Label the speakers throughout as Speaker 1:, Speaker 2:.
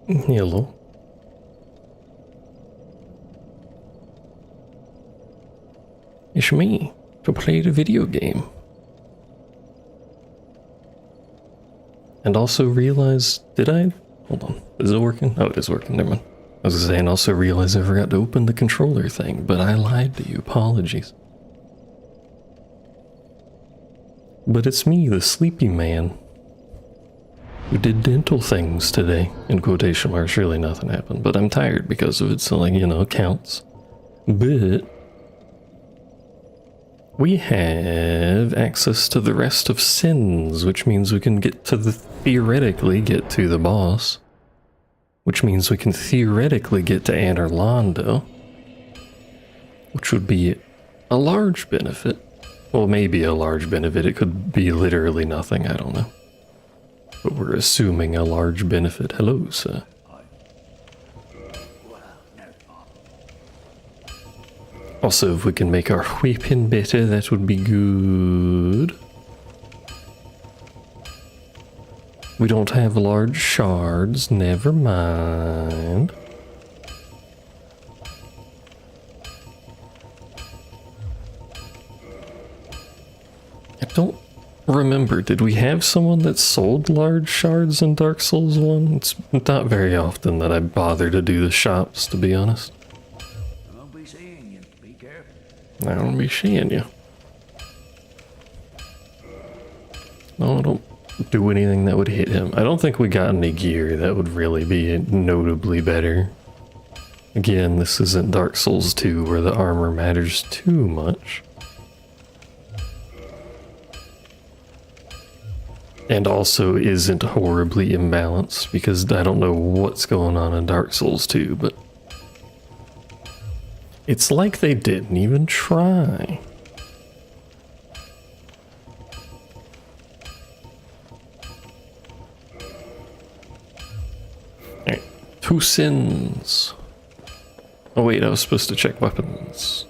Speaker 1: Hello. It's me to play the video game. And also realize, did I? Hold on, is it working? Oh, it is working, never mind. I was gonna say, and also realize I forgot to open the controller thing, but I lied to you, apologies. But it's me, the sleepy man, who did dental things today. In quotation marks, really nothing happened, but I'm tired because of it, so like, you know, it counts. But we have access to the rest of sins, which means we can theoretically get to the boss. Which means we can theoretically get to Anor Londo, which would be a large benefit. Well, maybe a large benefit. It could be literally nothing, I don't know. But we're assuming a large benefit. Hello, sir. Also, if we can make our weapon better, that would be good. We don't have large shards, never mind. I don't remember, did we have someone that sold large shards in Dark Souls 1? It's not very often that I bother to do the shops, to be honest.
Speaker 2: I won't be seeing you. Be careful.
Speaker 1: I don't be seeing you. No, don't do anything that would hit him. I don't think we got any gear that would really be notably better. Again, this isn't Dark Souls 2 where the armor matters too much. And also isn't horribly imbalanced, because I don't know what's going on in Dark Souls 2, but it's like they didn't even try. Alright, 2 sins. Oh wait, I was supposed to check weapons.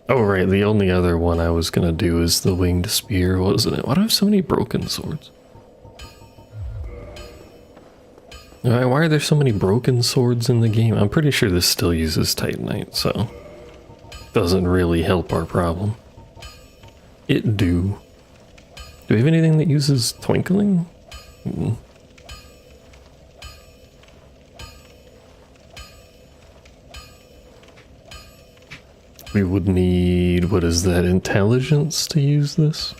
Speaker 1: Oh right, the only other one I was gonna do is the winged spear, wasn't it? Why do I have so many broken swords? Why are there so many broken swords in the game? I'm pretty sure this still uses Titanite, so doesn't really help our problem. It do. Do we have anything that uses twinkling? We would need, what is that, intelligence to use this?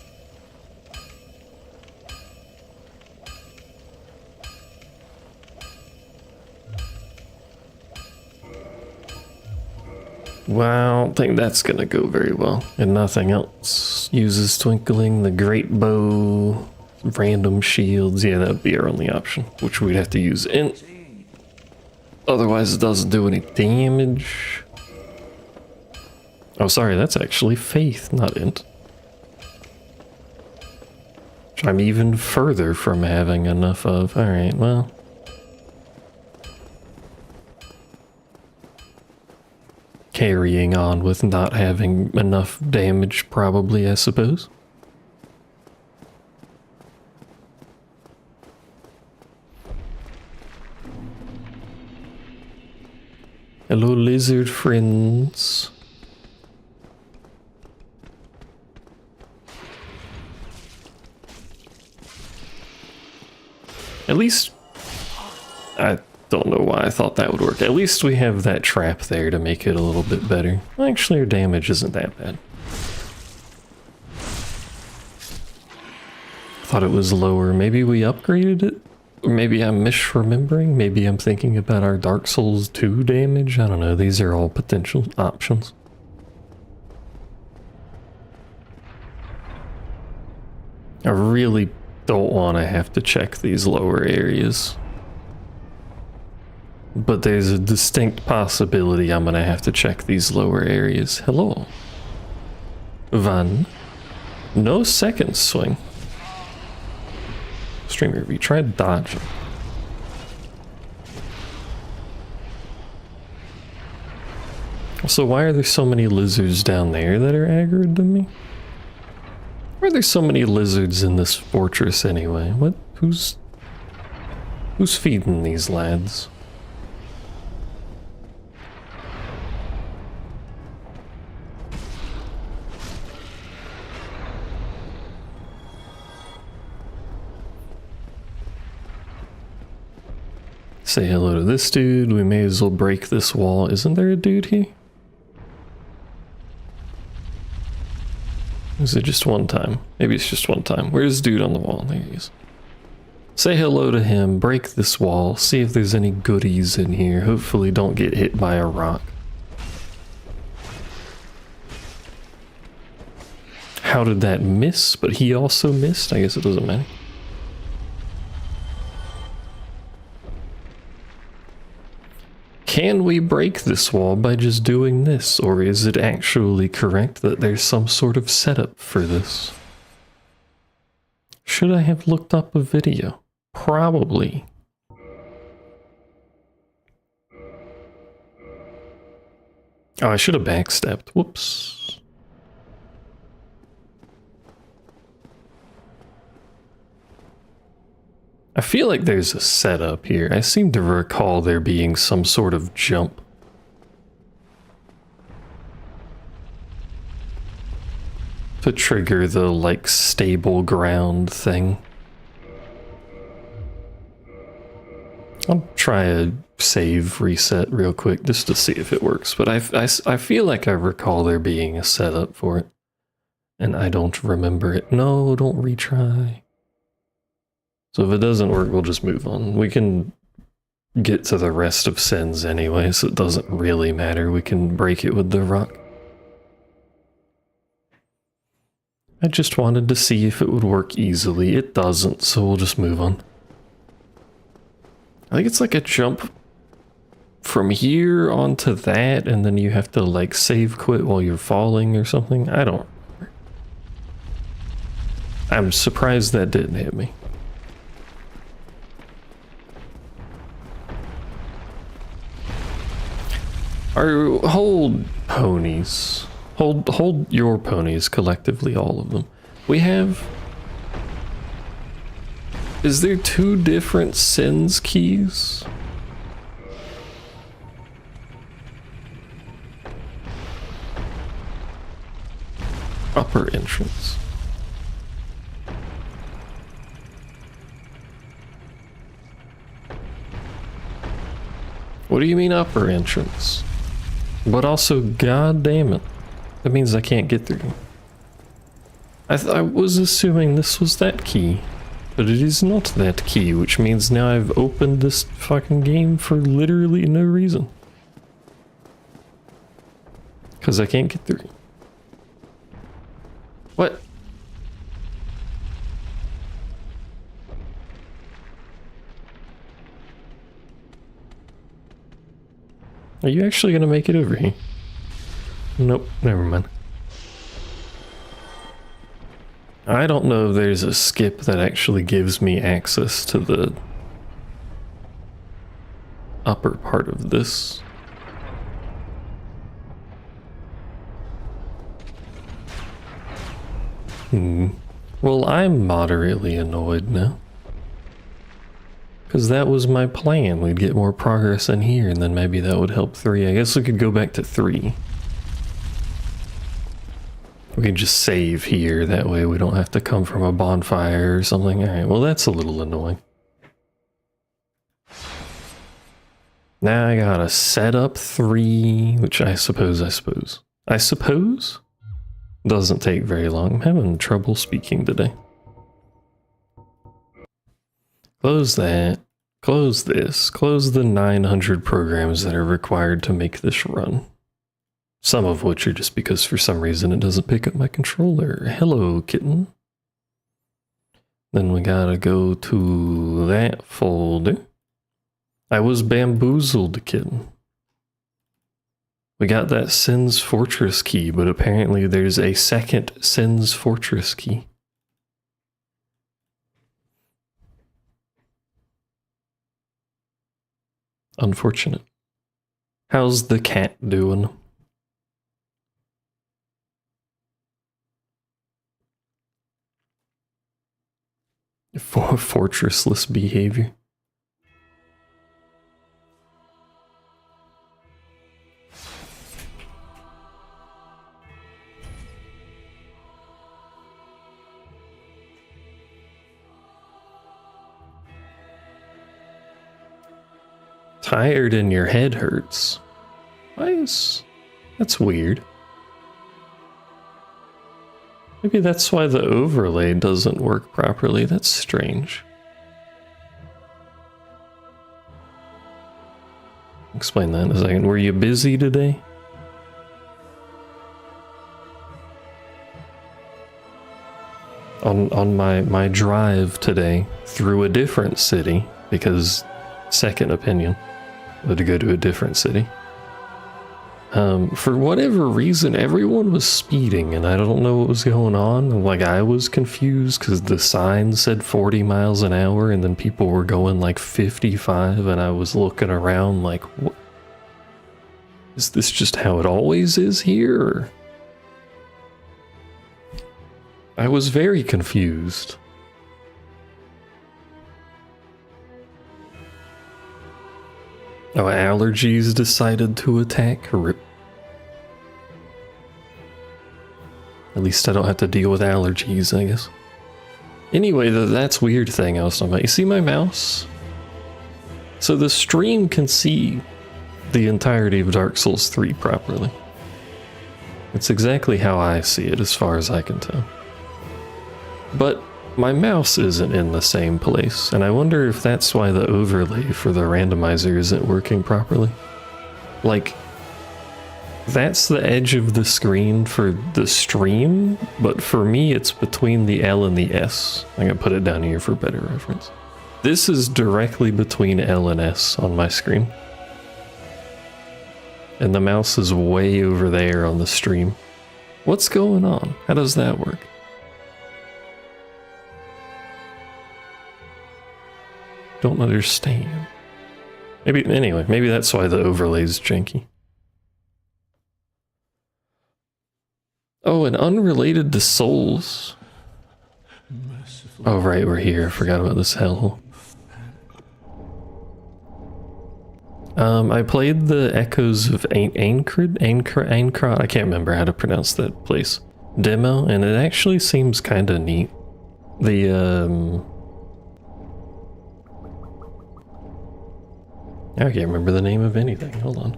Speaker 1: Well, I don't think that's gonna go very well. And nothing else uses twinkling, the great bow, random shields. Yeah, that would be our only option, which we'd have to use int. Otherwise it doesn't do any damage. Oh, sorry, that's actually faith, not int. Which I'm even further from having enough of. Alright, well. Carrying on with not having enough damage, probably, I suppose. Hello, lizard friends. At least, I don't know why I thought that would work. At least we have that trap there to make it a little bit better. Actually, our damage isn't that bad. Thought it was lower. Maybe we upgraded it? Or maybe I'm misremembering? Maybe I'm thinking about our Dark Souls 2 damage? I don't know. These are all potential options. I really don't want to have to check these lower areas. But there's a distinct possibility I'm going to have to check these lower areas. Hello. Van. No second swing. Streamer, have you tried dodging? So why are there so many lizards down there that are aggroed to me? Why are there so many lizards in this fortress anyway? What? Who's Who's feeding these lads? Say hello to this dude. We may as well break this wall. Isn't there a dude here? Is it just one time? Maybe it's just one time. Where's the dude on the wall? There he is. Say hello to him, break this wall, see if there's any goodies in here. Hopefully don't get hit by a rock. How did that miss? But he also missed? I guess it doesn't matter. Can we break this wall by just doing this, or is it actually correct that there's some sort of setup for this? Should I have looked up a video? Probably. Oh, I should have backstepped. Whoops. I feel like there's a setup here. I seem to recall there being some sort of jump. To trigger the, like, stable ground thing. I'll try a save reset real quick just to see if it works. But I feel like I recall there being a setup for it. And I don't remember it. No, don't retry. So if it doesn't work, we'll just move on. We can get to the rest of sins anyway, so it doesn't really matter. We can break it with the rock. I just wanted to see if it would work easily. It doesn't, so we'll just move on. I think it's like a jump from here onto that, and then you have to like save quit while you're falling or something. I don't remember. I'm surprised that didn't hit me. Hold ponies. Hold your ponies collectively, all of them. We have... Is there two different sins keys? Upper entrance. What do you mean upper entrance? But also, god damn it. That means I can't get through. I was assuming this was that key. But it is not that key, which means now I've opened this fucking game for literally no reason. Because I can't get through. What? Are you actually gonna make it over here? Nope, never mind. I don't know if there's a skip that actually gives me access to the upper part of this. Well, I'm moderately annoyed now. Because that was my plan. We'd get more progress in here, and then maybe that would help 3. I guess we could go back to 3. We can just save here, that way we don't have to come from a bonfire or something. Alright, well that's a little annoying. Now I gotta set up 3, which I suppose doesn't take very long. I'm having trouble speaking today. Close that, close this, close the 900 programs that are required to make this run. Some of which are just because for some reason it doesn't pick up my controller. Hello, kitten. Then we gotta go to that folder. I was bamboozled, kitten. We got that Sin's Fortress key, but apparently there's a second Sin's Fortress key. Unfortunate. How's the cat doing? For fortressless behavior. tired and your head hurts. That's weird. Maybe that's why the overlay doesn't work properly. That's strange. Explain that in a second. Were you busy today? On my drive today through a different city, because second opinion, to go to a different city. For whatever reason, everyone was speeding, and I don't know what was going on. Like, I was confused because the sign said 40 miles an hour, and then people were going like 55, and I was looking around like, what? Is this just how it always is here? Or? I was very confused. Oh, allergies decided to attack? Rip. At least I don't have to deal with allergies, I guess. Anyway, that's weird thing I was talking about. You see my mouse? So the stream can see the entirety of Dark Souls 3 properly. It's exactly how I see it as far as I can tell. But my mouse isn't in the same place, and I wonder if that's why the overlay for the randomizer isn't working properly. Like, that's the edge of the screen for the stream, but for me it's between the L and the S. I'm gonna put it down here for better reference. This is directly between L and S on my screen. And the mouse is way over there on the stream. What's going on? How does that work? Don't understand. Anyway, maybe that's why the overlay's janky. Oh, and unrelated to Souls. Oh, right, we're here. I forgot about this hellhole. I played the Echoes of Aincrad. I can't remember how to pronounce that place. Demo, and it actually seems kind of neat. I can't remember the name of anything. Hold on.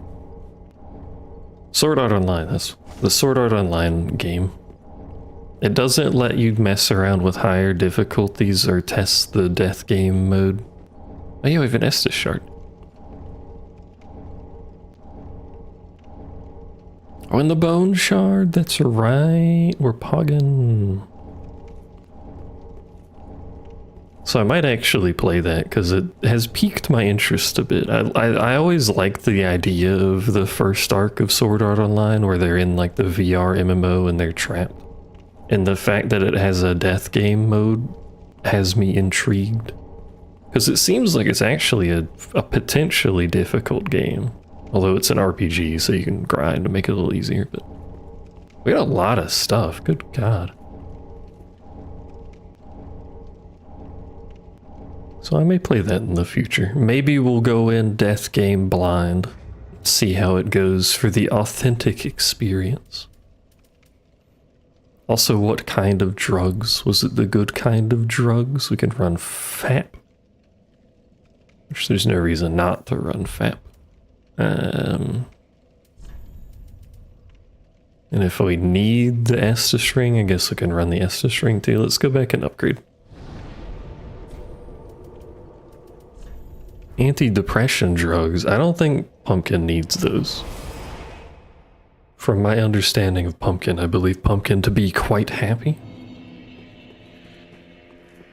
Speaker 1: Sword Art Online. That's the Sword Art Online game. It doesn't let you mess around with higher difficulties or test the death game mode. Oh yeah, we have an Estus shard. Oh, and the bone shard. That's right. We're pogging. So I might actually play that because it has piqued my interest a bit. I always liked the idea of the first arc of Sword Art Online where they're in like the VR MMO and they're trapped. And the fact that it has a death game mode has me intrigued. Because it seems like it's actually a potentially difficult game. Although it's an RPG, so you can grind to make it a little easier. But we got a lot of stuff. Good God. So I may play that in the future. Maybe we'll go in death game blind. See how it goes for the authentic experience. Also, what kind of drugs? Was it the good kind of drugs? We can run FAP. Which there's no reason not to run FAP. And if we need the Estus ring, I guess we can run the Estus ring too. Let's go back and upgrade. Anti-depression drugs. I don't think Pumpkin needs those. From my understanding of Pumpkin, I believe Pumpkin to be quite happy.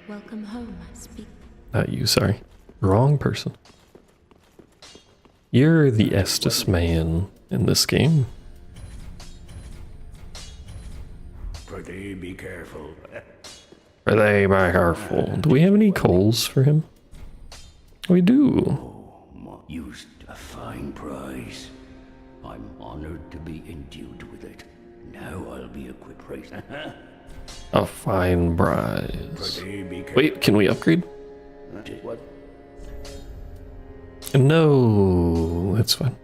Speaker 3: Welcome home, speak.
Speaker 1: Not you, sorry. Wrong person. You're the Estus man in this game.
Speaker 2: Pretty be careful.
Speaker 1: Pretty be careful. Do we have any coals for him? We do.
Speaker 2: Used a fine prize. I'm honored to be endued with it. Now I'll be a quick price.
Speaker 1: A fine prize.
Speaker 2: Pretty be careful.
Speaker 1: Wait, can we upgrade?
Speaker 2: What?
Speaker 1: No, that's fine.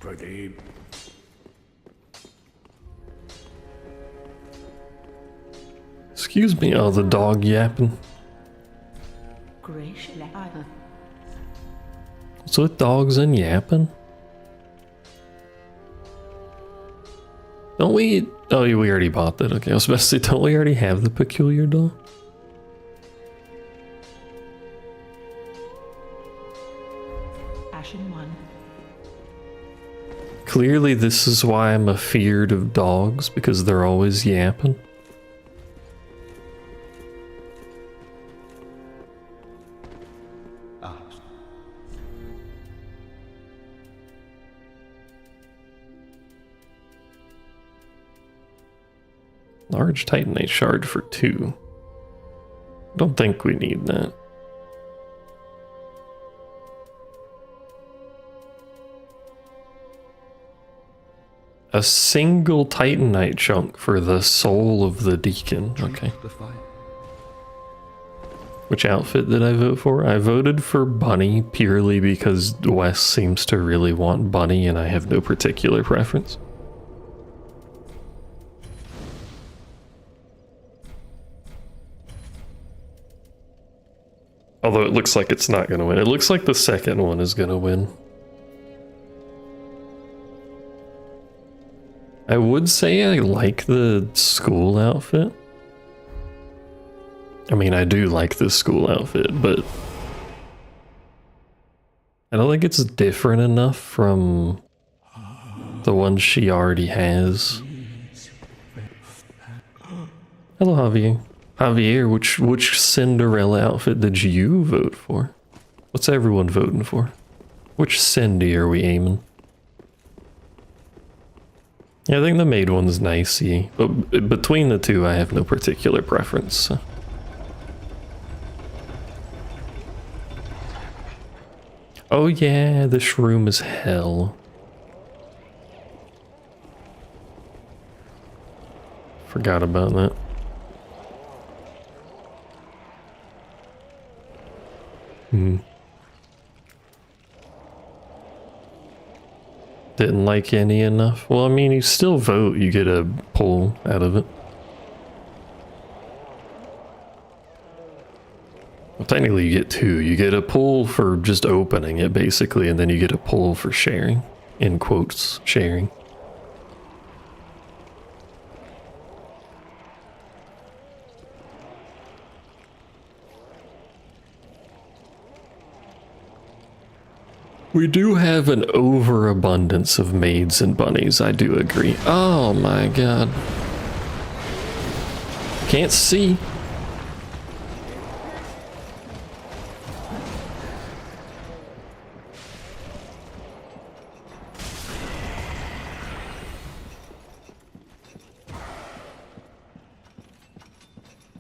Speaker 2: Pretty.
Speaker 1: Excuse me, oh, the dog yapping. What's with dogs and yapping? Don't we... Oh, we already bought that. Okay, I was about to say, don't we already have the peculiar dog?
Speaker 4: Ashen one.
Speaker 1: Clearly this is why I'm afeared of dogs, because they're always yapping. Large Titanite shard for 2. Don't think we need that. A single Titanite chunk for the soul of the deacon. Okay. Which outfit did I vote for? I voted for Bunny purely because Wes seems to really want Bunny and I have no particular preference. Although it looks like it's not going to win. It looks like the second one is going to win. I would say I like the school outfit. I mean, I do like the school outfit, but I don't think it's different enough from the one she already has. Hello, Javier. Javier, which Cinderella outfit did you vote for? What's everyone voting for? Which Cindy are we aiming? Yeah, I think the maid one's nicey, but between the two I have no particular preference. So. Oh yeah, this room is hell. Forgot about that. Didn't like any enough. Well, I mean, you still vote, you get a pull out of it. Well, technically you get 2. You get a pull for just opening it, basically, and then you get a pull for sharing. In quotes, sharing. We do have an overabundance of maids and bunnies, I do agree. Oh my god. Can't see.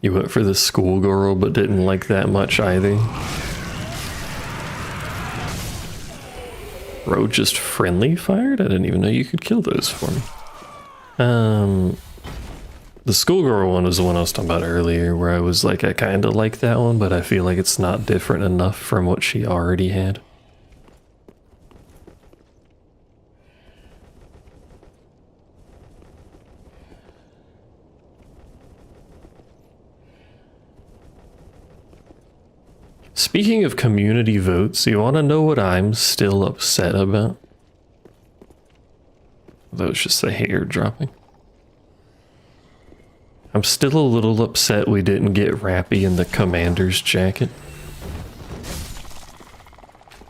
Speaker 1: You went for the schoolgirl but didn't like that much either. Bro, just friendly fired? I didn't even know you could kill those for me. The schoolgirl one was the one I was talking about earlier, where I was like, I kind of like that one, but I feel like it's not different enough from what she already had. Speaking of community votes, you want to know what I'm still upset about? That was just the hair dropping. I'm still a little upset we didn't get Rappy in the commander's jacket.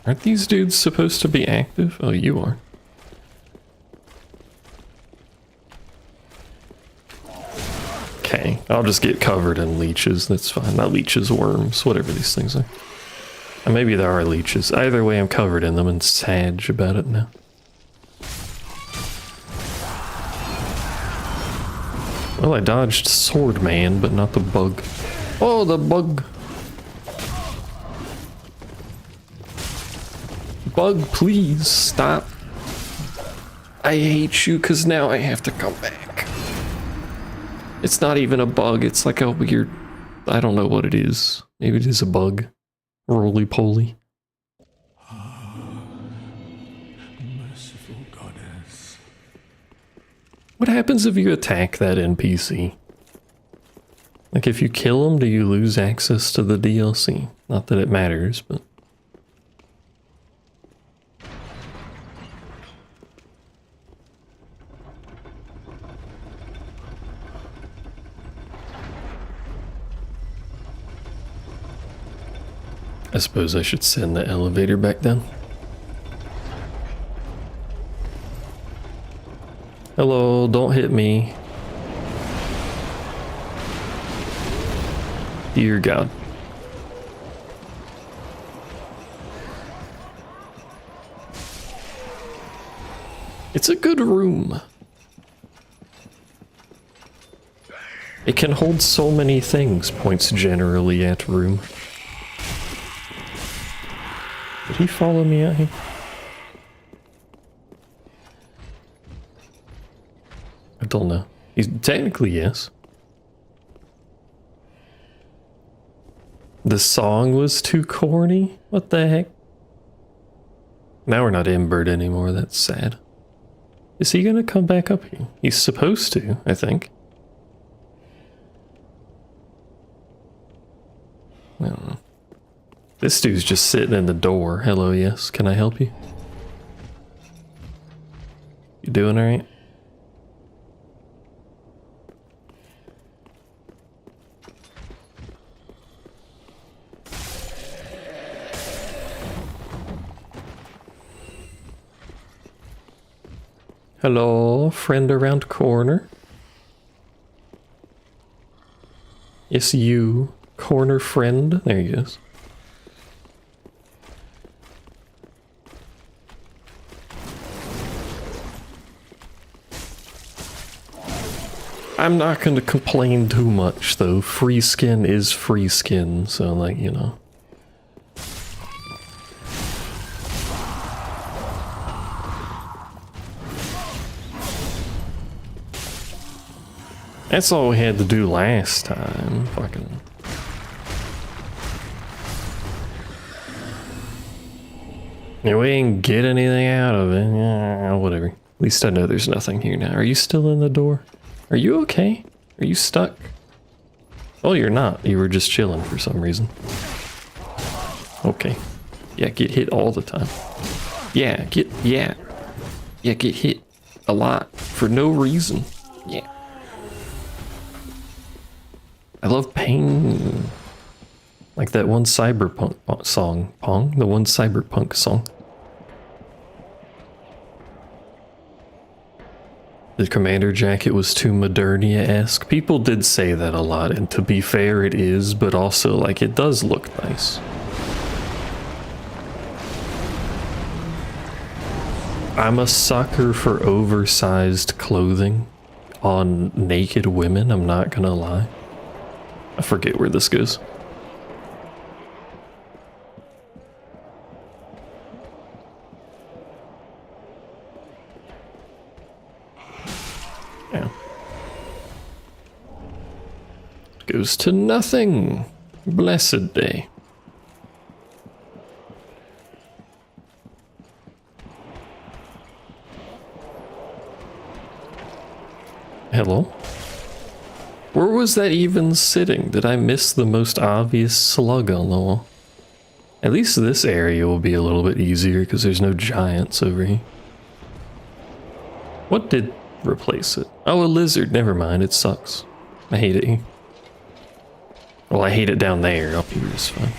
Speaker 1: Aren't these dudes supposed to be active? Oh, you are. Okay, I'll just get covered in leeches, that's fine. Not leeches, worms, whatever these things are. And maybe there are leeches. Either way, I'm covered in them and sad about it now. Well, I dodged Sword Man, but not the bug. Oh, the bug! Bug, please, stop. I hate you, because now I have to come back. It's not even a bug, it's like a weird... I don't know what it is. Maybe it is a bug. Roly-poly.
Speaker 5: Merciful goddess.
Speaker 1: What happens if you attack that NPC? Like, if you kill them, do you lose access to the DLC? Not that it matters, but... I suppose I should send the elevator back down. Hello, don't hit me. Dear God. It's a good room. It can hold so many things, points generally at room. Did he follow me out here? I don't know. He's technically, yes. The song was too corny? What the heck? Now we're not Embered anymore, that's sad. Is he gonna come back up here? He's supposed to, I think. I don't know. This dude's just sitting in the door. Hello, yes. Can I help you? You doing alright? Hello, friend around corner. Yes, you. Corner friend. There he is. I'm not going to complain too much, though. Free skin is free skin, so, like, you know. That's all we had to do last time. Fucking. Yeah, we didn't get anything out of it. Yeah, whatever. At least I know there's nothing here now. Are you still in the door? Are you okay? Are you stuck? Oh, you're not. You were just chilling for some reason. Okay. Yeah, get hit all the time. Yeah, get hit a lot for no reason. Yeah. I love pain. Like that one cyberpunk song. The one cyberpunk song. The commander jacket was too Modernia-esque. People did say that a lot, and to be fair, it is, but also, like, it does look nice. I'm a sucker for oversized clothing on naked women, I'm not gonna lie. I forget where this goes. Yeah. Goes to nothing. Blessed day. Hello? Where was that even sitting? Did I miss the most obvious slug on the wall? At least this area will be a little bit easier because there's no giants over here. What did replace it? Oh, a lizard. Never mind. It sucks. I hate it here. Well, I hate it down there. Up here is fine.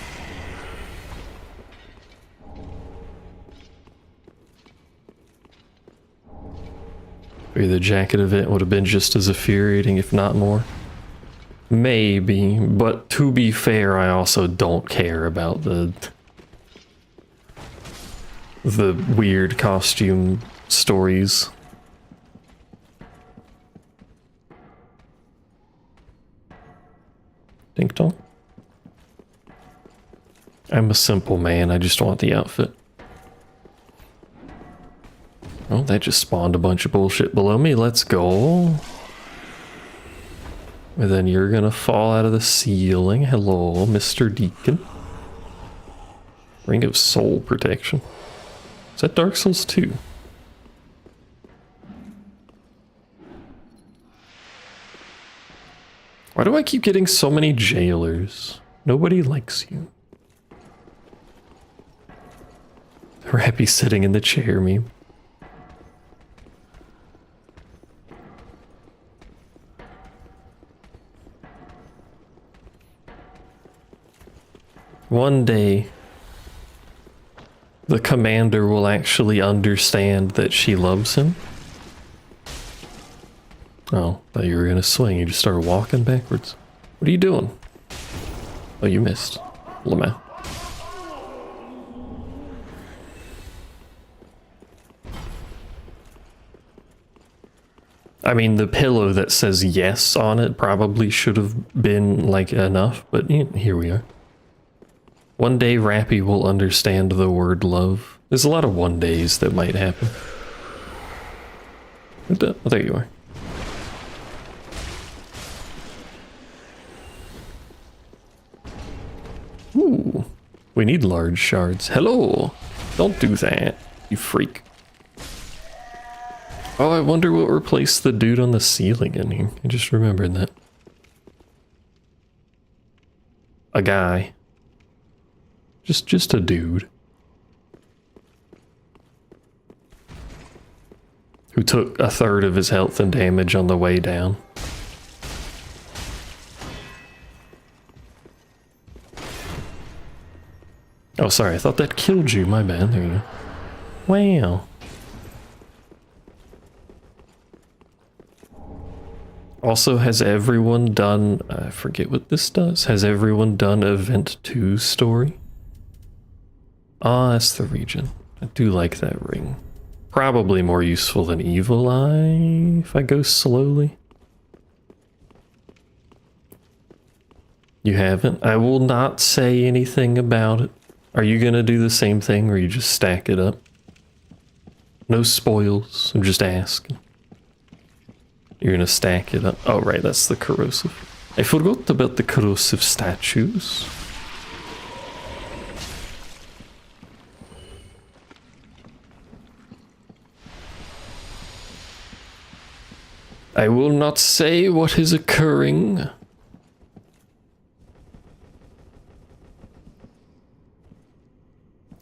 Speaker 1: Maybe the jacket event would have been just as infuriating, if not more. Maybe, but to be fair, I also don't care about the weird costume stories. Ding dong. I'm a simple man, I just want the outfit. Oh, that just spawned a bunch of bullshit below me. Let's go. And then you're gonna fall out of the ceiling. Hello, Mr. Deacon. Ring of Soul Protection. Is that Dark Souls 2? Why do I keep getting so many jailers? Nobody likes you. Rappy sitting in the chair meme. One day, the commander will actually understand that she loves him. Oh, thought you were gonna swing. You just started walking backwards. What are you doing? Oh, you missed. Lamau. I mean, the pillow that says yes on it probably should have been, like, enough, but here we are. One day, Rappy will understand the word love. There's a lot of one days that might happen. Oh, there you are. Ooh, we need large shards. Hello! Don't do that, you freak. Oh, I wonder what replaced the dude on the ceiling in here. I just remembered that. A guy. Just a dude. Who took a third of his health and damage on the way down. Oh, sorry, I thought that killed you. My bad. There you go. Wow. Also, has everyone done... I forget what this does. Has everyone done Event 2 story? Ah, that's the region. I do like that ring. Probably more useful than Evil Eye if I go slowly. You haven't? I will not say anything about it. Are you gonna do the same thing or you just stack it up? No spoils, I'm just asking. You're gonna stack it up. Oh right, that's the corrosive. I forgot about the corrosive statues. I will not say what is occurring.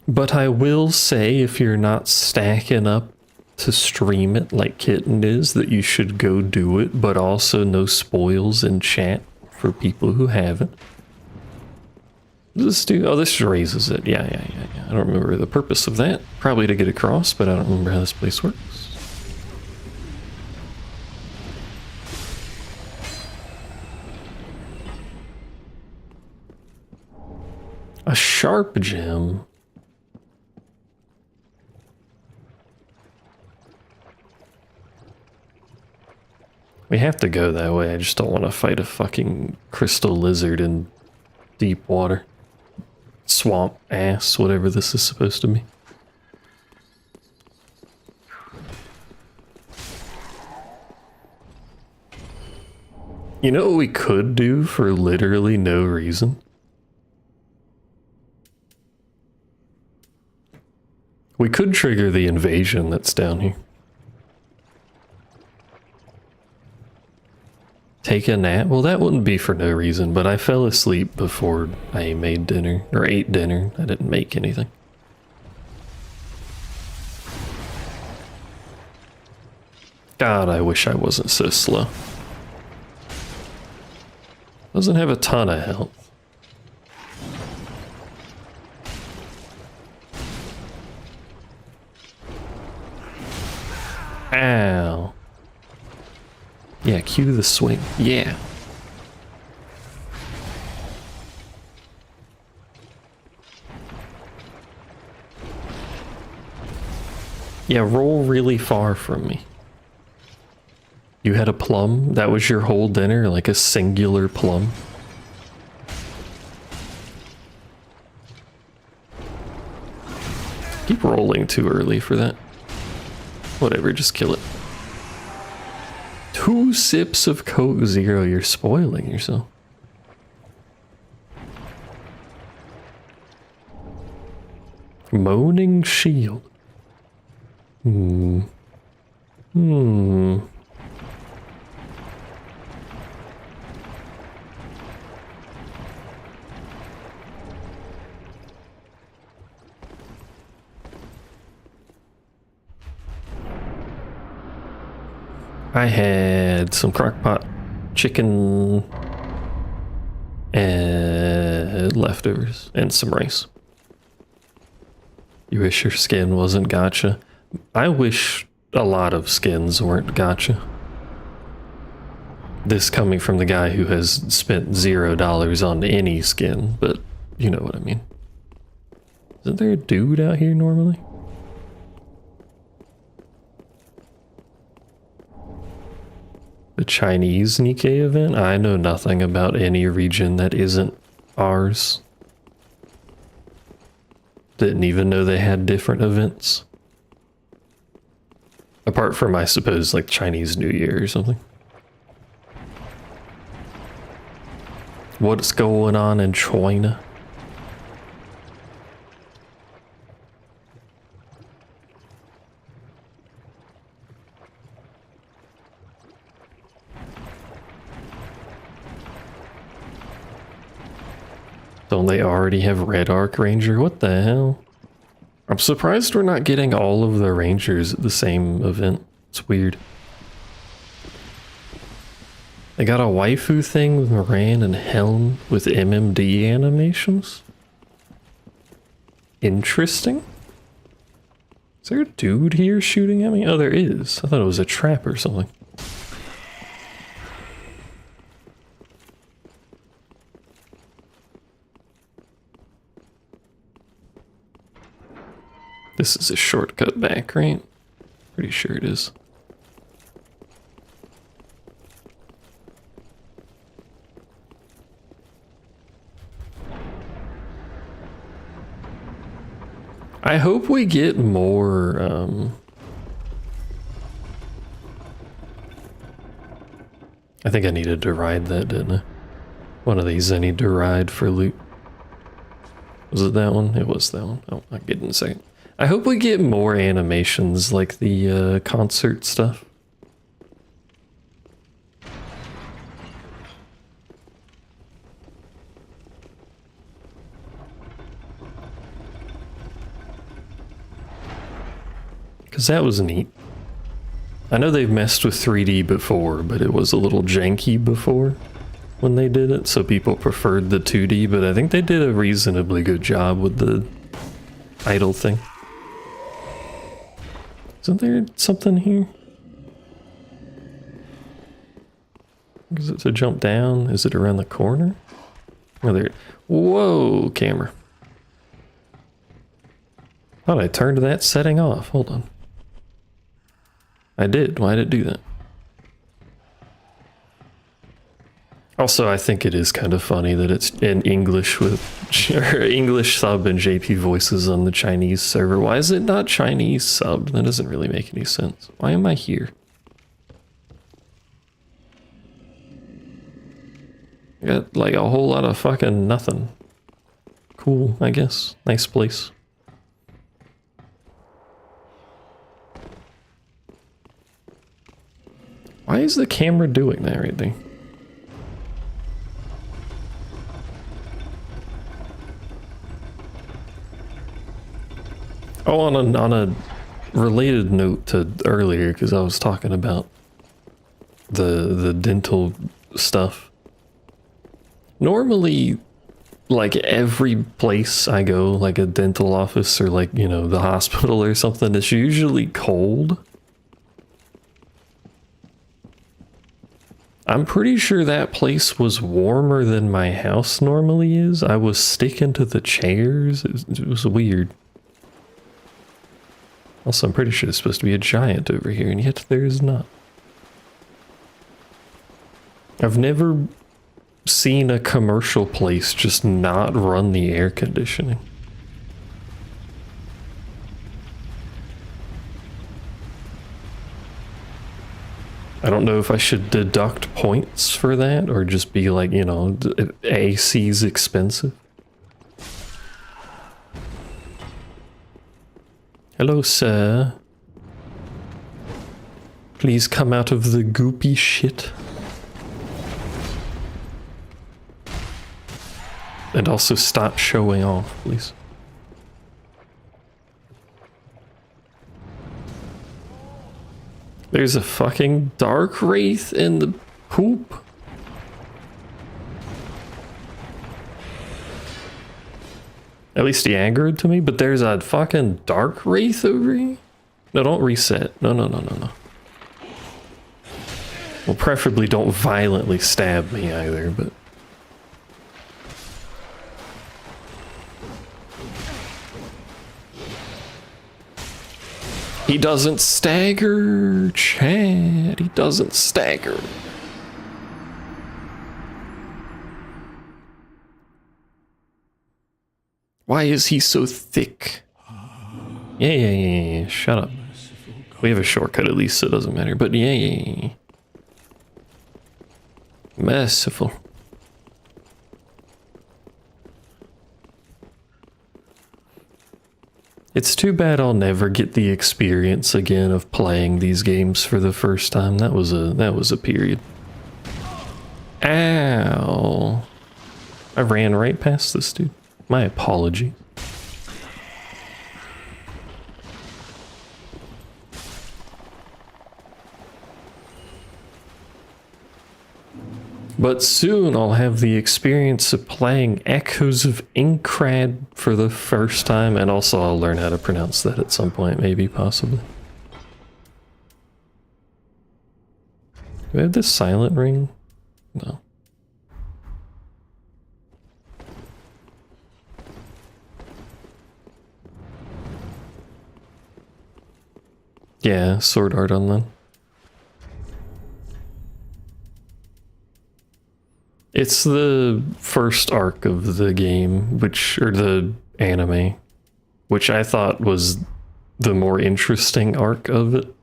Speaker 1: But I will say, if you're not stacking up to stream it like Kitten is, that you should go do it, but also no spoils in chat for people who haven't. This do? Oh, this raises it. Yeah. I don't remember the purpose of that. Probably to get across, but I don't remember how this place works. A sharp gem. We have to go that way. I just don't want to fight a fucking crystal lizard in deep water. Swamp ass, whatever this is supposed to be. You know what we could do for literally no reason? We could trigger the invasion that's down here. Take a nap? Well, that wouldn't be for no reason, but I fell asleep before I made dinner, or ate dinner. I didn't make anything. God, I wish I wasn't so slow. Doesn't have a ton of health. Ow. Yeah, cue the swing. Yeah. Yeah, roll really far from me. You had a plum? That was your whole dinner? Like a singular plum? Keep rolling too early for that. Whatever, just kill it. 2 sips of Coke Zero, you're spoiling yourself. Moaning Shield. I had some crockpot chicken and leftovers and some rice. You wish your skin wasn't gacha? I wish a lot of skins weren't gacha. This coming from the guy who has spent $0 on any skin, but you know what I mean. Isn't there a dude out here normally? The Chinese Nikkei event? I know nothing about any region that isn't ours. Didn't even know they had different events. Apart from, I suppose, like Chinese New Year or something. What's going on in China? Don't they already have Red Arc Ranger? What the hell? I'm surprised we're not getting all of the Rangers at the same event. It's weird. They got a waifu thing with Moran and Helm with MMD animations? Interesting. Is there a dude here shooting at me? Oh, there is. I thought it was a trap or something. This is a shortcut back, right? Pretty sure it is. I hope we get more, I think I needed to ride that, didn't I? One of these I need to ride for loot. Was it that one? It was that one. Oh, I'll get in a second. I hope we get more animations like the concert stuff. Because that was neat. I know they've messed with 3D before, but it was a little janky before when they did it, so people preferred the 2D, but I think they did a reasonably good job with the idle thing. Isn't there something here? Is it to jump down? Is it around the corner? Oh, there. Whoa, camera. Thought I turned that setting off. Hold on. I did. Why did it do that? Also, I think it is kind of funny that it's in English with English sub and JP voices on the Chinese server. Why is it not Chinese subbed? That doesn't really make any sense. Why am I here? I got like a whole lot of fucking nothing. Cool, I guess. Nice place. Why is the camera doing that right there? Oh, on a related note to earlier, because I was talking about the dental stuff. Normally, like every place I go, like a dental office or like, you know, the hospital or something, it's usually cold. I'm pretty sure that place was warmer than my house normally is. I was sticking to the chairs. It was weird. Also, I'm pretty sure there's supposed to be a giant over here, and yet there is not. I've never seen a commercial place just not run the air conditioning. I don't know if I should deduct points for that, or just be like, you know, AC's expensive. Hello, sir. Please come out of the goopy shit. And also stop showing off, please. There's a fucking dark wraith in the poop. At least he aggroed to me, but there's a fucking dark wraith over here. No, don't reset. No. Well, preferably don't violently stab me either, but... He doesn't stagger, Chad. He doesn't stagger. Why is he so thick? Yeah. Shut up. We have a shortcut at least, so it doesn't matter. But yeah. Merciful. It's too bad I'll never get the experience again of playing these games for the first time. That was a period. Ow. I ran right past this dude. My apology. But soon I'll have the experience of playing Echoes of Aincrad for the first time, and also I'll learn how to pronounce that at some point, maybe, possibly. Do we have this silent ring? No. Yeah, sword art on them. It's the first arc of the game, or the anime, which I thought was the more interesting arc of it.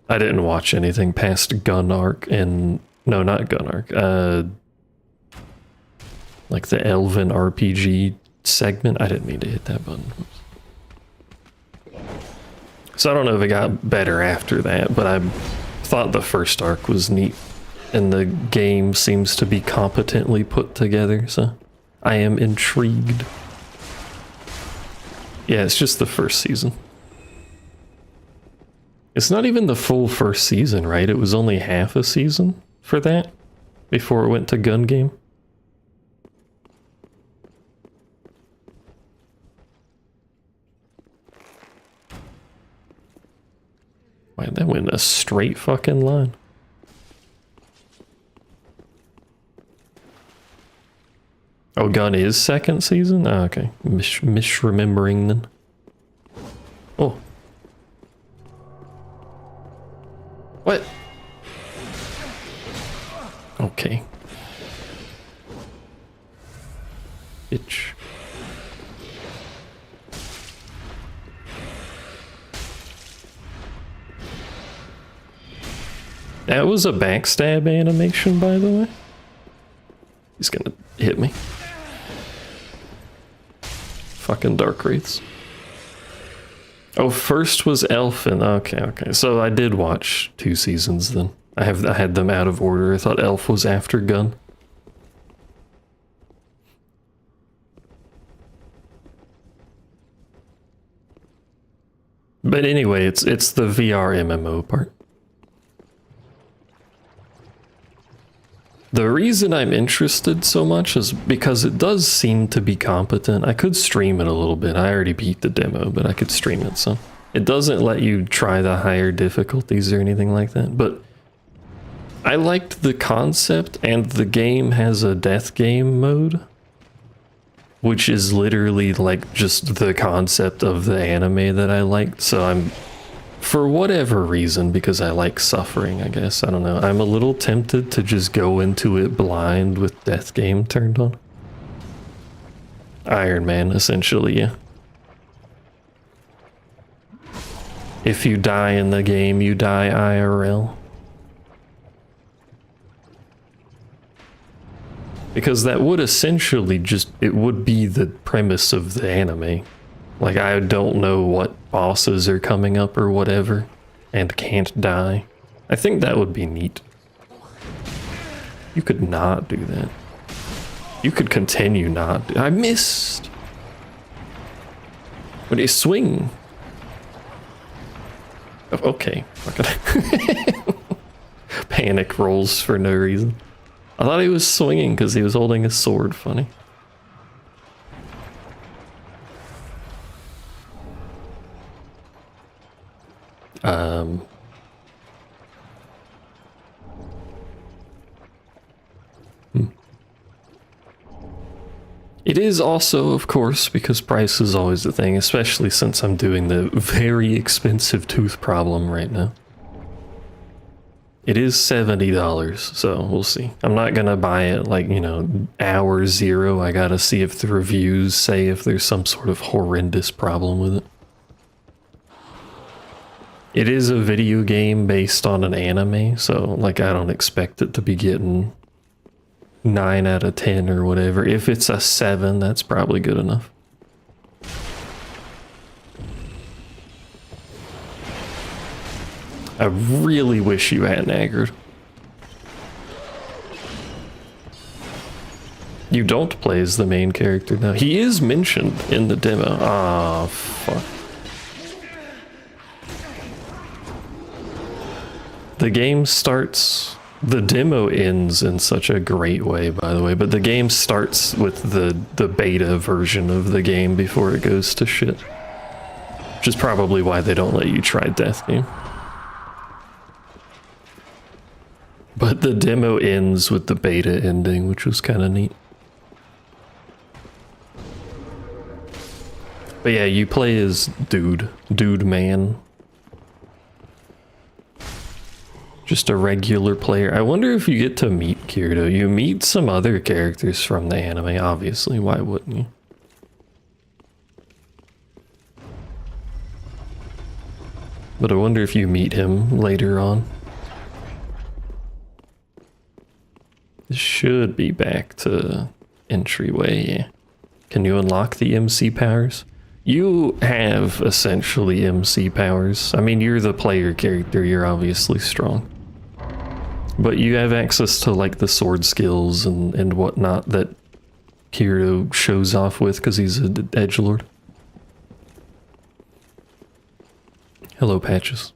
Speaker 1: I didn't watch anything past Gun Arc and... No, not Gun Arc. Like the Elven RPG segment. I didn't mean to hit that button. So I don't know if it got better after that, but I thought the first arc was neat. And the game seems to be competently put together, so I am intrigued. Yeah, it's just the first season. It's not even the full first season, right? It was only half a season for that before it went to Gun Game. Wow, that went a straight fucking line. Oh, Gun is second season? Oh, okay. Misremembering then. Oh. What? Okay. Bitch. That was a backstab animation, by the way. He's gonna hit me. Fucking Dark Wraiths. Oh, first was Elfin. Okay. So I did watch 2 seasons then. I had them out of order. I thought Elf was after Gun. But anyway, it's the VR MMO part. The reason I'm interested so much is because it does seem to be competent. I could stream it a little bit. I already beat the demo, but I could stream it some. It doesn't let you try the higher difficulties or anything like that, but I liked the concept, and the game has a death game mode, which is literally like just the concept of the anime that I liked. So I'm, for whatever reason, because I like suffering, I guess, I don't know, I'm a little tempted to just go into it blind with death game turned on. Iron Man, essentially, yeah. If you die in the game, you die IRL. Because that would essentially just, it would be the premise of the anime. Like, I don't know what bosses are coming up or whatever, and can't die. I think that would be neat. You could not do that. You could continue not. I missed! But it swing. Okay. Panic rolls for no reason. I thought he was swinging because he was holding a sword. Funny. It is also, of course, because price is always the thing, especially since I'm doing the very expensive tooth problem right now. It is $70, so we'll see. I'm not gonna buy it like, you know, hour zero. I gotta see if the reviews say if there's some sort of horrendous problem with it. It is a video game based on an anime, so like I don't expect it to be getting 9 out of 10 or whatever. If it's a 7, that's probably good enough. I really wish you hadn't aggroed. You don't play as the main character now. He is mentioned in the demo. Ah, fuck. The game starts... The demo ends in such a great way, by the way, but the game starts with the beta version of the game before it goes to shit. Which is probably why they don't let you try Death Game. But the demo ends with the beta ending, which was kind of neat. But yeah, you play as Dude Man. Just a regular player. I wonder if you get to meet Kirito. You meet some other characters from the anime, obviously. Why wouldn't you? But I wonder if you meet him later on. This should be back to entryway, yeah. Can you unlock the MC powers? You have essentially MC powers. I mean, you're the player character, you're obviously strong. But you have access to like the sword skills and whatnot that Kirito shows off with because he's an edgelord. Hello, Patches.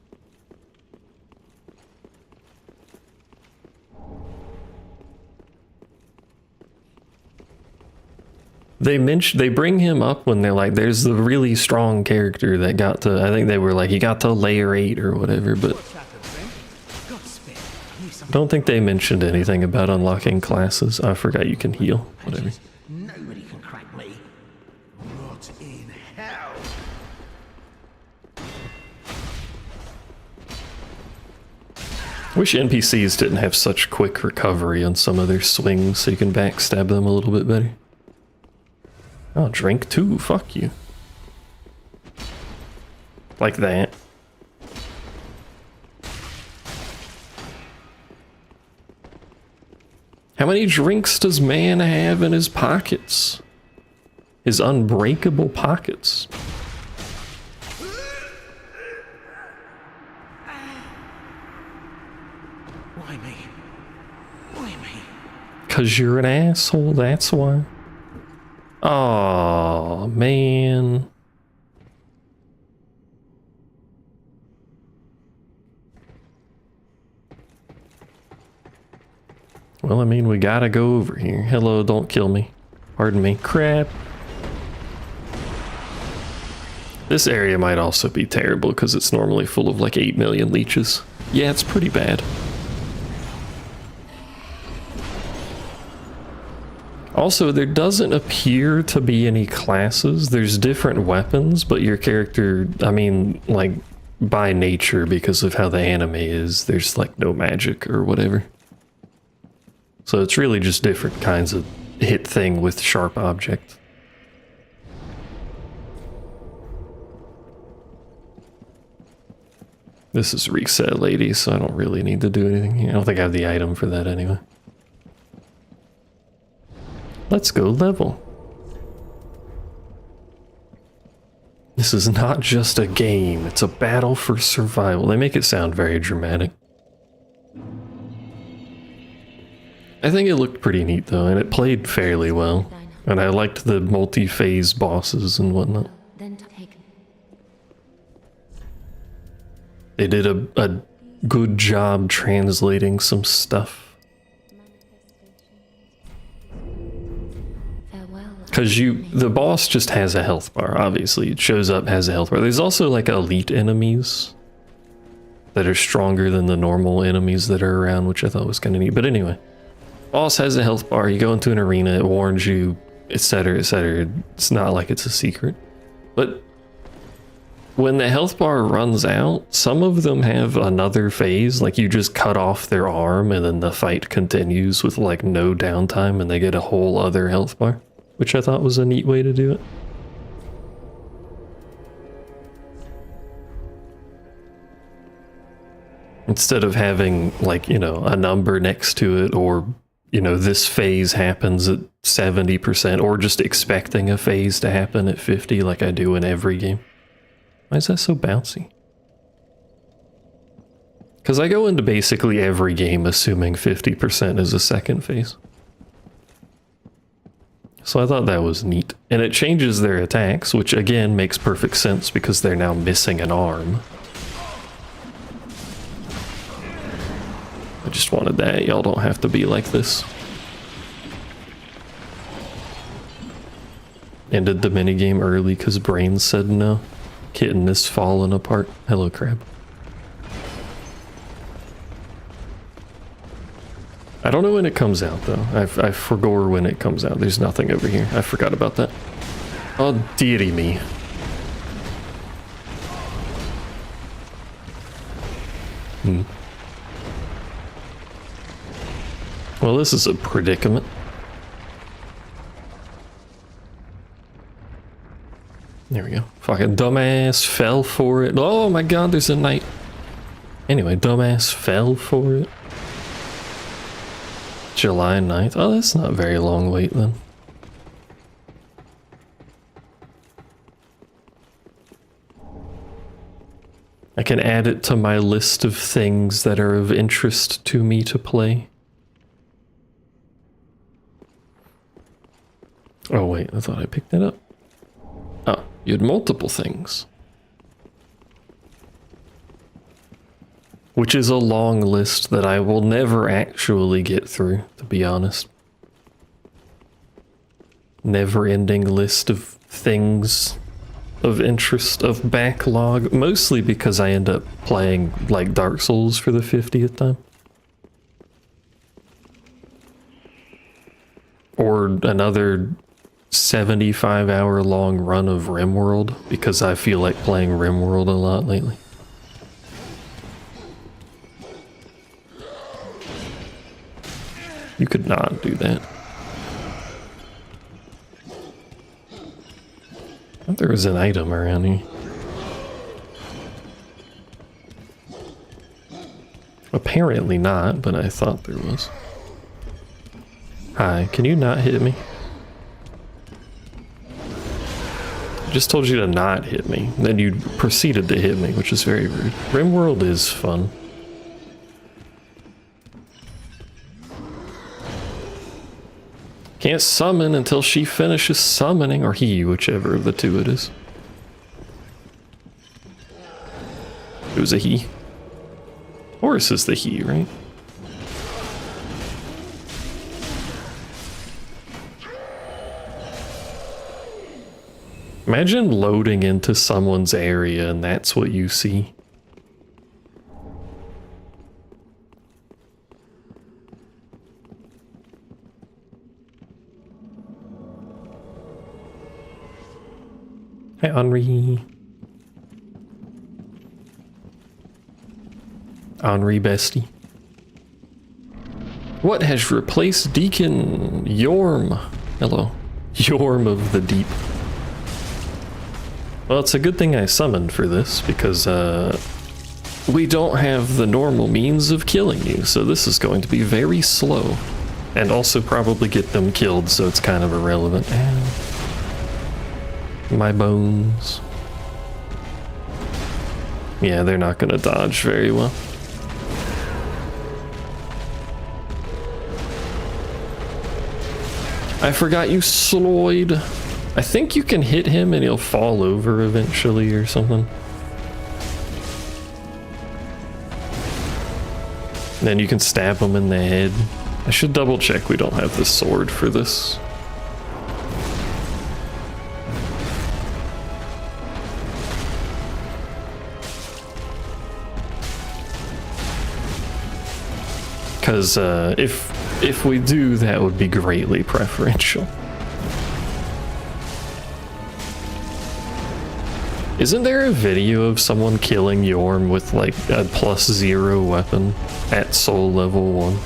Speaker 1: They bring him up when they're like, there's the really strong character that got to, I think they were like, he got to layer 8 or whatever, but I don't think they mentioned anything about unlocking classes. I forgot you can heal, whatever.
Speaker 2: Nobody can crack me.
Speaker 5: Rot in hell.
Speaker 1: Wish NPCs didn't have such quick recovery on some of their swings so you can backstab them a little bit better. Oh, drink too, fuck you. Like that. How many drinks does man have in his pockets? His unbreakable pockets.
Speaker 5: Why me? Why me?
Speaker 1: 'Cause you're an asshole, that's why. Oh man. Well, I mean, we gotta go over here. Hello, don't kill me. Pardon me. Crap. This area might also be terrible because it's normally full of like 8 million leeches. Yeah, it's pretty bad. Also, there doesn't appear to be any classes. There's different weapons, but your character, I mean, like, by nature, because of how the anime is, there's like no magic or whatever. So it's really just different kinds of hit thing with sharp object. This is reset, ladies, so I don't really need to do anything here. I don't think I have the item for that anyway. Let's go level. This is not just a game, it's a battle for survival. They make it sound very dramatic. I think it looked pretty neat though, and it played fairly well. And I liked the multi-phase bosses and whatnot.
Speaker 3: Then take
Speaker 1: They did a good job translating some stuff. Because the boss just has a health bar, obviously. It shows up, has a health bar. There's also like elite enemies that are stronger than the normal enemies that are around, which I thought was kind of neat. But anyway, boss has a health bar. You go into an arena, it warns you, etc., etc. It's not like it's a secret. But when the health bar runs out, some of them have another phase. Like you just cut off their arm and then the fight continues with like no downtime and they get a whole other health bar, which I thought was a neat way to do it. Instead of having like, you know, a number next to it, or, you know, this phase happens at 70%, or just expecting a phase to happen at 50 like I do in every game. Why is that so bouncy? Because I go into basically every game assuming 50% is a second phase. So I thought that was neat. And it changes their attacks, which again makes perfect sense because they're now missing an arm. I just wanted that. Y'all don't have to be like this. Ended the minigame early because Brains said no. Kitten is falling apart. Hello, Crab. I don't know when it comes out, though. I forgot when it comes out. There's nothing over here. I forgot about that. Oh, dearie me. Well, this is a predicament. There we go. Fucking dumbass fell for it. Oh my god, there's a knight. Anyway, dumbass fell for it. July 9th. Oh, that's not a very long wait then. I can add it to my list of things that are of interest to me to play. Oh wait, I thought I picked that up. Oh, you had multiple things. Which is a long list that I will never actually get through, to be honest. Never-ending list of things of interest, of backlog, mostly because I end up playing like Dark Souls for the 50th time. Or another 75-hour long run of RimWorld, because I feel like playing RimWorld a lot lately. You could not do that. I thought there was an item around here. Apparently not, but I thought there was. Hi, can you not hit me? I just told you to not hit me. Then you proceeded to hit me, which is very rude. RimWorld is fun. Can't summon until she finishes summoning, or he, whichever of the two it is. It was a he. Horus is the he, right? Imagine loading into someone's area and that's what you see. Hi, Henri. Henri bestie. What has replaced Deacon Yorm? Hello. Yorm of the Deep. Well, it's a good thing I summoned for this, because we don't have the normal means of killing you, so this is going to be very slow. And also probably get them killed, so it's kind of irrelevant. My bones. Yeah, they're not gonna dodge very well. I forgot you Sloyd. I think you can hit him and he'll fall over eventually or something. Then you can stab him in the head. I should double check we don't have the sword for this. Because if we do, that would be greatly preferential. Isn't there a video of someone killing Yorm with like a +0 weapon at soul level 1?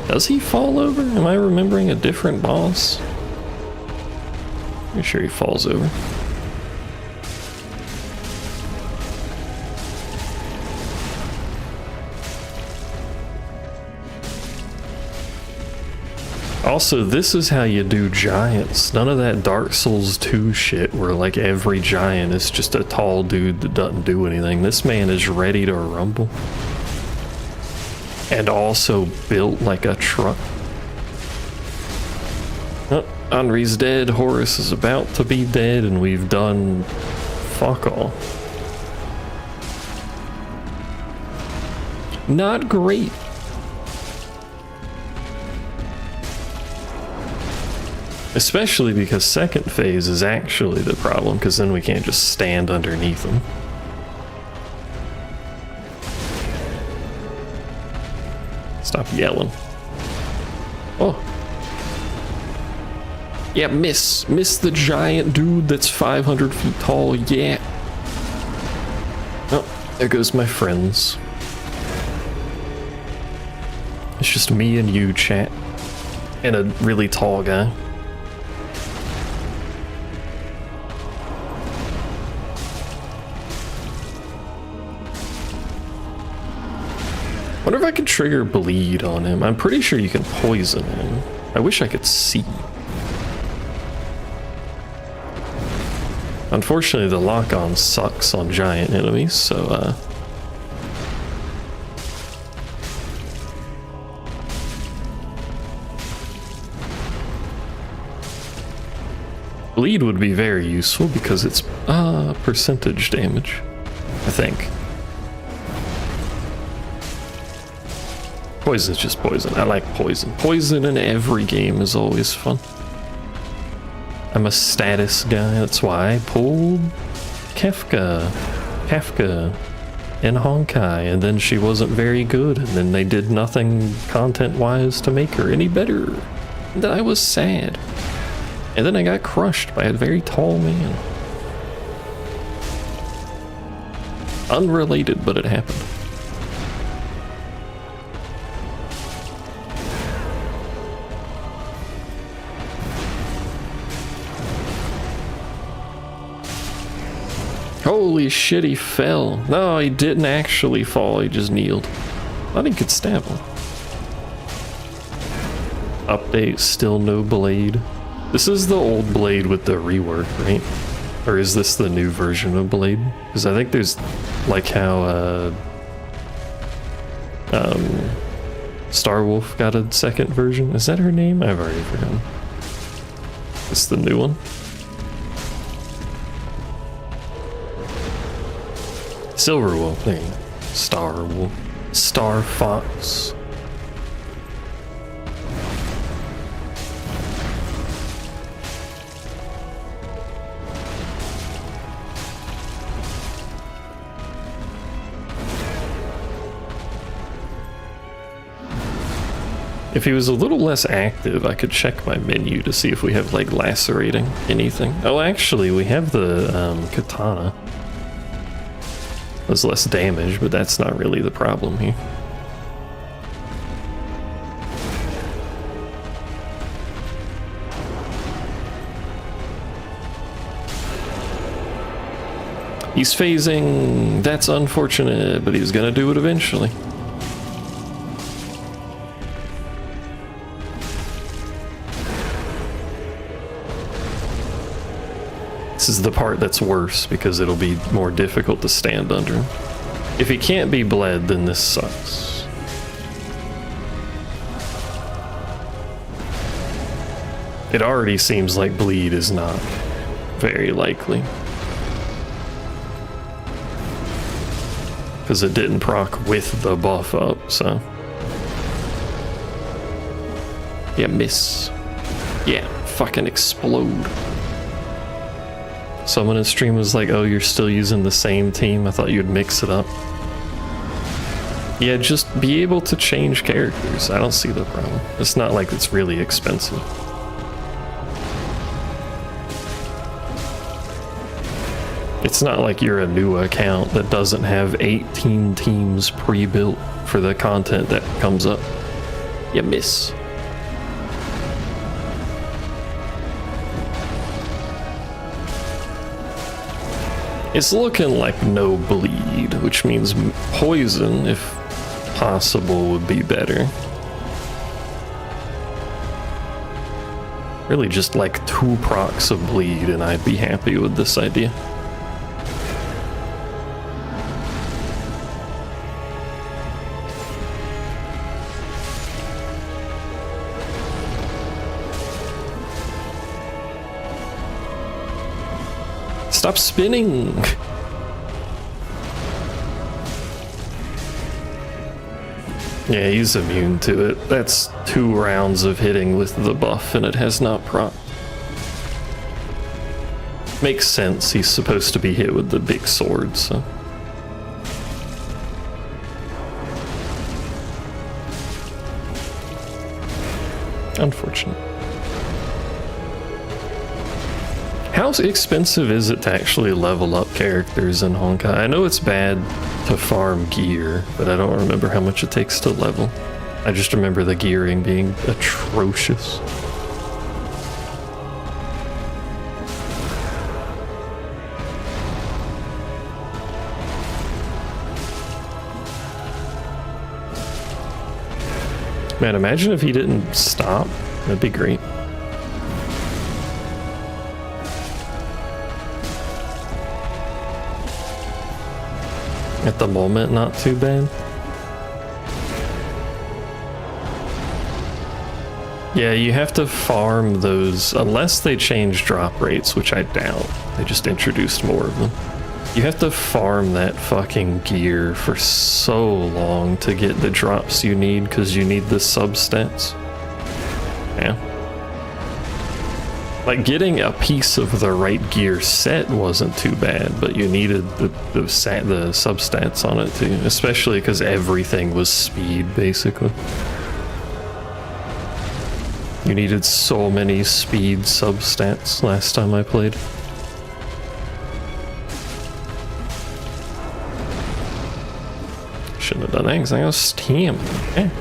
Speaker 1: Does he fall over? Am I remembering a different boss? Pretty sure he falls over. Also, this is how you do giants. None of that Dark Souls 2 shit where like every giant is just a tall dude that doesn't do anything. This man is ready to rumble. And also built like a truck. Oh, Henri's dead, Horus is about to be dead, and we've done fuck all. Not great. Especially because second phase is actually the problem, because then we can't just stand underneath them. Stop yelling. Oh. Yeah, miss the giant dude that's 500 feet tall, yeah. Oh, there goes my friends. It's just me and you, chat. And a really tall guy. Wonder if I could trigger bleed on him. I'm pretty sure you can poison him. I wish I could see. Unfortunately, the lock-on sucks on giant enemies, so bleed would be very useful because it's percentage damage, I think. Poison's just poison. I like poison. Poison in every game is always fun. I'm a status guy, that's why I pulled Kefka in Honkai, and then she wasn't very good, and then they did nothing content-wise to make her any better. And then I was sad. And then I got crushed by a very tall man. Unrelated, but it happened. Holy shit, he fell. No, he didn't actually fall, he just kneeled. Thought he could stab him. Update, still no blade. This is the old blade with the rework, right? Or is this the new version of blade? Because I think there's like how Starwolf got a second version. Is that her name? I've already forgotten. It's the new one. Silverwolf, there you go. Starwolf. Star Fox. If he was a little less active, I could check my menu to see if we have like lacerating anything. Oh, actually, we have the katana. Does less damage, but that's not really the problem here. He's phasing. That's unfortunate, but he's gonna do it eventually. This is the part that's worse because it'll be more difficult to stand under. If he can't be bled, then this sucks. It already seems like bleed is not very likely. Because it didn't proc with the buff up, so. Yeah, miss. Yeah, fucking explode. Someone in stream was like, oh, you're still using the same team? I thought you'd mix it up. Yeah, just be able to change characters. I don't see the problem. It's not like it's really expensive. It's not like you're a new account that doesn't have 18 teams pre-built for the content that comes up. You miss. It's looking like no bleed, which means poison, if possible, would be better. Really just like 2 procs of bleed and I'd be happy with this idea. Stop spinning! Yeah, he's immune to it. That's 2 rounds of hitting with the buff and it has not proc. Makes sense, he's supposed to be hit with the big sword, so. Unfortunate. How expensive is it to actually level up characters in Honkai? I know it's bad to farm gear, but I don't remember how much it takes to level. I just remember the gearing being atrocious. Man, imagine if he didn't stop. That'd be great. At the moment, not too bad. Yeah, you have to farm those, unless they change drop rates, which I doubt. They just introduced more of them. You have to farm that fucking gear for so long to get the drops you need, because you need the substats. Yeah. Like, getting a piece of the right gear set wasn't too bad, but you needed the substats on it too, especially because everything was speed, basically. You needed so many speed substats last time I played. Shouldn't have done that because I got stamina. Okay.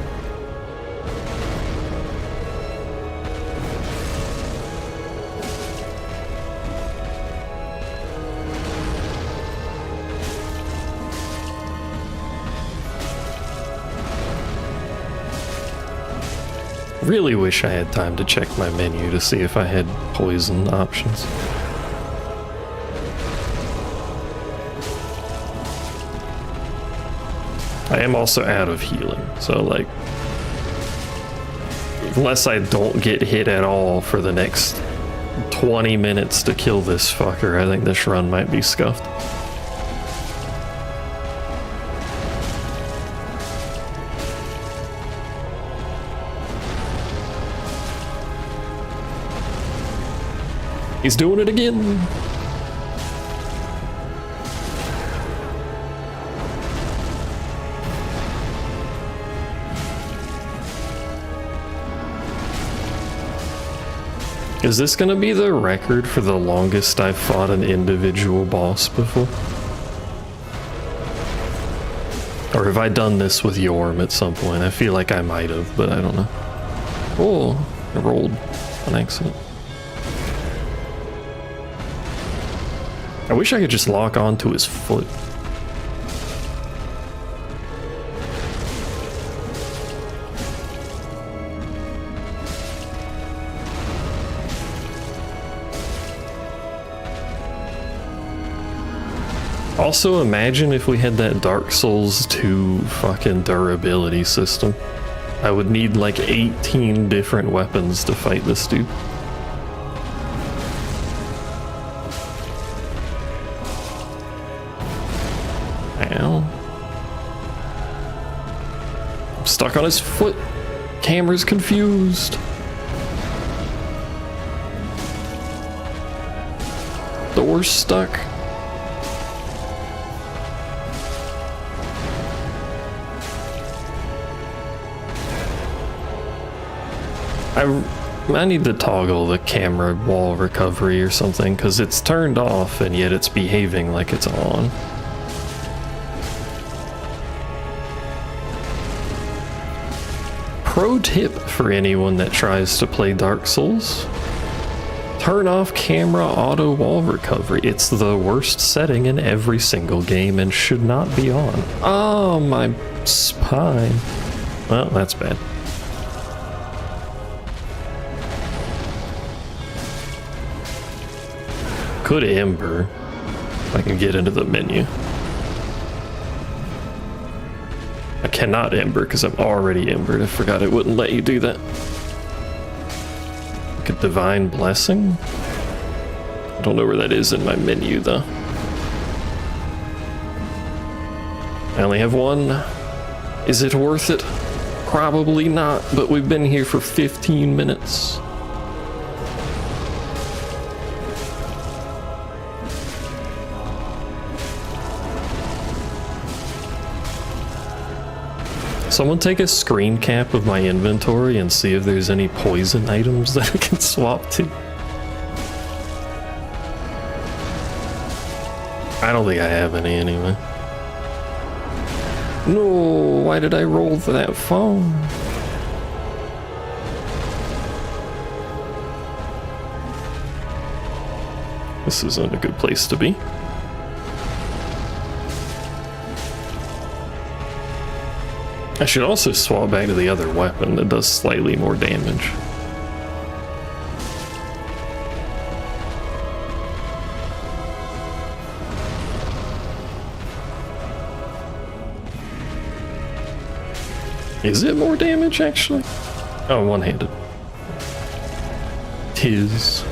Speaker 1: Really wish I had time to check my menu to see if I had poison options. I am also out of healing, so like, unless I don't get hit at all for the next 20 minutes to kill this fucker, I think this run might be scuffed. He's doing it again. Is this gonna be the record for the longest I've fought an individual boss before? Or have I done this with Yorm at some point? I feel like I might have, but I don't know. Oh, I rolled on accident. I wish I could just lock onto his foot. Also, imagine if we had that Dark Souls 2 fucking durability system. I would need like 18 different weapons to fight this dude. Ow. I'm stuck on his foot. Camera's confused. Door's stuck. I need to toggle the camera wall recovery or something, because it's turned off and yet it's behaving like it's on. Pro tip for anyone that tries to play Dark Souls: turn off camera auto wall recovery. It's the worst setting in every single game and should not be on. Oh, my spine. Well, that's bad. Could Ember if I can get into the menu. I cannot Ember because I'm already Embered. I forgot it wouldn't let you do that. Like a Divine Blessing? I don't know where that is in my menu though. I only have one. Is it worth it? Probably not, but we've been here for 15 minutes. Someone take a screen cap of my inventory and see if there's any poison items that I can swap to. I don't think I have any anyway. No, why did I roll for that phone? This isn't a good place to be. I should also swap back to the other weapon that does slightly more damage. Is it more damage, actually? Oh, one-handed. Tis.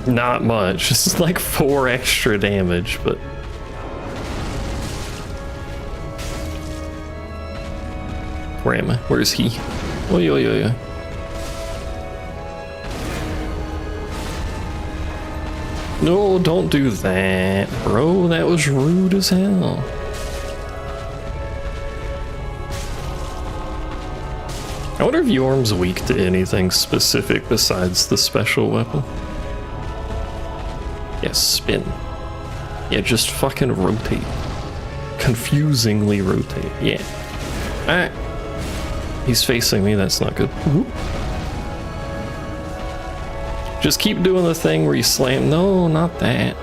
Speaker 1: Not much. It's like 4 extra damage, but... Where am I? Where is he? Oi, oi, oi, oi. No, don't do that, bro. That was rude as hell. I wonder if Yorm's weak to anything specific besides the special weapon. Yeah, spin. Yeah, just fucking rotate. Confusingly rotate. Yeah. Alright. He's facing me, that's not good. Whoop. Just keep doing the thing where you slam... No, not that.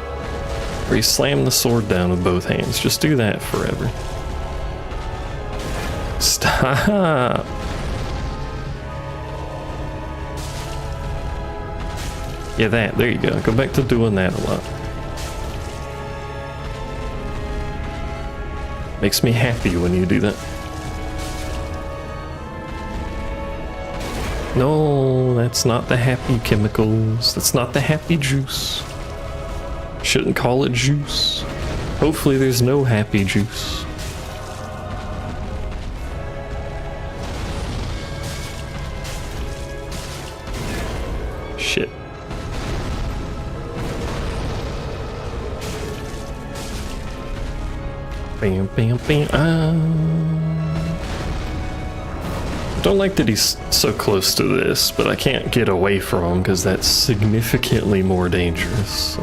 Speaker 1: Where you slam the sword down with both hands. Just do that forever. Stop. Yeah, that. There you go. Go back to doing that a lot. Makes me happy when you do that. No, that's not the happy chemicals. That's not the happy juice. Shouldn't call it juice. Hopefully there's no happy juice. Shit. Bam, bam, bam. Don't like that he's so close to this, but I can't get away from him because that's significantly more dangerous. So.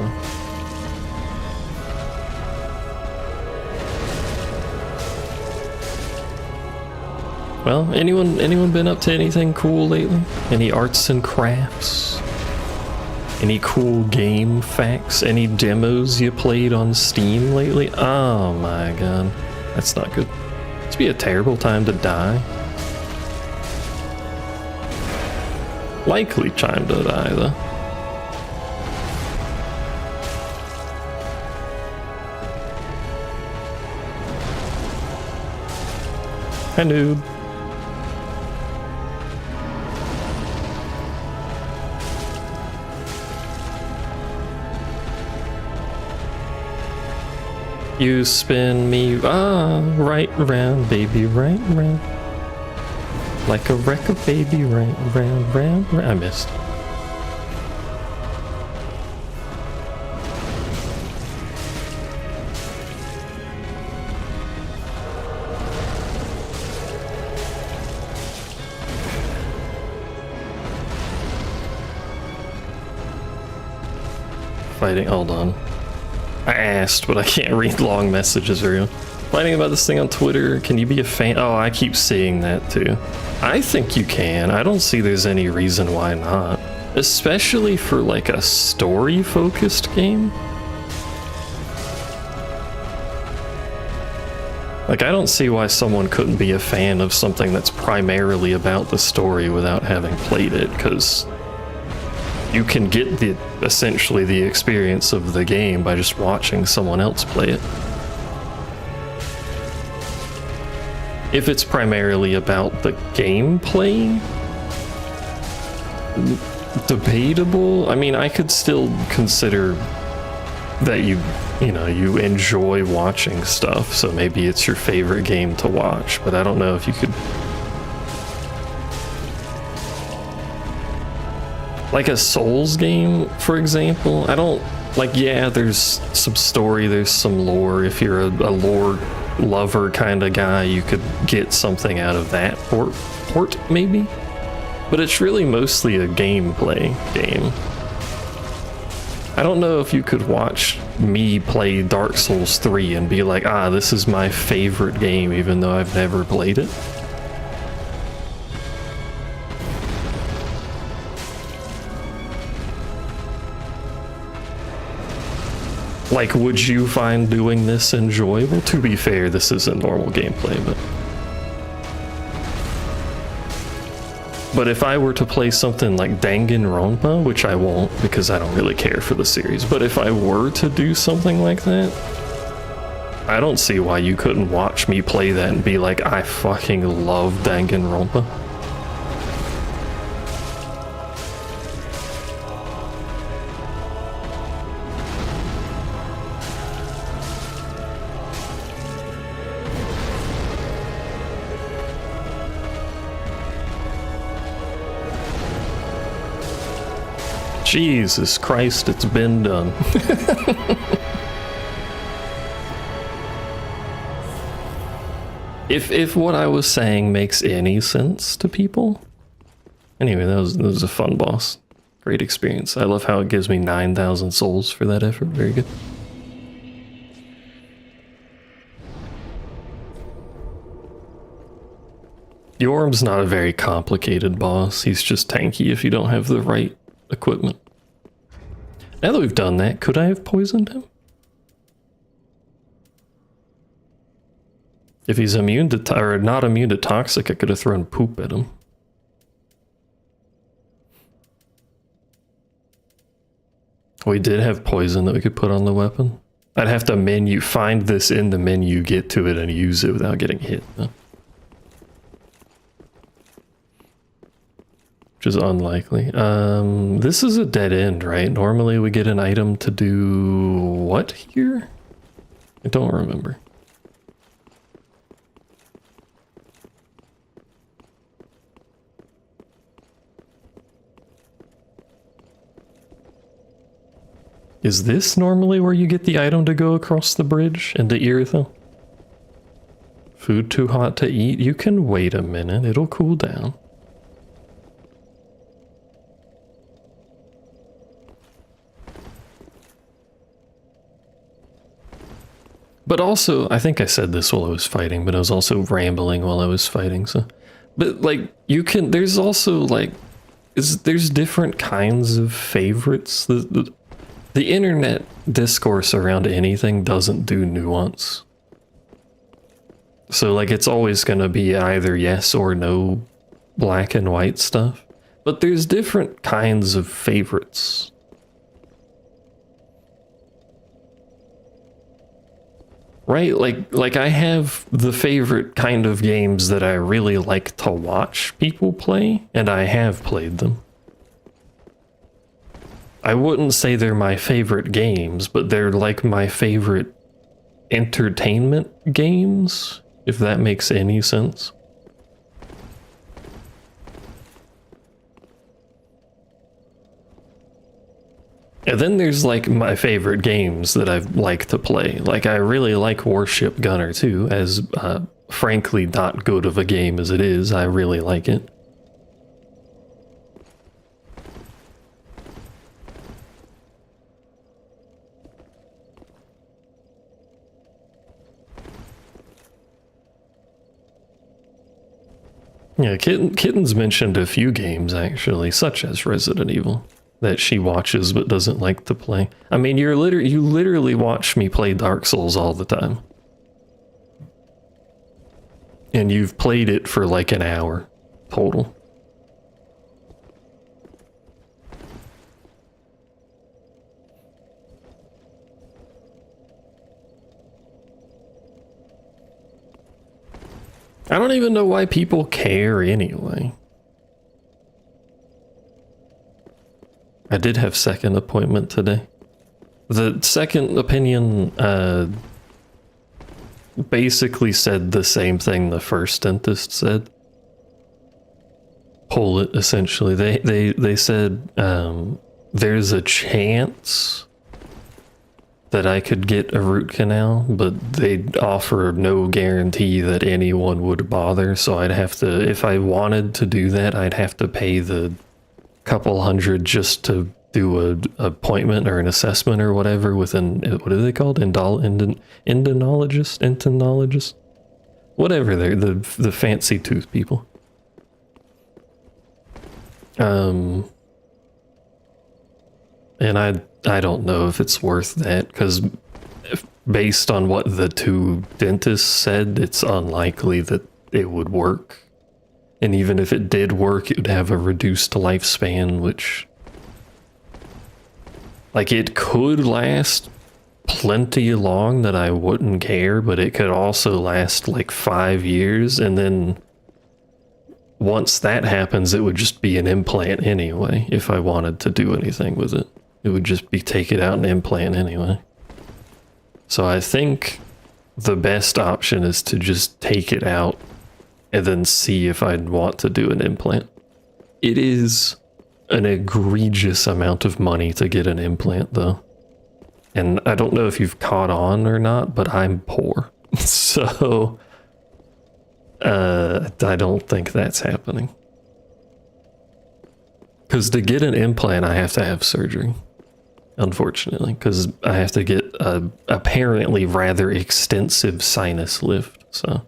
Speaker 1: Well, anyone been up to anything cool lately? Any arts and crafts? Any cool game facts? Any demos you played on Steam lately? Oh my god, that's not good. It's be a terrible time to die. Likely time to die, though. Hi, noob. You spin me right round, baby, right round. Like a record, baby, right round, round, round. I missed. Fighting, hold on. I asked, but I can't read long messages very well. Fighting about this thing on Twitter, can you be a fan? Oh, I keep seeing that too. I think you can. I don't see there's any reason why not. Especially for like a story-focused game. Like, I don't see why someone couldn't be a fan of something that's primarily about the story without having played it, because you can get essentially the experience of the game by just watching someone else play it. If it's primarily about the gameplay, debatable. I mean, I could still consider that you enjoy watching stuff, so maybe it's your favorite game to watch, but I don't know if you could. Like a Souls game, for example, I don't, like, yeah, there's some story, there's some lore. If you're a lore lover kind of guy, you could get something out of that port maybe? But it's really mostly a gameplay game. I don't know if you could watch me play Dark Souls 3 and be like, this is my favorite game, even though I've never played it. Like, would you find doing this enjoyable? To be fair, this isn't normal gameplay, but if I were to play something like Danganronpa, which I won't because I don't really care for the series, but if I were to do something like that, I don't see why you couldn't watch me play that and be like, I fucking love Danganronpa. Jesus Christ, it's been done. If what I was saying makes any sense to people. Anyway, that was a fun boss. Great experience. I love how it gives me 9,000 souls for that effort. Very good. Yorm's not a very complicated boss. He's just tanky if you don't have the right equipment. Now that we've done that, could I have poisoned him? If he's immune to, or not immune to toxic, I could have thrown poop at him. We did have poison that we could put on the weapon. I'd have to find this in the menu, get to it, and use it without getting hit, though. Which is unlikely. This is a dead end, right? Normally we get an item to do what here? I don't remember. Is this normally where you get the item to go across the bridge into Irithyll? Food too hot to eat? You can wait a minute, it'll cool down. But also, I think I said this while I was fighting, but I was also rambling while I was fighting, so. But, like, there's also, like, there's different kinds of favorites. The internet discourse around anything doesn't do nuance. So, like, it's always gonna be either yes or no black and white stuff. But there's different kinds of favorites. Right? Like I have the favorite kind of games that I really like to watch people play, and I have played them. I wouldn't say they're my favorite games, but they're like my favorite entertainment games, if that makes any sense. And then there's like my favorite games that I like to play. Like I really like Warship Gunner 2, as frankly not good of a game as it is. I really like it. Yeah, Kitten's mentioned a few games actually, such as Resident Evil, that she watches but doesn't like to play. I mean, you literally watch me play Dark Souls all the time. And you've played it for like an hour total. I don't even know why people care anyway. I did have second appointment today. The second opinion basically said the same thing the first dentist said. Pull it, essentially. They said there's a chance that I could get a root canal, but they'd offer no guarantee that anyone would bother, so I'd have to, if I wanted to do that, I'd have to pay the couple hundred just to do a appointment or an assessment or whatever with an, what are they called? Endonologist? Whatever, they're the fancy tooth people. And I don't know if it's worth that, because based on what the two dentists said, it's unlikely that it would work. And even if it did work, it would have a reduced lifespan, which, like, it could last plenty long that I wouldn't care, but it could also last like 5 years, and then once that happens, it would just be an implant anyway, if I wanted to do anything with it. It would just be take it out and implant anyway. So I think the best option is to just take it out and then see if I'd want to do an implant. It is an egregious amount of money to get an implant though. And I don't know if you've caught on or not, but I'm poor. So I don't think that's happening. Because to get an implant, I have to have surgery. Unfortunately, because I have to get a apparently rather extensive sinus lift, so.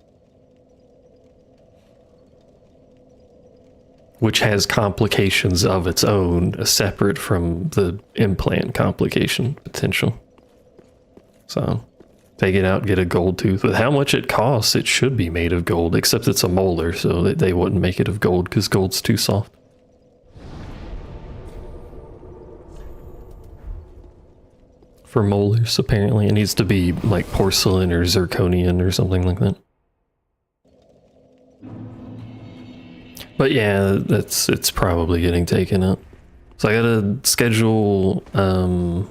Speaker 1: Which has complications of its own, separate from the implant complication potential. So, take it out, get a gold tooth. With how much it costs, it should be made of gold, except it's a molar, so they wouldn't make it of gold because gold's too soft. For molars, apparently. It needs to be like porcelain or zirconian or something like that. But yeah, it's probably getting taken out. So I gotta schedule, well,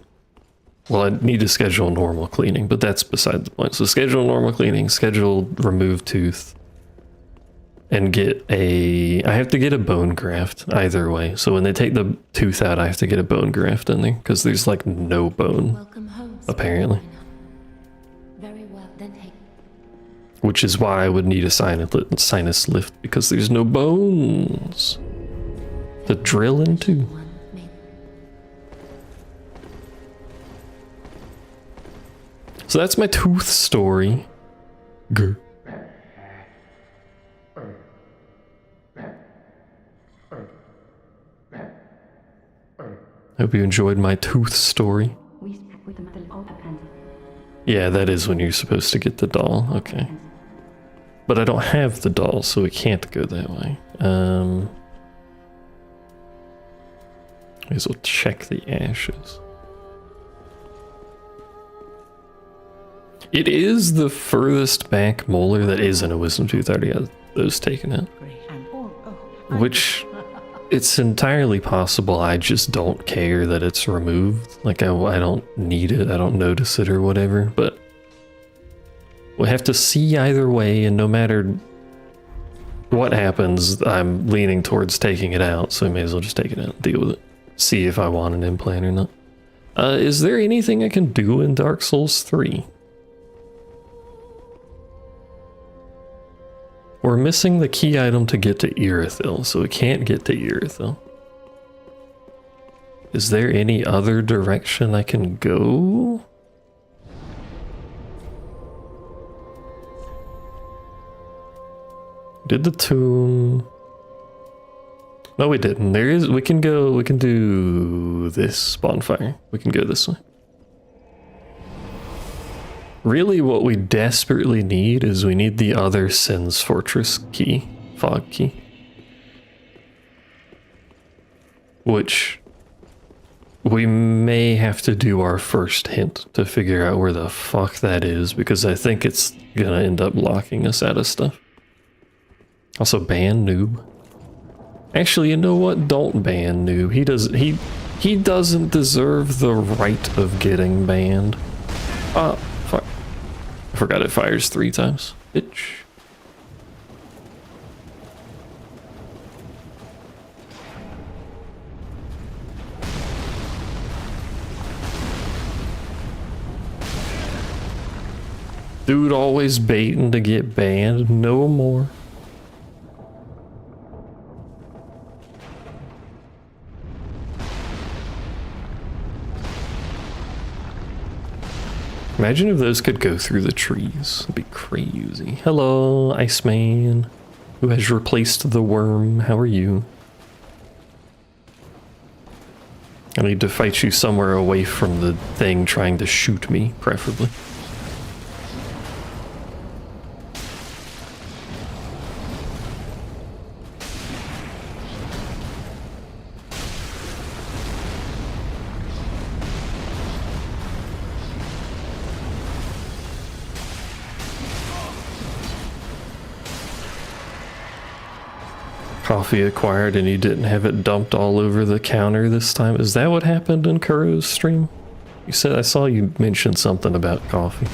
Speaker 1: I need to schedule normal cleaning, but that's beside the point. So schedule normal cleaning, schedule remove tooth, and I have to get a bone graft either way. So when they take the tooth out, I have to get a bone graft in there, because there's like no bone,
Speaker 3: Welcome home,
Speaker 1: apparently.
Speaker 3: Very well, then hey.
Speaker 1: Which is why I would need a sinus lift, because there's no bones to drill into.
Speaker 3: One may
Speaker 1: So that's my tooth story. Grr. Hope you enjoyed my tooth story. Yeah, that is when you're supposed to get the doll. Okay. But I don't have the doll, so it can't go that way. May as well check the ashes. It is the furthest back molar that isn't a wisdom tooth. I already had those taken out. Which, it's entirely possible I just don't care that it's removed. Like, I don't need it, I don't notice it or whatever, but We'll have to see either way, and no matter what happens, I'm leaning towards taking it out, so I may as well just take it out and deal with it. See if I want an implant or not. Is there anything I can do in Dark Souls 3? We're missing the key item to get to Irithyll, so we can't get to Irithyll. Is there any other direction I can go? Did the tomb... No, we didn't. There is... We can go... We can do this bonfire. We can go this way. Really, what we desperately need is we need the other Sin's Fortress key. Fog key. Which... we may have to do our first hint to figure out where the fuck that is, because I think it's gonna end up locking us out of stuff. Also, ban noob. Actually, you know what? Don't ban noob. He doesn't deserve the right of getting banned. Ah, fuck. I forgot it fires 3 times. Bitch. Dude always baiting to get banned. No more. Imagine if those could go through the trees. It'd be crazy. Hello, Iceman, who has replaced the worm. How are you? I need to fight you somewhere away from the thing trying to shoot me, preferably. Coffee acquired and you didn't have it dumped all over the counter this time. Is that what happened in Kuro's stream? You said, I saw you mention something about coffee.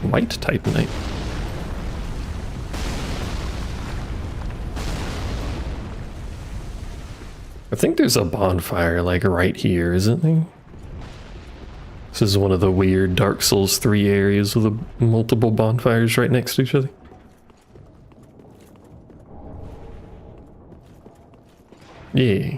Speaker 1: White Titanite. I think there's a bonfire like right here, isn't there? This is one of the weird Dark Souls 3 areas with the multiple bonfires right next to each other. Yeah.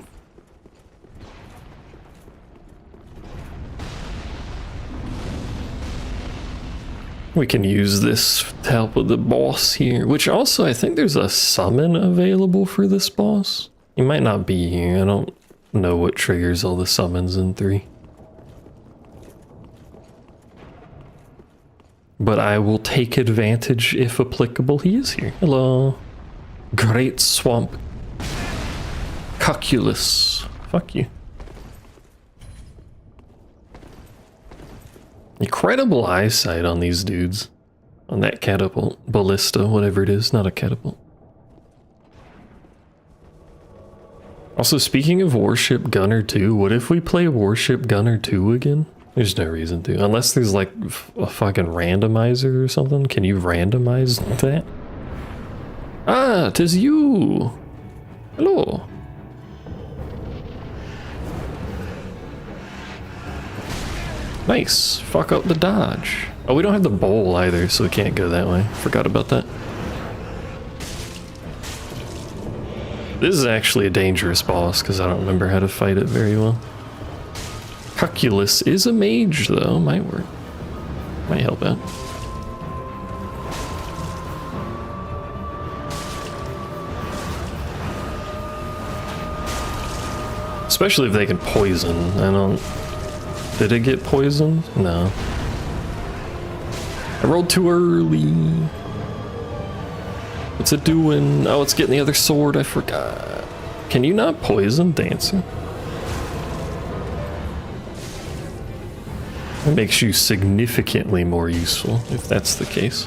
Speaker 1: We can use this to help with the boss here, which also I think there's a summon available for this boss. He might not be here. I don't know what triggers all the summons in 3. But I will take advantage if applicable. He is here. Hello. Great Swamp. Cuculus. Fuck you. Incredible eyesight on these dudes. On that catapult. Ballista, whatever it is. Not a catapult. Also, speaking of Warship Gunner 2, what if we play Warship Gunner 2 again? There's no reason to. Unless there's like a fucking randomizer or something. Can you randomize that? Ah, 'tis you! Hello. Nice. Fuck up the dodge. Oh, we don't have the bowl either, so we can't go that way. Forgot about that. This is actually a dangerous boss, because I don't remember how to fight it very well. Cuculus is a mage, though. Might work. Might help out. Especially if they can poison. I don't... Did it get poisoned? No. I rolled too early. What's it doing? Oh, it's getting the other sword. I forgot. Can you not poison Dancer? It makes you significantly more useful, if that's the case.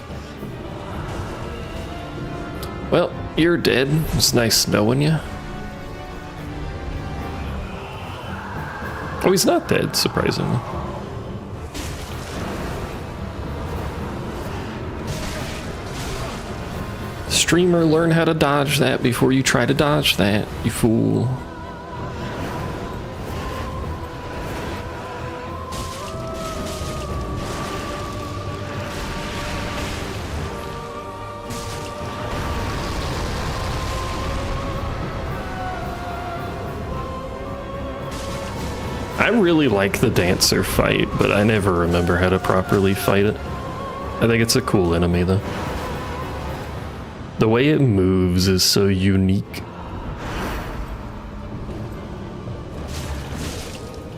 Speaker 1: Well, you're dead. It's nice knowing you. Oh, he's not dead, surprisingly. Streamer, learn how to dodge that before you try to dodge that, you fool. I really like the dancer fight, but I never remember how to properly fight it. I think it's a cool enemy, though. The way it moves is so unique.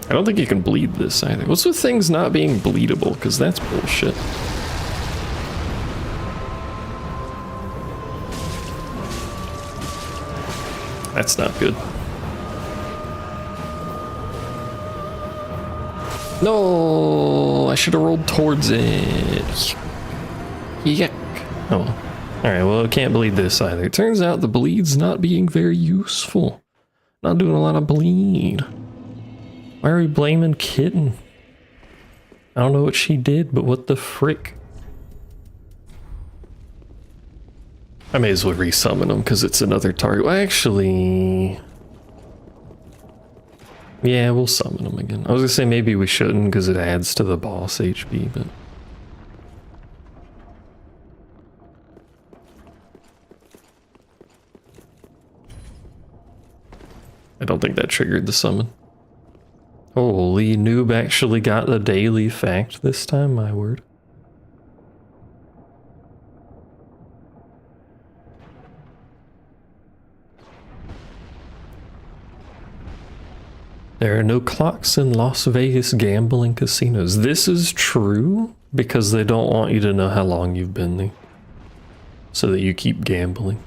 Speaker 1: I don't think you can bleed this either. What's with things not being bleedable? Because that's bullshit. That's not good. No, I should have rolled towards it. Yuck. Oh, all right. Well, I can't bleed this either. It turns out the bleed's not being very useful. Not doing a lot of bleed. Why are we blaming Kitten? I don't know what she did, but what the frick? I may as well resummon him because it's another target. Well, actually, yeah, we'll summon him again. I was gonna say maybe we shouldn't because it adds to the boss HP, but I don't think that triggered the summon. Holy, noob actually got the daily fact this time, my word. There are no clocks in Las Vegas gambling casinos. This is true because they don't want you to know how long you've been there, so that you keep gambling.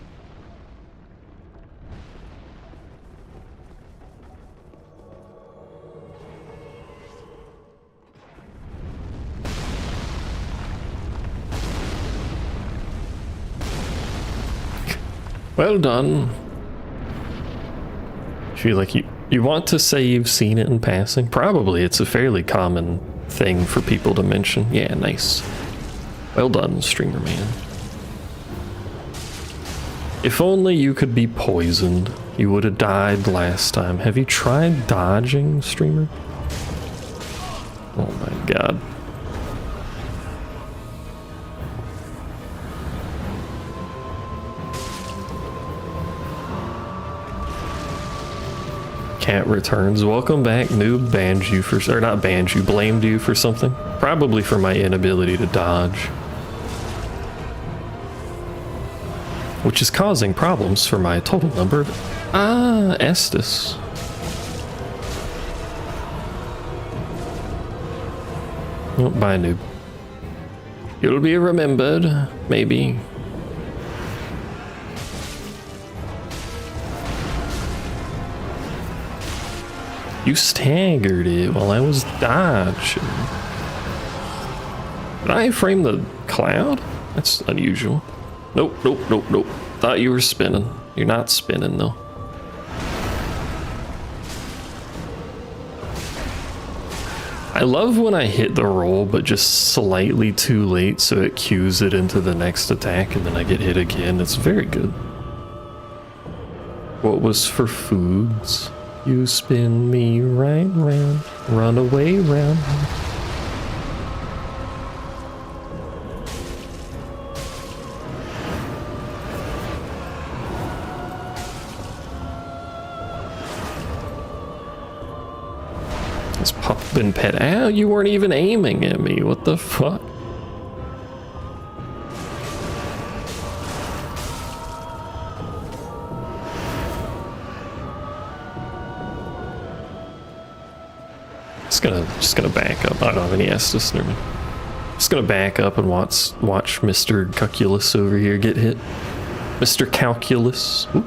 Speaker 1: Well done. I feel like you want to say you've seen it in passing? Probably. It's a fairly common thing for people to mention. Yeah, nice. Well done, streamer man. If only you could be poisoned, you would have died last time. Have you tried dodging, streamer? Oh my god. Cat returns. Welcome back, noob. Banned you for, or not banned you, blamed you for something. Probably for my inability to dodge. Which is causing problems for my total number of... Ah, Estes. Oh, bye, noob. You'll be remembered, maybe. You staggered it while I was dodging. Did I frame the cloud? That's unusual. Nope, nope, nope, nope. Thought you were spinning. You're not spinning, though. I love when I hit the roll, but just slightly too late, so it cues it into the next attack, and then I get hit again. It's very good. What was for foods? You spin me right round, run away round. This pup been pet. Ow, you weren't even aiming at me. What the fuck? Just gonna back up. I don't have any Estus near me. Just gonna back up and watch Mr. Calculus over here get hit. Mr. Calculus. Ooh.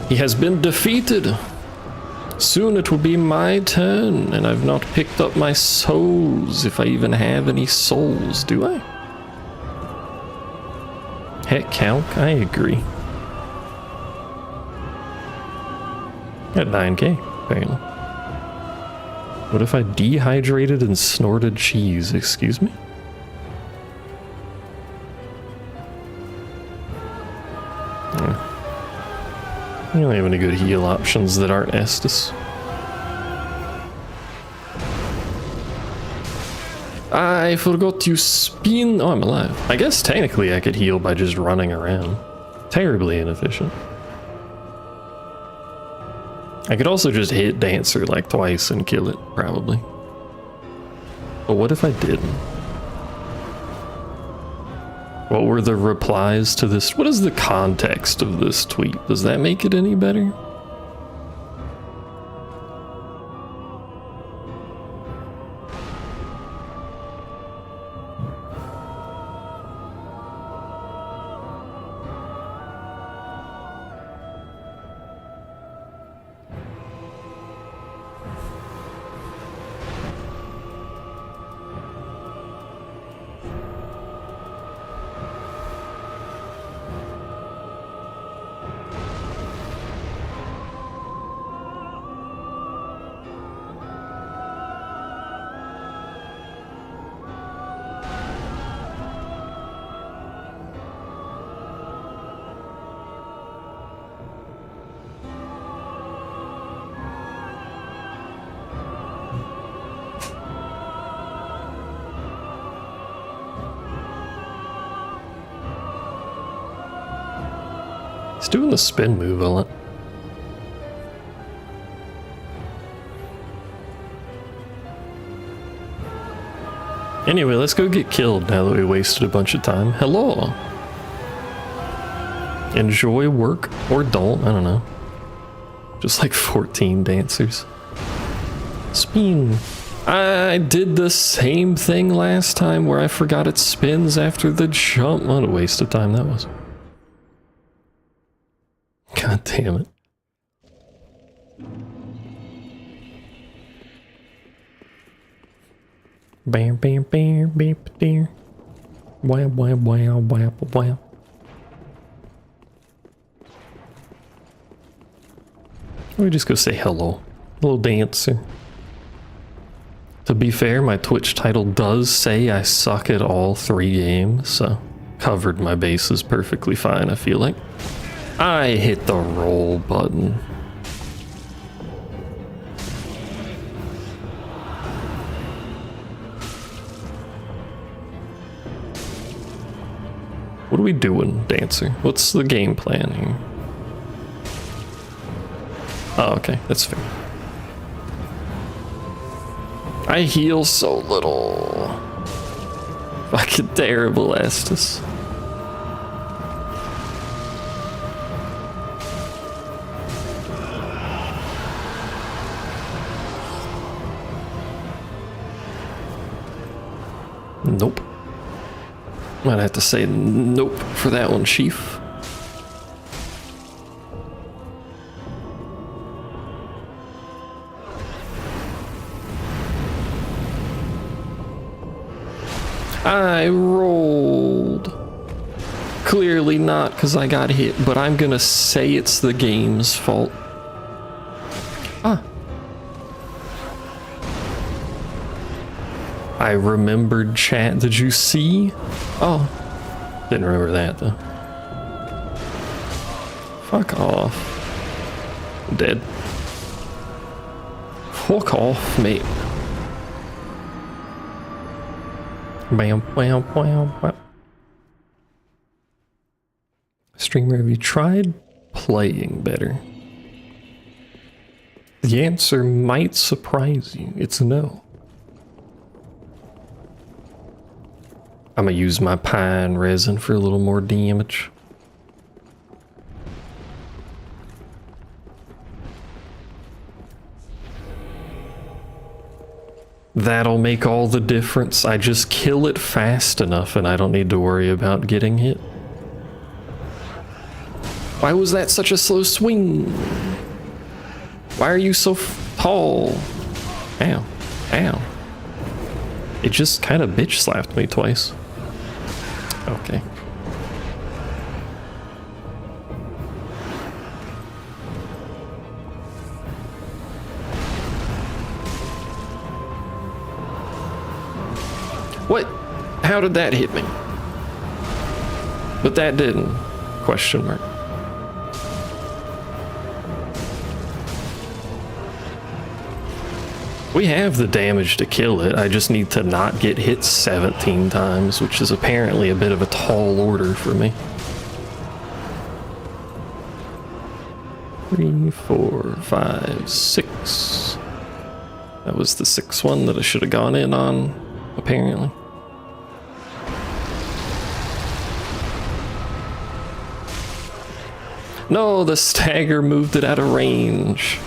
Speaker 1: He has been defeated. Soon it will be my turn, and I've not picked up my souls, if I even have any souls, do I? Heck, Calc, I agree. At 9k, apparently. What if I dehydrated and snorted cheese? Excuse me? You don't have any good heal options that aren't Estus. I forgot to spin. Oh, I'm alive. I guess technically I could heal by just running around. Terribly inefficient. I could also just hit Dancer like twice and kill it, probably. But what if I didn't? What were the replies to this? What is the context of this tweet? Does that make it any better? He's doing the spin move a lot. Anyway, let's go get killed now that we wasted a bunch of time. Hello! Enjoy work or don't, I don't know. Just like 14 dancers. Spin. I did the same thing last time where I forgot it spins after the jump. What a waste of time that was. God damn it. Bam, bam, bam, bam, bam. Wow, wow, wow, wow, wow. Let me just go say hello. Little dancer. To be fair, my Twitch title does say I suck at all 3 games, so covered my bases perfectly fine, I feel like. I hit the roll button. What are we doing, Dancer? What's the game plan here? Oh, okay, that's fair. I heal so little. Fucking terrible, Estus. Nope. Might have to say nope for that one, Chief. I rolled. Clearly not because I got hit, but I'm gonna say it's the game's fault. Ah. I remembered chat. Did you see? Oh. Didn't remember that though. Fuck off. I'm dead. Fuck off, mate. Bam, bam, bam, bam. Streamer, have you tried playing better? The answer might surprise you. It's no. I'm gonna use my pine resin for a little more damage. That'll make all the difference. I just kill it fast enough and I don't need to worry about getting hit. Why was that such a slow swing? Why are you so tall? Ow. Ow. It just kind of bitch slapped me twice. Okay. What? How did that hit me? But that didn't. Question mark. We have the damage to kill it. I just need to not get hit 17 times, which is apparently a bit of a tall order for me. 3, 4, 5, 6. That was the 6th one that I should have gone in on, apparently. No, the stagger moved it out of range.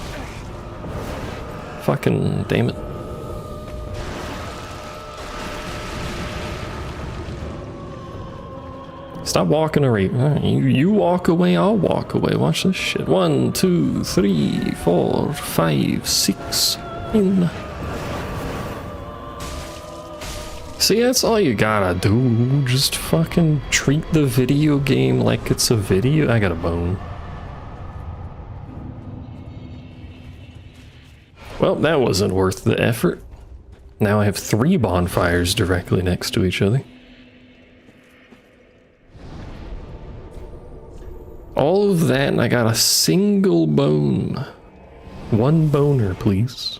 Speaker 1: Fucking damn it. Stop walking away. Right, you walk away, I'll walk away. Watch this shit. 1, 2, 3, 4, 5, 6. In. See, that's all you gotta do. Just fucking treat the video game like it's a video. I got a bone. Well, that wasn't worth the effort. Now I have 3 bonfires directly next to each other. All of that, and I got a single bone. 1 boner, please.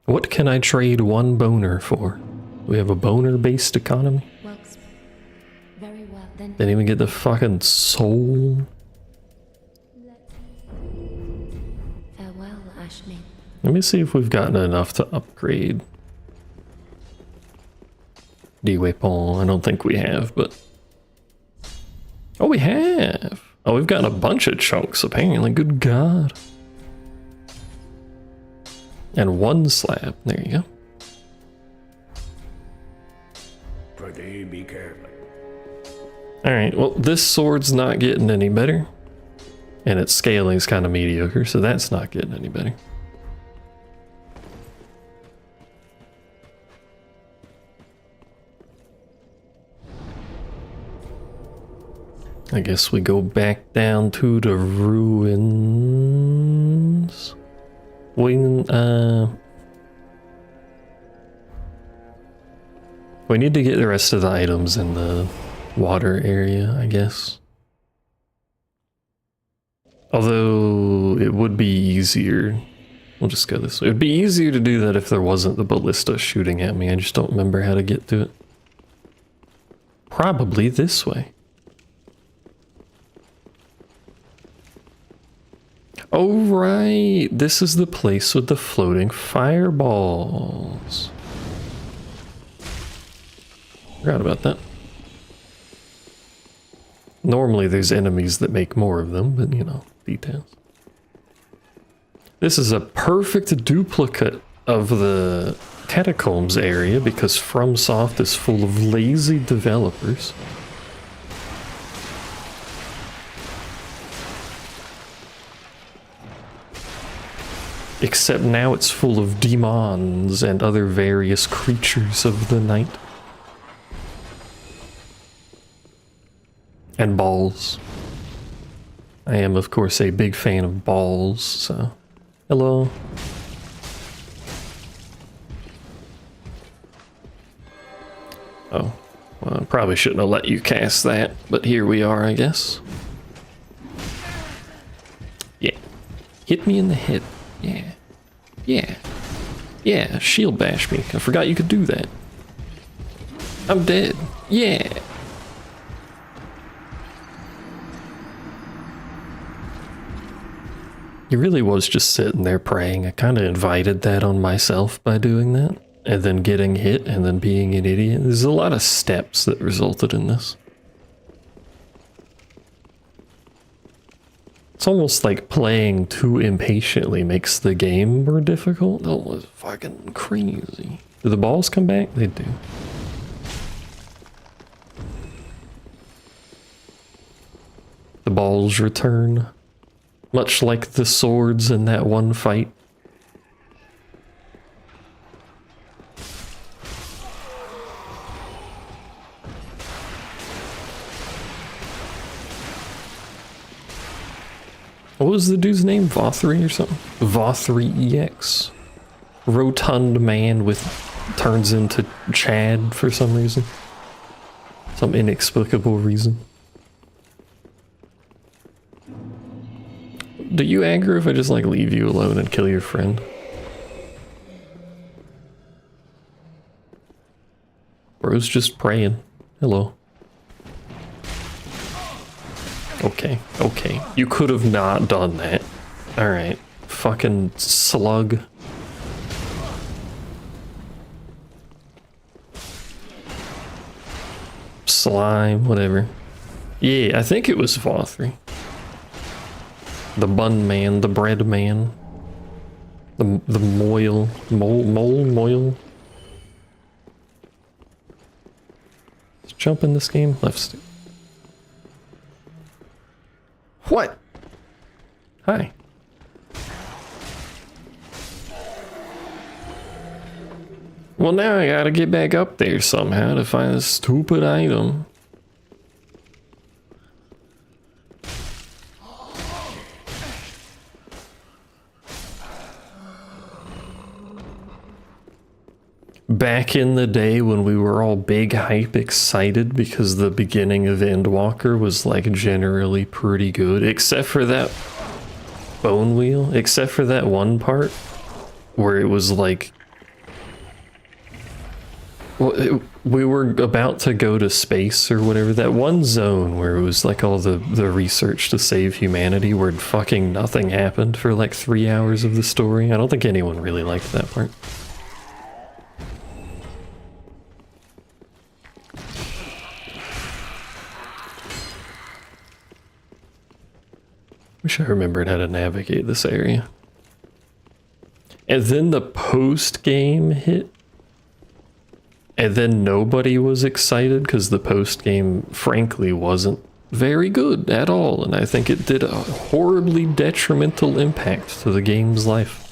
Speaker 1: What can I trade 1 boner for? We have a boner-based economy?
Speaker 3: Well, very well then.
Speaker 1: Didn't even get the fucking soul.
Speaker 3: Farewell, Ashmin.
Speaker 1: Let me see if we've gotten enough to upgrade. D-Weapon, I don't think we have, but... Oh, we have! Oh, we've gotten a bunch of chunks, apparently. Good God. And 1 slab. There you go.
Speaker 2: Pretty be careful.
Speaker 1: Alright, well, this sword's not getting any better. And its scaling's kind of mediocre, so that's not getting any better. I guess we go back down to the ruins. We need to get the rest of the items in the water area, I guess. Although it would be easier. We'll just go this way. It would be easier to do that if there wasn't the ballista shooting at me. I just don't remember how to get to it. Probably this way. Oh, right. This is the place with the floating fireballs. Forgot about that. Normally there's enemies that make more of them, but you know, details. This is a perfect duplicate of the catacombs area because FromSoft is full of lazy developers. Except now it's full of demons and other various creatures of the night. And balls. I am, of course, a big fan of balls, so... Hello. Oh. Well, I probably shouldn't have let you cast that, but here we are, I guess. Yeah. Hit me in the head. Yeah. Yeah. Yeah, shield bash me. I forgot you could do that. I'm dead. Yeah. He really was just sitting there praying. I kind of invited that on myself by doing that. And then getting hit and then being an idiot. There's a lot of steps that resulted in this. It's almost like playing too impatiently makes the game more difficult. That was fucking crazy. Do the balls come back? They do. The balls return. Much like the swords in that one fight. What was the dude's name? Vothri or something? Vothri EX. Rotund man with turns into Chad for some reason. Some inexplicable reason. Do you aggro if I just like leave you alone and kill your friend? Bro's just praying. Hello. Okay, okay. You could have not done that. Alright. Fucking slug. Slime, whatever. Yeah, I think it was Vothri. The bun man, the bread man. The moil. Moil. Let's jump in this game. Left stick. What? Hi. Well, now I gotta get back up there somehow to find this stupid item. Back in the day when we were all big hype excited because the beginning of Endwalker was like generally pretty good, except for that bone wheel, except for that one part where it was like, well, we were about to go to space or whatever, that one zone where it was like all the research to save humanity where fucking nothing happened for like 3 hours of the story. I don't think anyone really liked that part. Wish I remembered how to navigate this area. And then the post-game hit. And then nobody was excited because the post-game, frankly, wasn't very good at all. And I think it did a horribly detrimental impact to the game's life.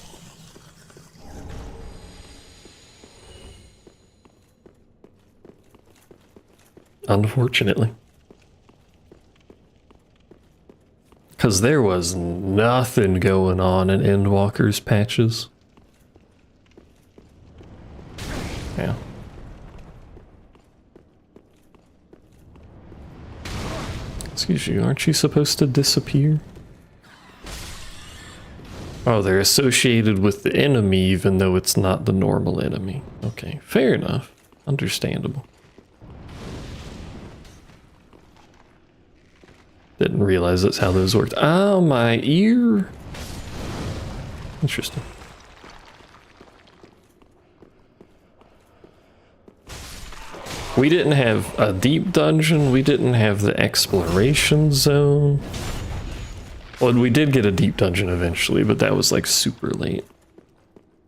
Speaker 1: Unfortunately. Because there was nothing going on in Endwalker's patches. Yeah. Excuse you, aren't you supposed to disappear? Oh, they're associated with the enemy even though it's not the normal enemy. Okay, fair enough. Understandable. Didn't realize that's how those worked. Oh, my ear. Interesting. We didn't have a deep dungeon. We didn't have the exploration zone. Well, we did get a deep dungeon eventually, but that was like super late.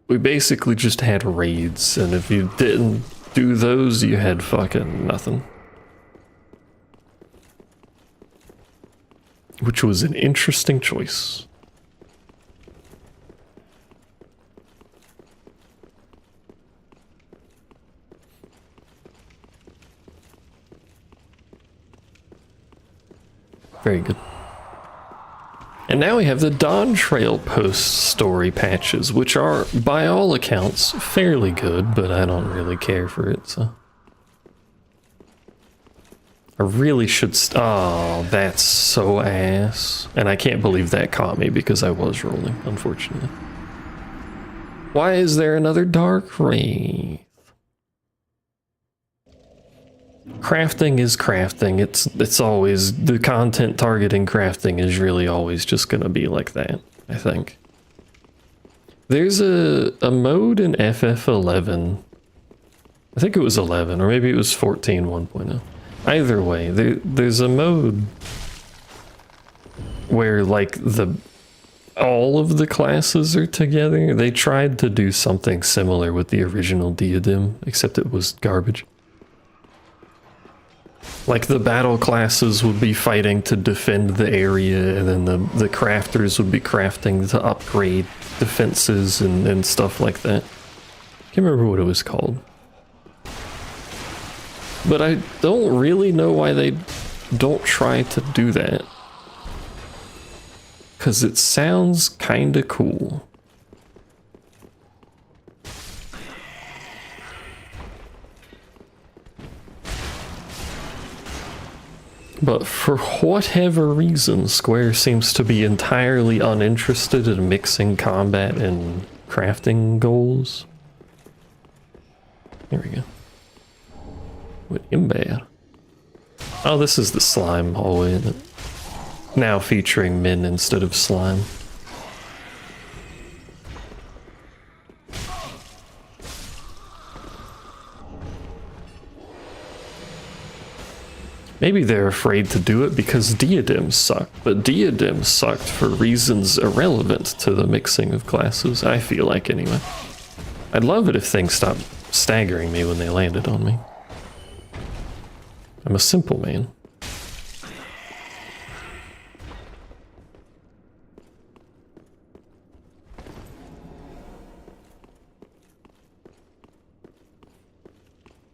Speaker 1: We basically just had raids, and if you didn't do those, you had fucking nothing. Which was an interesting choice. Very good. And now we have the Dawn Trail post-story patches, which are, by all accounts, fairly good, but I don't really care for it, so... I really should oh, that's so ass. And I can't believe that caught me because I was rolling, unfortunately. Why is there another Dark Wraith? Crafting is crafting. It's always, the content targeting crafting is really always just gonna be like that, I think. There's a mode in FF11. I think it was 11, or maybe it was 14 1.0. Either way, there's a mode where like all of the classes are together. They tried to do something similar with the original Diadem, except it was garbage. Like the battle classes would be fighting to defend the area, and then the crafters would be crafting to upgrade defenses and stuff like that. Can't remember what it was called. But I don't really know why they don't try to do that. Because it sounds kinda cool. But for whatever reason, Square seems to be entirely uninterested in mixing combat and crafting goals. There we go. What Imber? Oh, this is the slime hallway, isn't it? Now featuring men instead of slime. Maybe they're afraid to do it because diadems suck, but diadems sucked for reasons irrelevant to the mixing of classes, I feel like anyway. I'd love it if things stopped staggering me when they landed on me. I'm a simple man.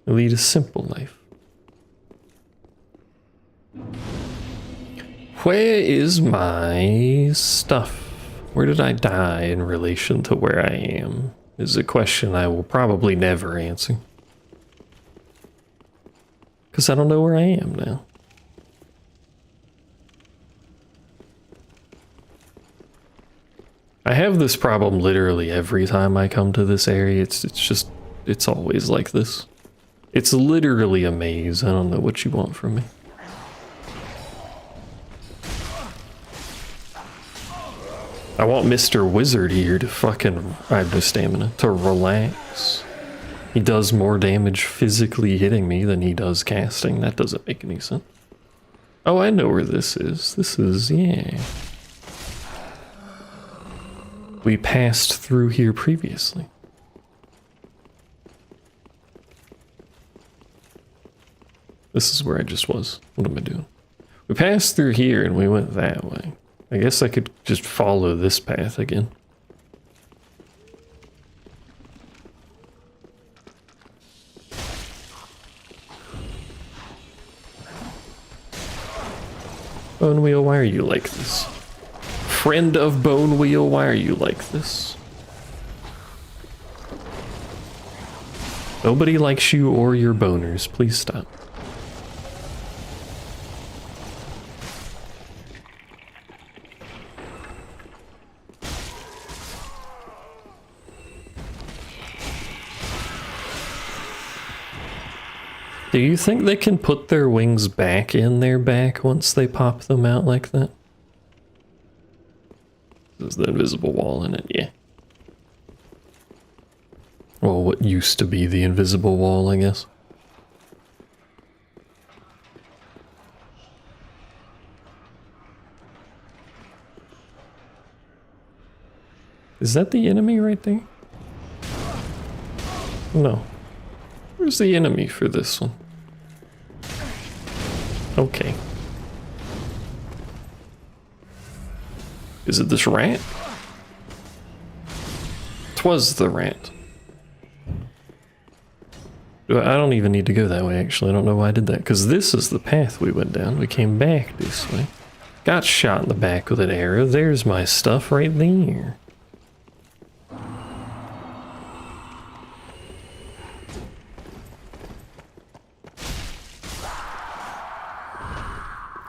Speaker 1: I lead a simple life. Where is my stuff? Where did I die in relation to where I am? Is a question I will probably never answer. Because I don't know where I am now. I have this problem literally every time I come to this area. It's always like this. It's literally a maze. I don't know what you want from me. I want Mr. Wizard here to fucking, I have no stamina, to relax. He does more damage physically hitting me than he does casting. That doesn't make any sense. Oh, I know where this is. This is, yeah. We passed through here previously. This is where I just was. What am I doing? We passed through here and we went that way. I guess I could just follow this path again. Bone Wheel, why are you like this? Friend of Bone Wheel, why are you like this? Nobody likes you or your boners. Please stop. Do you think they can put their wings back in their back once they pop them out like that? There's the invisible wall in it, yeah. Well, what used to be the invisible wall, I guess. Is that the enemy right there? No. Where's the enemy for this one? Okay. Is it this rat? 'Twas the rat. I don't even need to go that way, actually. I don't know why I did that. Because this is the path we went down. We came back this way. Got shot in the back with an arrow. There's my stuff right there.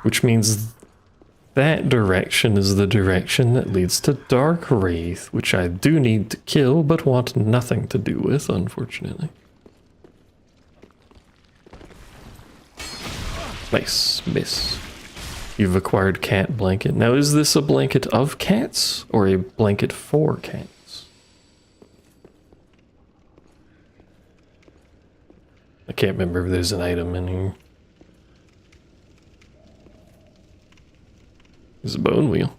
Speaker 1: Which means that direction is the direction that leads to Dark Wraith, which I do need to kill, but want nothing to do with, unfortunately. Nice, miss. You've acquired cat blanket. Now, is this a blanket of cats, or a blanket for cats? I can't remember if there's an item in here. There's a bone wheel.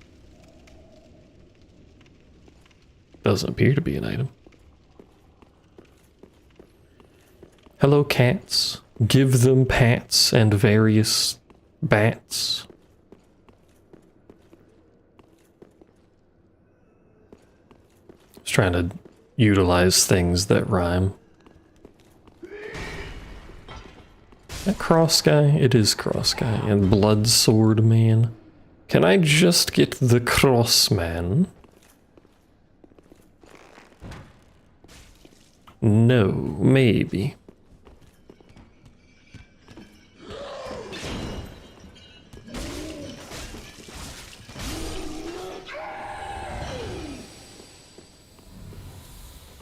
Speaker 1: Doesn't appear to be an item. Hello, cats. give them pats and various bats. Just trying to utilize things that rhyme. That cross guy? It is cross guy. And blood sword man. Can I just get the cross man? No, maybe.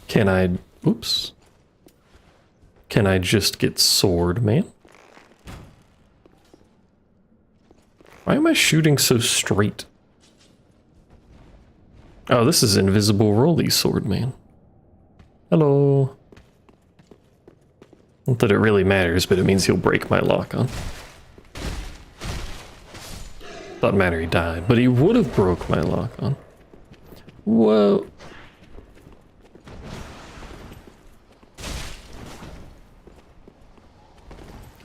Speaker 1: Can I... Oops. Can I just get sword man? Why am I shooting so straight? Oh, this is invisible rolly sword man. Hello. Not that it really matters, but it means he'll break my lock on. Doesn't matter, he died, but he would have broke my lock on. Whoa.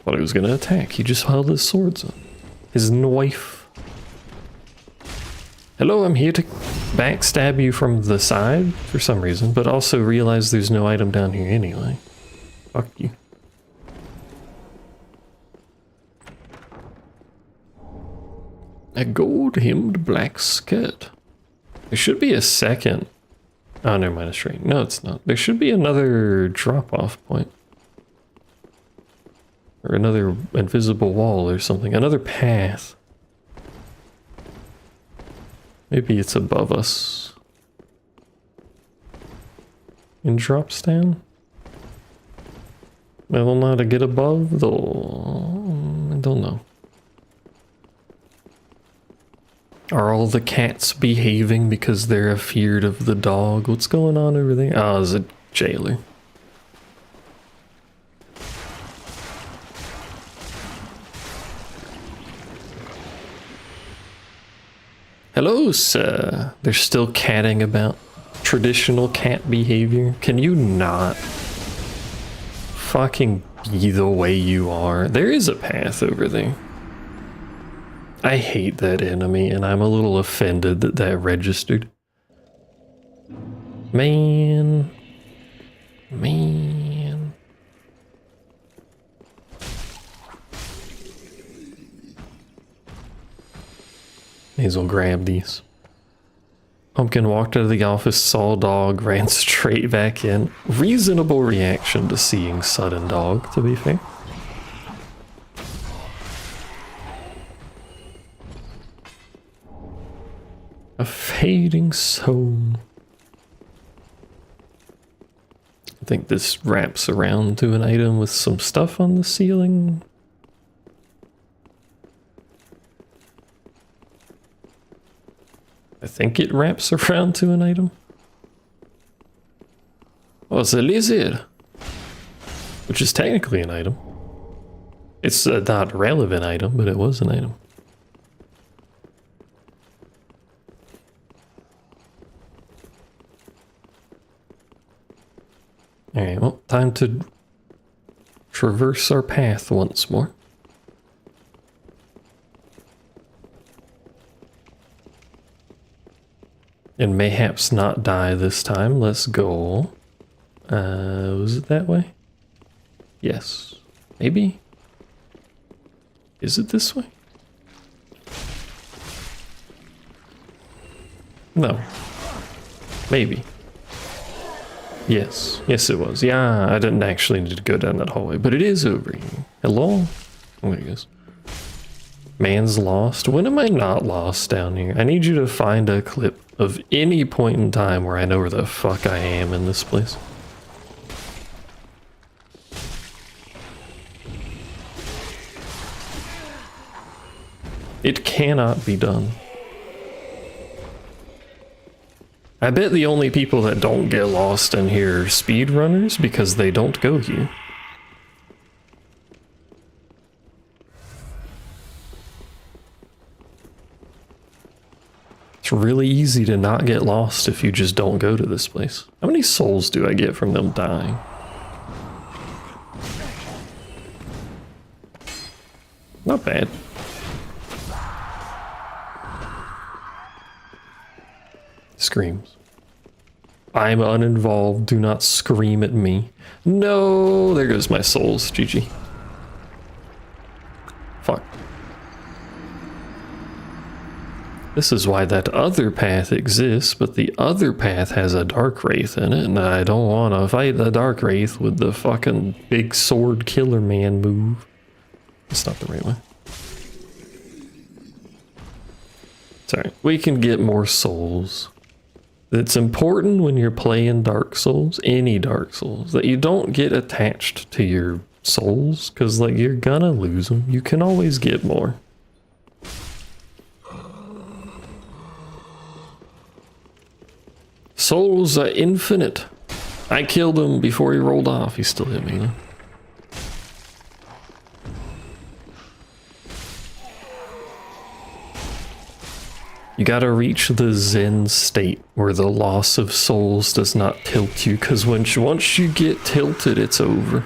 Speaker 1: Thought he was gonna attack. He just held his swords up. His knife. Hello, I'm here to backstab you from the side for some reason, but also realize there's no item down here anyway. Fuck you. A gold-hemmed black skirt. There should be a second. Oh, never mind, it's right. No, it's not. There should be another drop-off point. Or another invisible wall or something. Another path. Maybe it's above us. And drops down? I don't know how to get above, though. I don't know. Are all the cats behaving because they're afeared of the dog? What's going on over there? Oh, it's a jailer. Hello, sir. They're still catting about traditional cat behavior. Can you not fucking be the way you are? There is a path over there. I hate that enemy, and I'm a little offended that that registered. Man. Man. May as well grab these. Pumpkin walked out of the office, saw a dog, ran straight back in. Reasonable reaction to seeing sudden dog, to be fair. A fading soul. I think this wraps around to an item with some stuff on the ceiling. I think it wraps around to an item. Oh, it's a lizard. Which is technically an item. It's a not relevant item, but it was an item. Alright, well, time to traverse our path once more. And mayhaps not die this time. Let's go. Was it that way? Yes. Maybe? Is it this way? No. Maybe. Yes. Yes, it was. Yeah, I didn't actually need to go down that hallway, but it is over here. Hello? Oh, there he is. Man's lost. When am I not lost down here? I need you to find a clip of any point in time where I know where the fuck I am in this place. It cannot be done. I bet the only people that don't get lost in here are speedrunners because they don't go here. It's really easy to not get lost if you just don't go to this place. How many souls do I get from them dying? Not bad. Screams. I'm uninvolved. Do not scream at me. No, there goes my souls. GG. Fuck. This is why that other path exists, but the other path has a dark wraith in it, and I don't want to fight the dark wraith with the fucking big sword killer man move. That's not the right way. Sorry, we can get more souls. It's important when you're playing Dark Souls, any Dark Souls, that you don't get attached to your souls, because like you're gonna lose them. You can always get more. Souls are infinite. I killed him before he rolled off. He still hit me though. You gotta reach the Zen state where the loss of souls does not tilt you, because once you get tilted, it's over.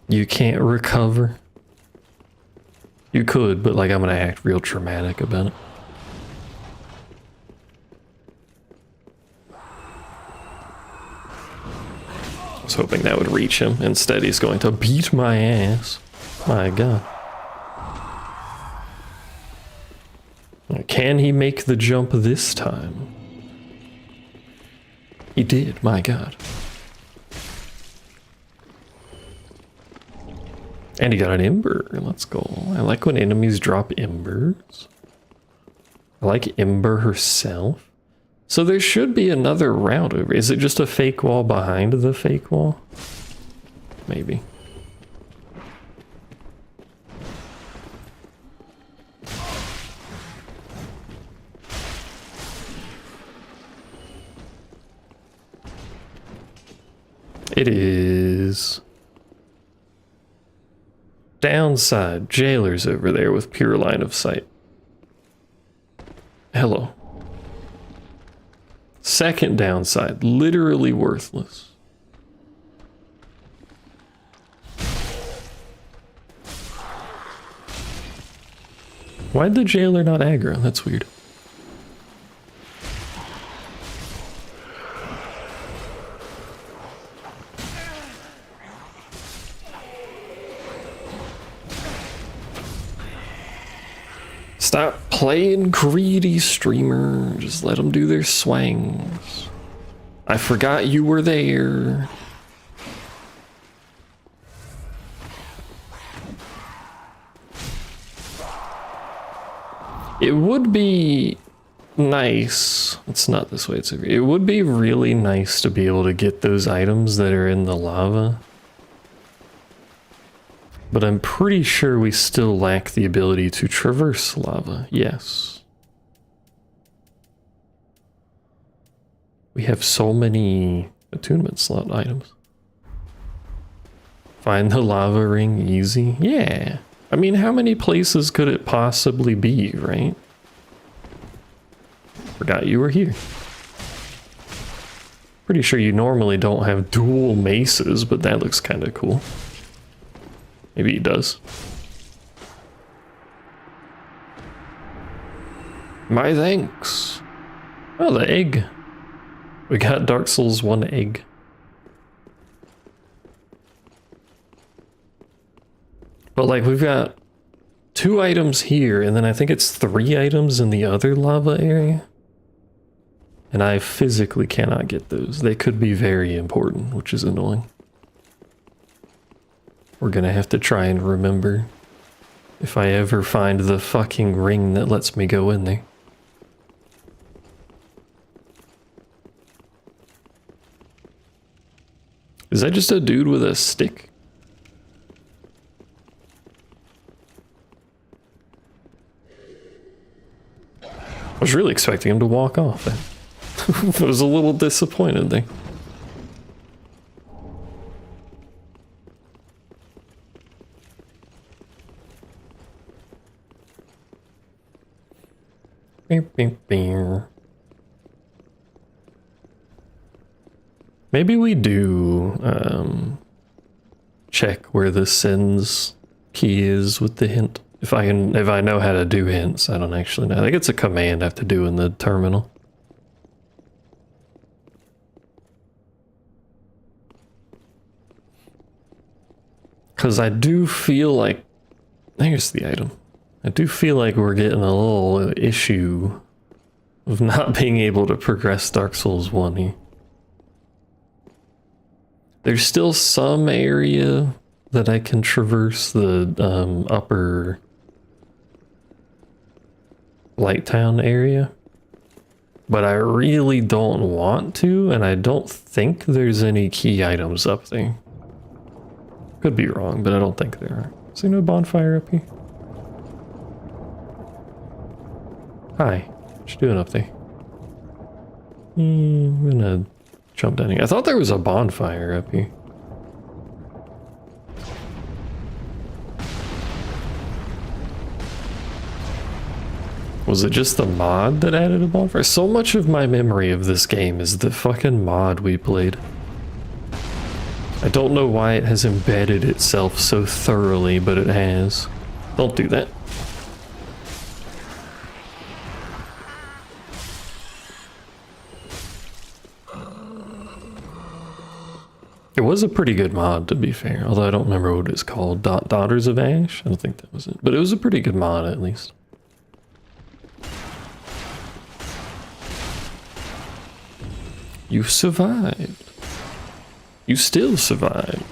Speaker 1: You can't recover. You could, but like I'm gonna act real dramatic about it. I was hoping that would reach him. Instead, he's going to beat my ass. My god. Can he make the jump this time? He did, my god. And he got an ember. Let's go. I like when enemies drop embers. I like Ember herself. So there should be another route over. Is it just a fake wall behind the fake wall? Maybe. It is downside. Jailer's over there with pure line of sight. Hello. Second downside, literally worthless. Why'd the jailer not aggro? That's weird. Stop playing greedy, streamer. Just let them do their swangs. I forgot you were there. It would be nice. It's not this way. It would be really nice to be able to get those items that are in the lava. But I'm pretty sure we still lack the ability to traverse lava. Yes. We have so many attunement slot items. Find the lava ring easy? Yeah. I mean, how many places could it possibly be, right? Forgot you were here. Pretty sure you normally don't have dual maces, but that looks kind of cool. Maybe he does. My thanks. Oh, the egg. We got Dark Souls 1 egg. But like we've got 2 items here, and then I think it's 3 items in the other lava area. And I physically cannot get those. They could be very important, which is annoying. We're gonna have to try and remember if I ever find the fucking ring that lets me go in there. Is that just a dude with a stick? I was really expecting him to walk off. I was a little disappointed there. Maybe we do check where the sins key is with the hint. If I know how to do hints, I don't actually know. I think it's a command I have to do in the terminal. Because I do feel like... There's the item. I do feel like we're getting a little issue of not being able to progress Dark Souls 1 here. There's still some area that I can traverse, the upper Light Town area. But I really don't want to, and I don't think there's any key items up there. Could be wrong, but I don't think there are. Is there no bonfire up here? Hi, what you doing up there? I'm gonna jump down here. I thought there was a bonfire up here. Was it just the mod that added a bonfire? So much of my memory of this game is the fucking mod we played. I don't know why it has embedded itself so thoroughly, but it has. Don't do that. It was a pretty good mod, to be fair, although I don't remember what it's called. Daughters of Ash? I don't think that was it. But it was a pretty good mod, at least. You survived. You still survived.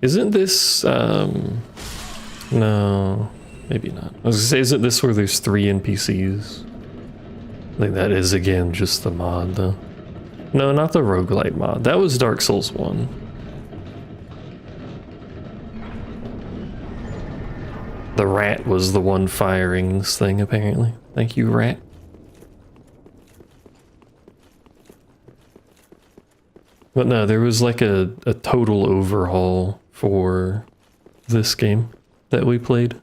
Speaker 1: Isn't this, no, maybe not. I was gonna say, isn't this where there's 3 NPCs? I think that is, again, just the mod, though. No, not the roguelite mod. That was Dark Souls 1. The rat was the one firing this thing, apparently. Thank you, rat. But no, there was like a total overhaul for this game that we played.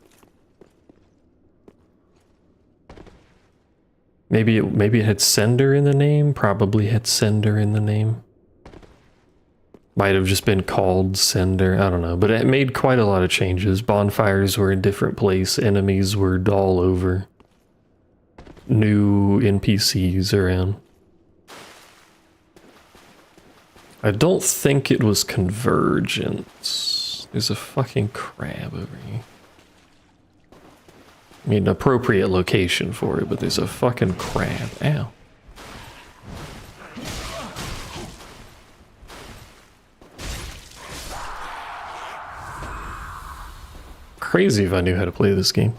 Speaker 1: Maybe it had Sender in the name, probably had Sender in the name. Might have just been called Sender, I don't know. But it made quite a lot of changes. Bonfires were in different place, enemies were all over. New NPCs around. I don't think it was Convergence. There's a fucking crab over here. I mean, an appropriate location for it, but there's a fucking crab. Ow. Crazy if I knew how to play this game.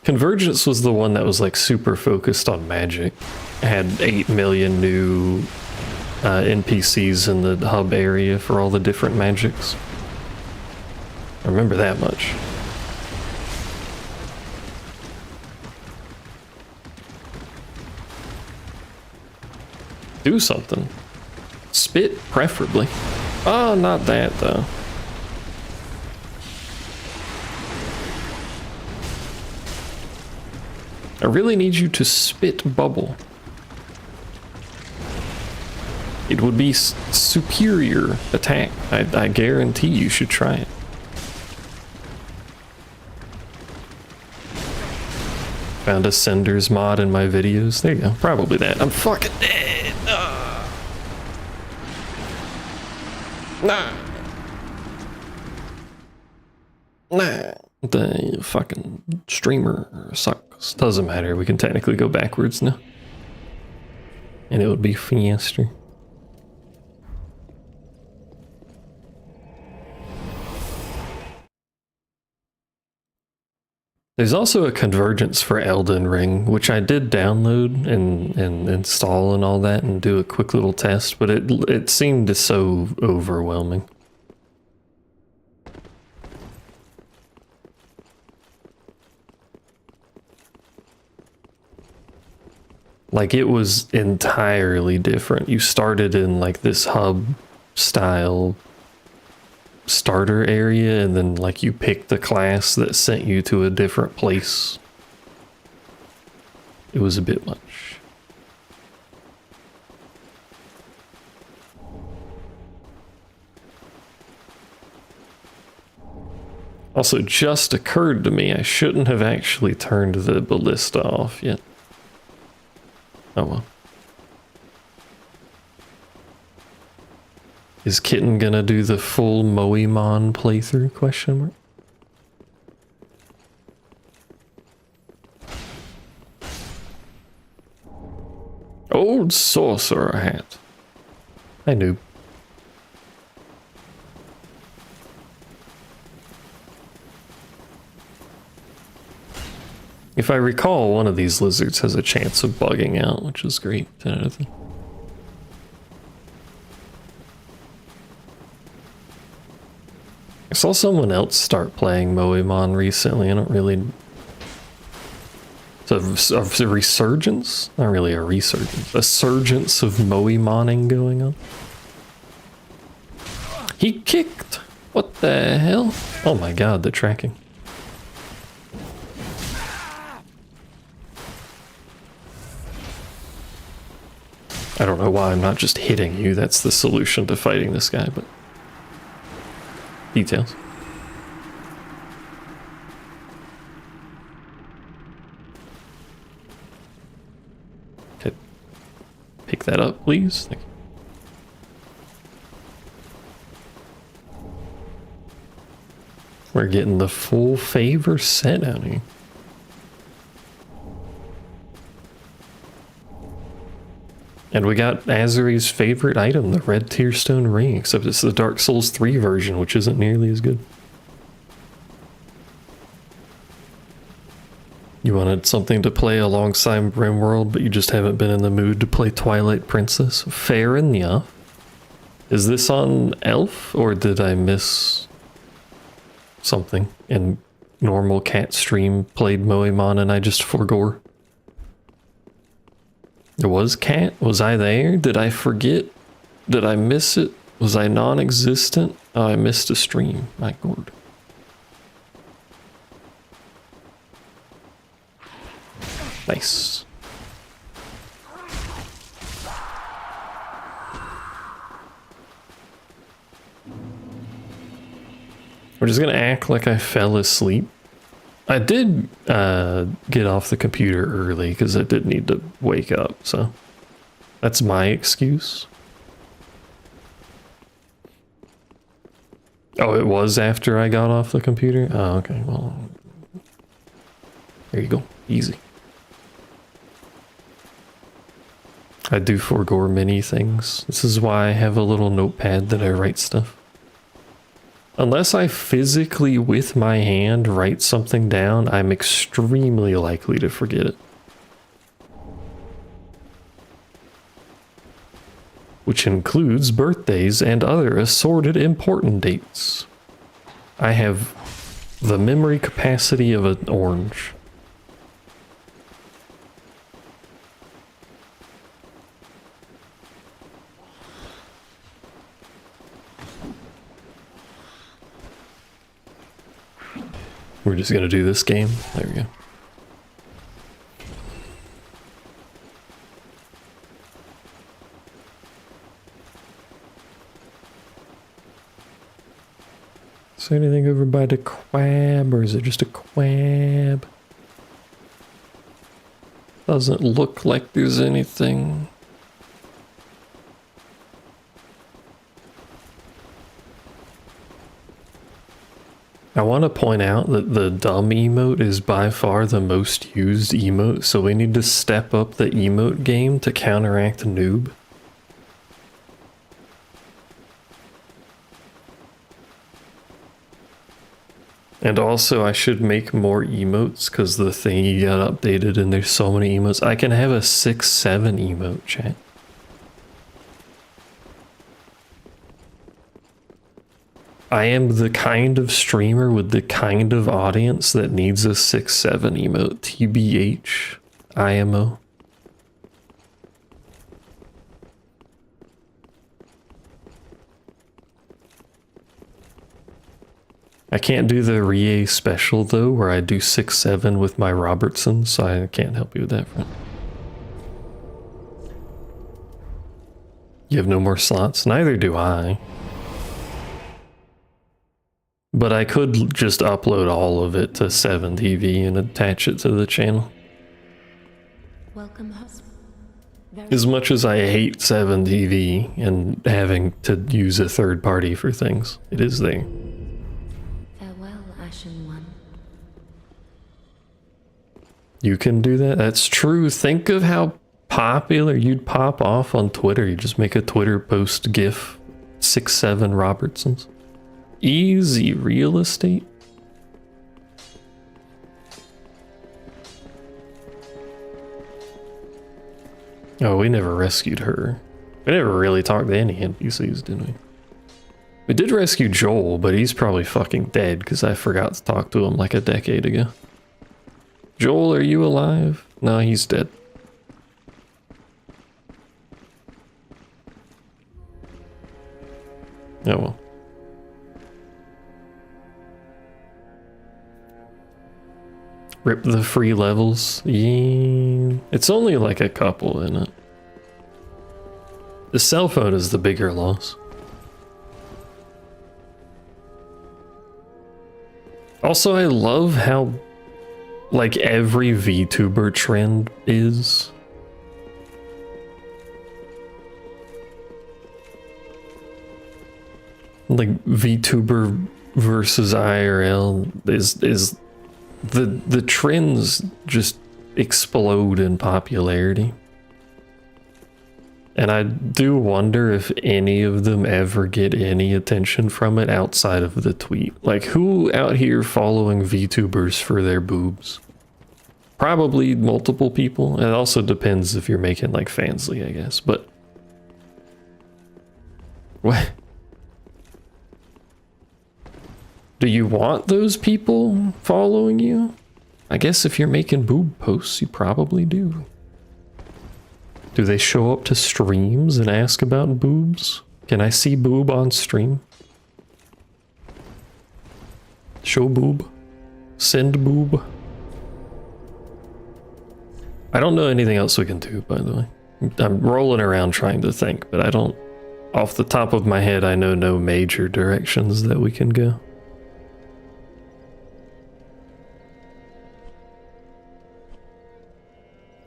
Speaker 1: Convergence was the one that was like super focused on magic. It had 8 million new NPCs in the hub area for all the different magics. I remember that much. Do something. Spit, preferably. Oh, not that though. I really need you to spit bubble. It would be superior attack. I guarantee you should try it. Found a Sender's mod in my videos. There you go. Probably that. I'm fucking dead. Nah. The fucking streamer sucks. Doesn't matter. We can technically go backwards now. And it would be faster. There's also a Convergence for Elden Ring, which I did download and install and all that and do a quick little test, but it seemed so overwhelming. Like, it was entirely different. You started in like this hub style starter area and then like you picked the class that sent you to a different place. It was a bit much. Also, just occurred to me I shouldn't have actually turned the ballista off yet. Oh well. Is Kitten gonna do the full Moemon playthrough? Question mark. Old sorcerer hat. I knew. If I recall, one of these lizards has a chance of bugging out, which is great. I saw someone else start playing Moemon recently. I don't really... It's a resurgence? Not really a resurgence. A surgence of Moemoning going on. He kicked! What the hell? Oh my god, the tracking. I don't know why I'm not just hitting you. That's the solution to fighting this guy, but... Details. Okay. Pick that up, please. Thank you. We're getting the full favor set out here. And we got Azuri's favorite item, the red tearstone ring, except it's the Dark Souls 3 version, which isn't nearly as good. You wanted something to play alongside Rimworld, but you just haven't been in the mood to play Twilight Princess? Fair enough. Is this on Elf, or did I miss something? And normal cat stream played Moemon and I just forgore? There was cat? Was I there? Did I forget? Did I miss it? Was I non-existent? Oh, I missed a stream. My god. Nice. We're just gonna act like I fell asleep. I did get off the computer early because I did need to wake up, so that's my excuse. Oh, it was after I got off the computer? Oh, okay, well, there you go, easy. I do forego many things. This is why I have a little notepad that I write stuff. Unless I physically, with my hand, write something down, I'm extremely likely to forget it. Which includes birthdays and other assorted important dates. I have the memory capacity of an orange. We're just gonna do this game. There we go. Is there anything over by the quab, or is it just a quab? Doesn't look like there's anything. I want to point out that the dumb emote is by far the most used emote, so we need to step up the emote game to counteract noob. And also I should make more emotes because the thingy got updated and there's so many emotes. I can have a 6-7 emote, chat. I am the kind of streamer with the kind of audience that needs a 6-7 emote. TBH. IMO. I can't do the Rie special though, where I do 6-7 with my Robertson, so I can't help you with that, friend. You have no more slots? Neither do I. But I could just upload all of it to 7TV and attach it to the channel.
Speaker 3: Welcome, husband.
Speaker 1: As much as I hate 7TV and having to use a third party for things, it is there.
Speaker 3: Farewell, Ashen One.
Speaker 1: You can do that? That's true. Think of how popular you'd pop off on Twitter. You just make a Twitter post GIF 6-7 Robertsons. Easy real estate. Oh, we never rescued her. We never really talked to any NPCs, did we? We did rescue Joel, but he's probably fucking dead because I forgot to talk to him like a decade ago. Joel, are you alive? No, he's dead. Oh well. Rip the free levels. Yeah. It's only like a couple, isn't it? The cell phone is the bigger loss. Also, I love how like every VTuber trend is. Like VTuber versus IRL is the trends just explode in popularity. And I do wonder if any of them ever get any attention from it outside of the tweet. Like, who out here following VTubers for their boobs? Probably multiple people. It also depends if you're making like Fansly, I guess. But what? Do you want those people following you? I guess if you're making boob posts, you probably do. Do they show up to streams and ask about boobs? Can I see boob on stream? Show boob? Send boob? I don't know anything else we can do, by the way. I'm rolling around trying to think, but I don't... Off the top of my head, I know no major directions that we can go.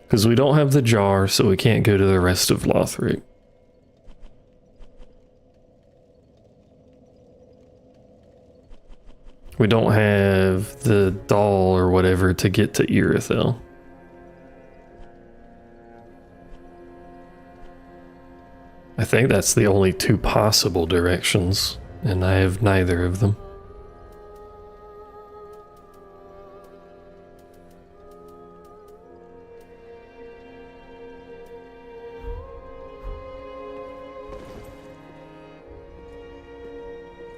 Speaker 1: Because we don't have the jar, so we can't go to the rest of Lothric. We don't have the doll or whatever to get to Irithyll. I think that's the only two possible directions, and I have neither of them.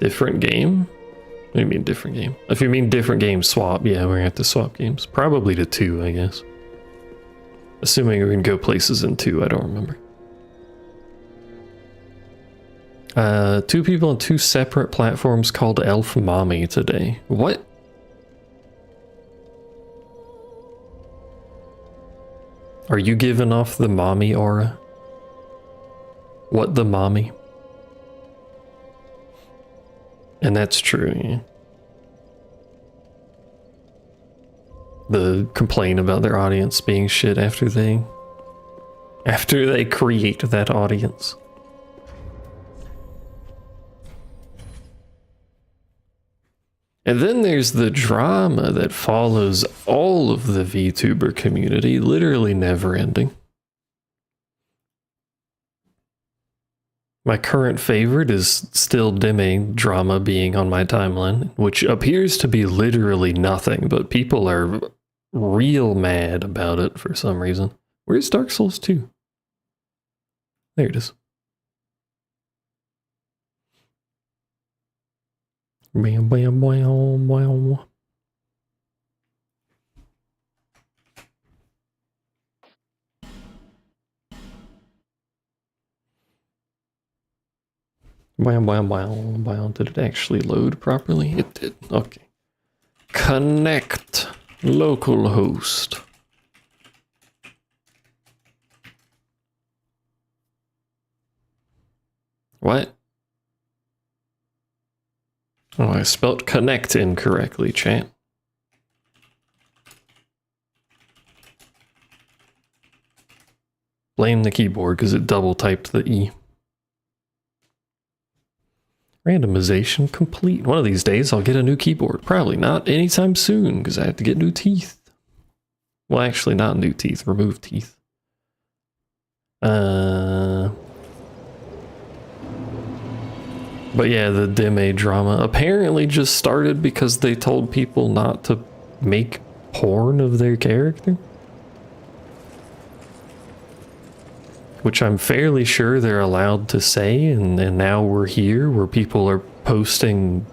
Speaker 1: Different game? What do you mean different game? If you mean different game swap, yeah, we're gonna have to swap games. Probably to 2, I guess. Assuming we can go places in 2, I don't remember. 2 people on 2 separate platforms called Elf Mommy today. What? Are you giving off the mommy aura? What the mommy? And that's true, yeah. The complain about their audience being shit after they create that audience. And then there's the drama that follows all of the VTuber community, literally never ending. My current favorite is still Deme drama being on my timeline, which appears to be literally nothing, but people are real mad about it for some reason. Where's Dark Souls 2? There it is. Bam, bam, bam, bam. Wow, wow, wow, wow. Did it actually load properly? It did. Okay. Connect localhost. What? Oh, I spelled connect incorrectly, chat. Blame the keyboard because it double typed the E. Randomization complete. One of these days I'll get a new keyboard. Probably not anytime soon because I have to get new teeth. Well, actually not new teeth, remove teeth. But yeah, the Deme drama apparently just started because they told people not to make porn of their character. Which I'm fairly sure they're allowed to say, and now we're here where people are posting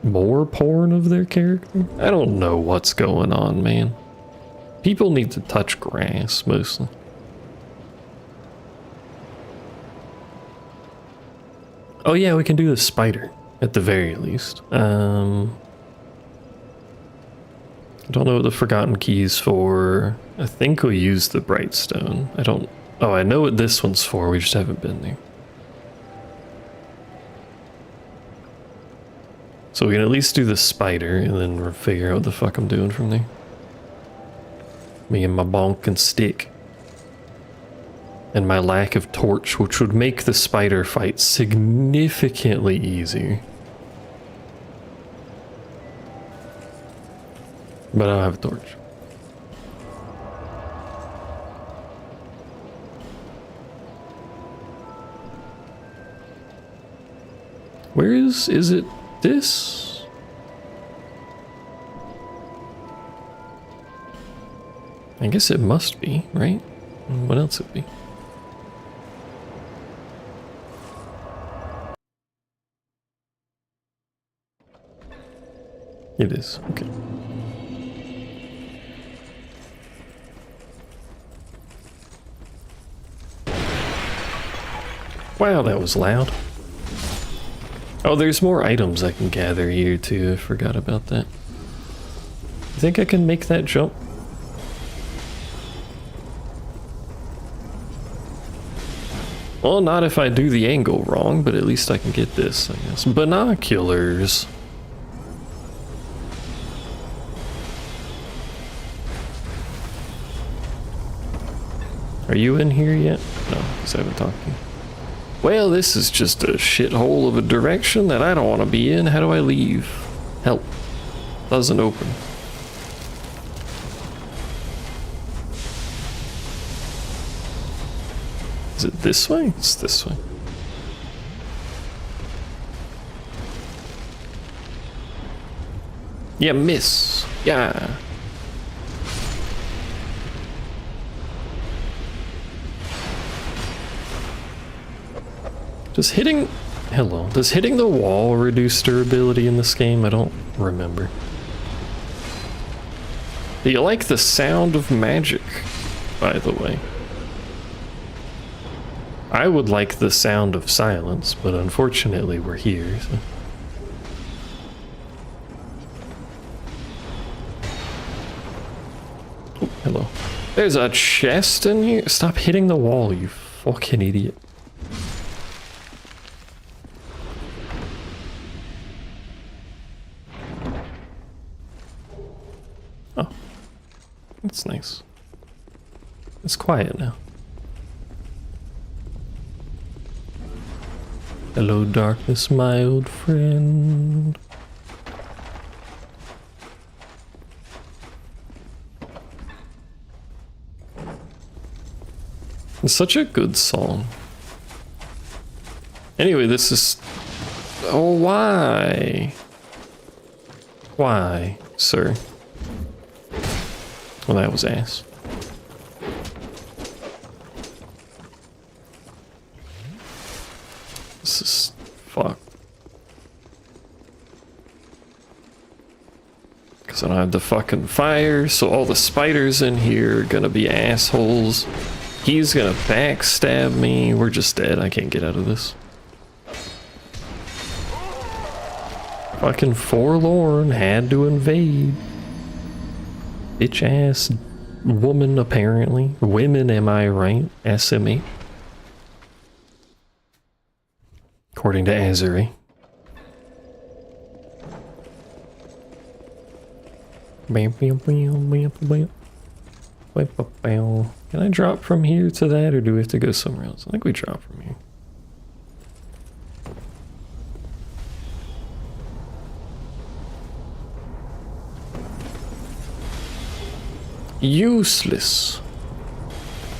Speaker 1: more porn of their character. I don't know what's going on, man. People need to touch grass, mostly. Oh yeah, we can do the spider, at the very least. I don't know what the forgotten key is for. I think we used the bright stone. I don't... Oh, I know what this one's for, we just haven't been there. So we can at least do the spider, and then figure out what the fuck I'm doing from there. Me and my bonk and stick. And my lack of torch, which would make the spider fight significantly easier. But I don't have a torch. Where is it this? I guess it must be, right? What else would be? It is, okay. Wow, that was loud. Oh, there's more items I can gather here too. I forgot about that. You think I can make that jump? Well, not if I do the angle wrong, but at least I can get this, I guess. Binoculars. Are you in here yet? No, because I haven't talked to you. Well, this is just a shithole of a direction that I don't want to be in. How do I leave? Help. Doesn't open. Is it this way? It's this way. Yeah, miss. Yeah. Does hitting... Hello. Does hitting the wall reduce durability in this game? I don't remember. Do you like the sound of magic, by the way? I would like the sound of silence, but unfortunately we're here, so... Oh, hello. There's a chest in here? Stop hitting the wall, you fucking idiot. Oh. That's nice. It's quiet now. Hello, darkness, my old friend. It's such a good song. Anyway, this is... Oh, why? Why, sir? Well, that was ass. This is fucked. Because I don't have the fucking fire, so all the spiders in here are gonna be assholes. He's gonna backstab me. We're just dead. I can't get out of this. Fucking forlorn, had to invade. Bitch ass woman, apparently. Women, am I right? SMH. According to Azuri. Can I drop from here to that, or do we have to go somewhere else? I think we drop from here. Useless.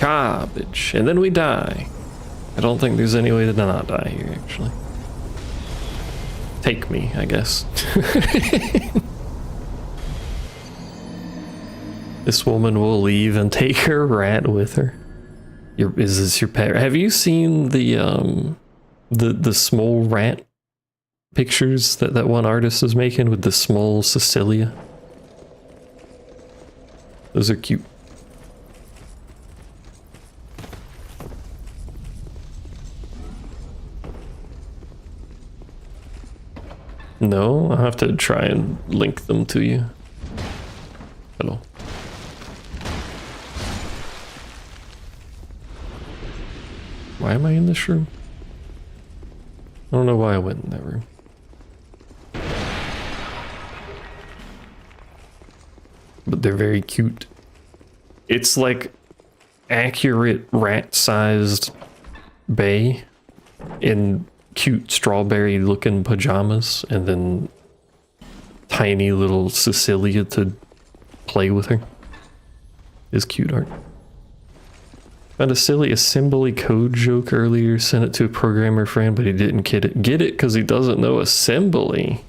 Speaker 1: Garbage. And then we die. I don't think there's any way to not die here, actually. Take me, I guess. This woman will leave and take her rat with her. Is this your pet? Have you seen the small rat pictures that one artist is making with the small Cecilia? Those are cute. No, I'll have to try and link them to you. Hello. Why am I in this room? I don't know why I went in that room. But they're very cute. It's like accurate rat-sized Bay in cute strawberry looking pajamas, and then tiny little Cecilia to play with her. Is cute art. Found a silly assembly code joke earlier, sent it to a programmer friend, but he didn't get it. Get it because he doesn't know assembly.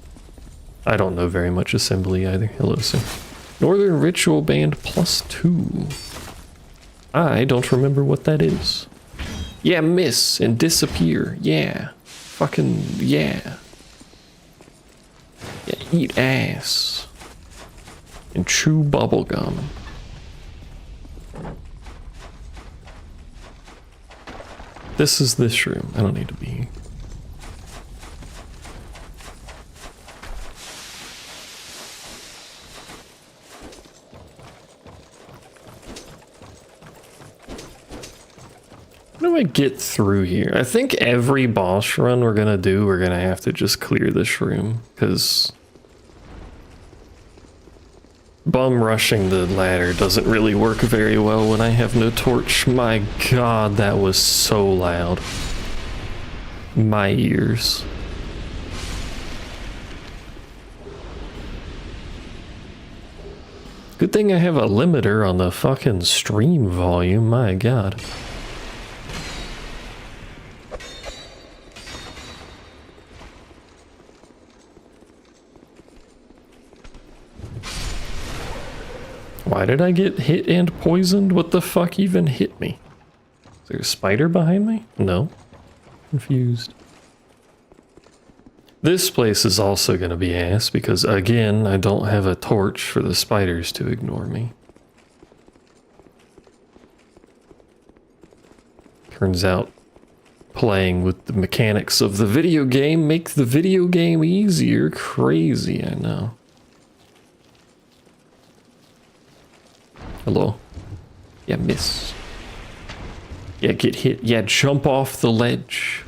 Speaker 1: I don't know very much assembly either. Hello, sir. Northern Ritual Band +2. I don't remember what that is. Yeah, miss and disappear. Yeah. Fucking yeah. Yeah, eat ass. And chew bubblegum. This is this room. I don't need to be here. How do I get through here? I think every boss run we're gonna do, we're gonna have to just clear this room, because bum rushing the ladder doesn't really work very well when I have no torch. My god, that was so loud. My ears. Good thing I have a limiter on the fucking stream volume, my god. Why did I get hit and poisoned? What the fuck even hit me? Is there a spider behind me? No. Confused. This place is also gonna be ass because, again, I don't have a torch for the spiders to ignore me. Turns out playing with the mechanics of the video game make the video game easier. Crazy, I know. Hello. Yeah, miss. Yeah, get hit. Yeah, jump off the ledge.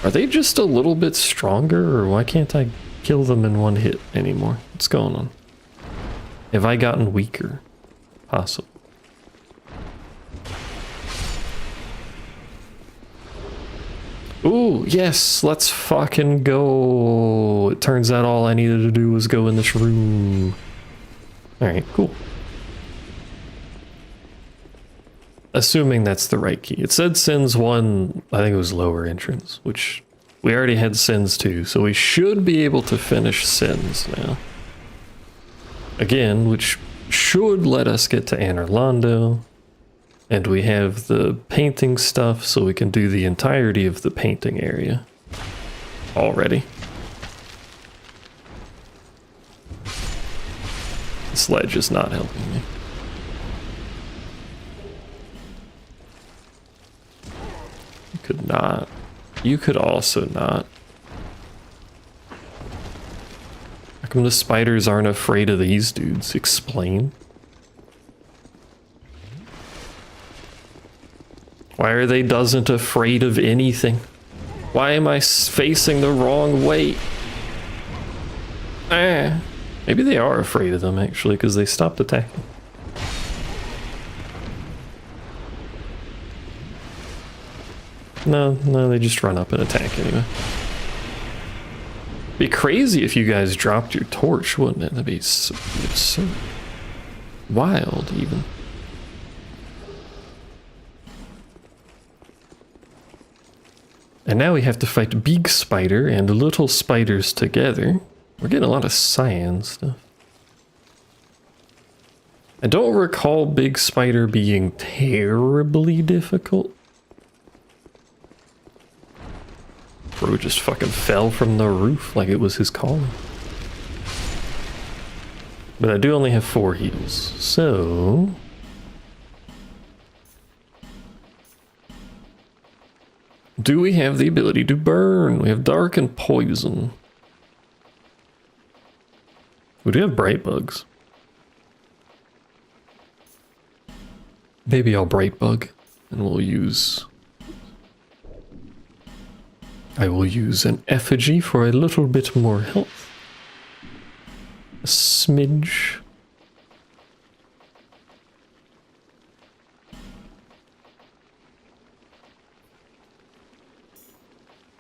Speaker 1: Are they just a little bit stronger, or why can't I kill them in one hit anymore? What's going on? Have I gotten weaker? Possible. Ooh, yes, let's fucking go. It turns out all I needed to do was go in this room. Alright, cool. Assuming that's the right key. It said Sins 1, I think it was lower entrance, which we already had Sins 2, so we should be able to finish Sins now. Again, which should let us get to Anorlando, and we have the painting stuff, so we can do the entirety of the painting area already. This ledge is not helping me. You could not. You could also not. come the spiders aren't afraid of these dudes? Explain. Why are they doesn't afraid of anything? Why am I facing the wrong way? Ah, maybe they are afraid of them actually because they stopped attacking. No, they just run up and attack anyway. Be crazy if you guys dropped your torch, wouldn't it? That'd be so wild even. And now we have to fight big spider and little spiders together. We're getting a lot of cyan stuff. I don't recall big spider being terribly difficult. Bro just fucking fell from the roof like it was his calling. But I do only have 4 heals, so... do we have the ability to burn? We have dark and poison. We do have bright bugs. Maybe I'll bright bug and we'll use... I will use an effigy for a little bit more health. A smidge.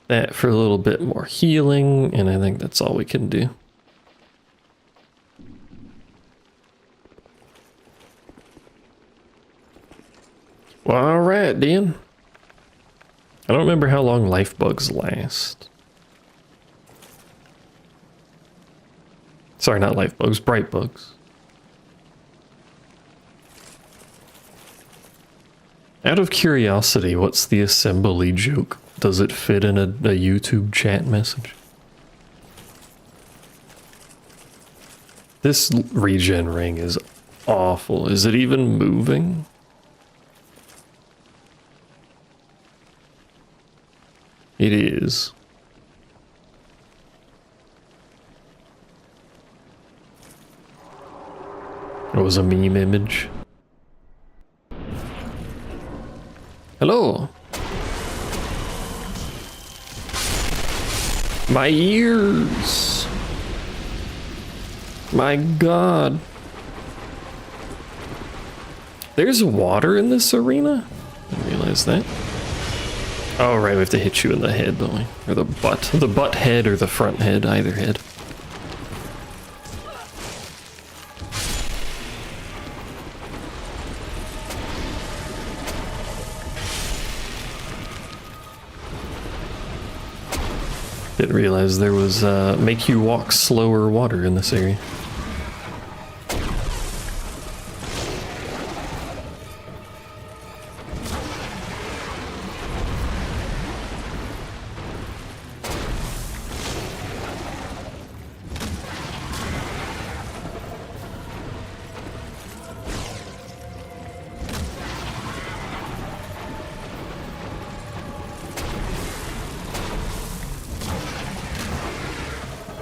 Speaker 1: That for a little bit more healing, and I think that's all we can do. Well, alright, then. I don't remember how long life bugs last. Sorry, not life bugs, bright bugs. Out of curiosity, what's the assembly joke? Does it fit in a YouTube chat message? This regen ring is awful. Is it even moving? It is. It was a meme image. Hello. My ears. My God. There's water in this arena? I didn't realize that. Oh, right, we have to hit you in the head, don't we? Or the butt. The butt head or the front head, either head. Didn't realize there was make you walk slower water in this area.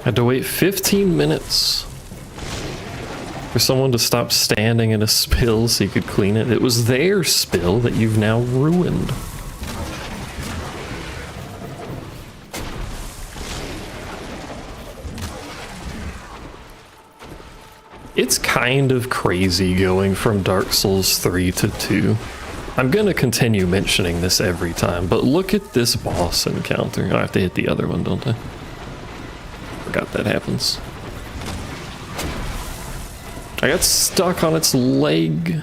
Speaker 1: Had to wait 15 minutes for someone to stop standing in a spill so you could clean it. It was their spill that you've now ruined. It's kind of crazy going from Dark Souls 3 to 2. I'm gonna continue mentioning this every time, but look at this boss encounter. I have to hit the other one, don't I? Forgot that happens. I got stuck on its leg.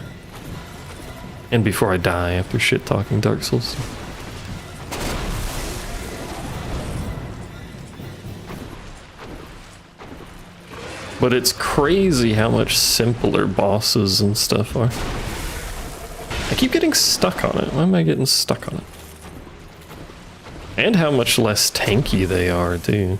Speaker 1: And before I die after shit talking Dark Souls. But it's crazy how much simpler bosses and stuff are. I keep getting stuck on it. Why am I getting stuck on it? And how much less tanky they are, too.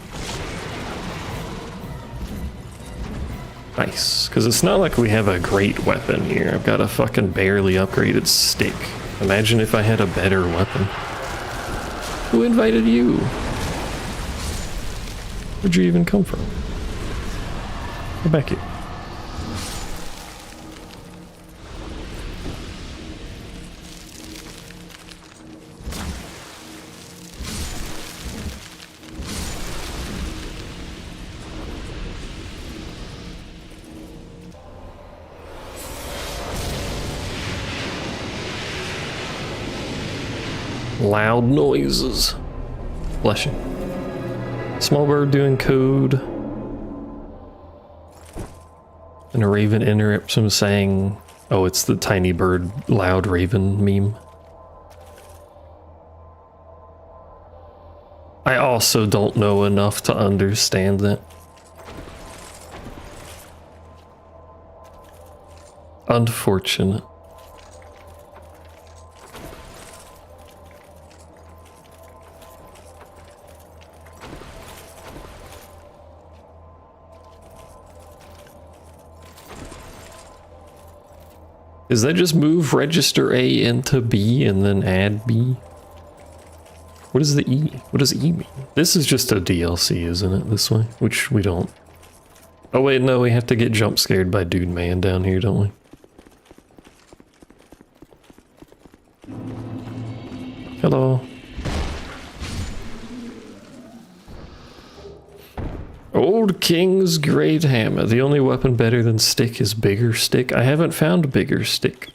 Speaker 1: Nice, because it's not like we have a great weapon here. I've got a fucking barely upgraded stick. Imagine if I had a better weapon. Who invited you? Where'd you even come from? Go back here. Loud noises. Bless you. Small bird doing code. And a raven interrupts him saying, oh, it's the tiny bird loud raven meme. I also don't know enough to understand that. Unfortunate. Is that just move register A into B and then add B? What is the E? What does E mean? This is just a DLC, isn't it? This way? Which we don't. Oh wait, no, we have to get jump scared by Dude Man down here, don't we? Hello. Old King's Great Hammer. The only weapon better than stick is bigger stick. I haven't found bigger stick.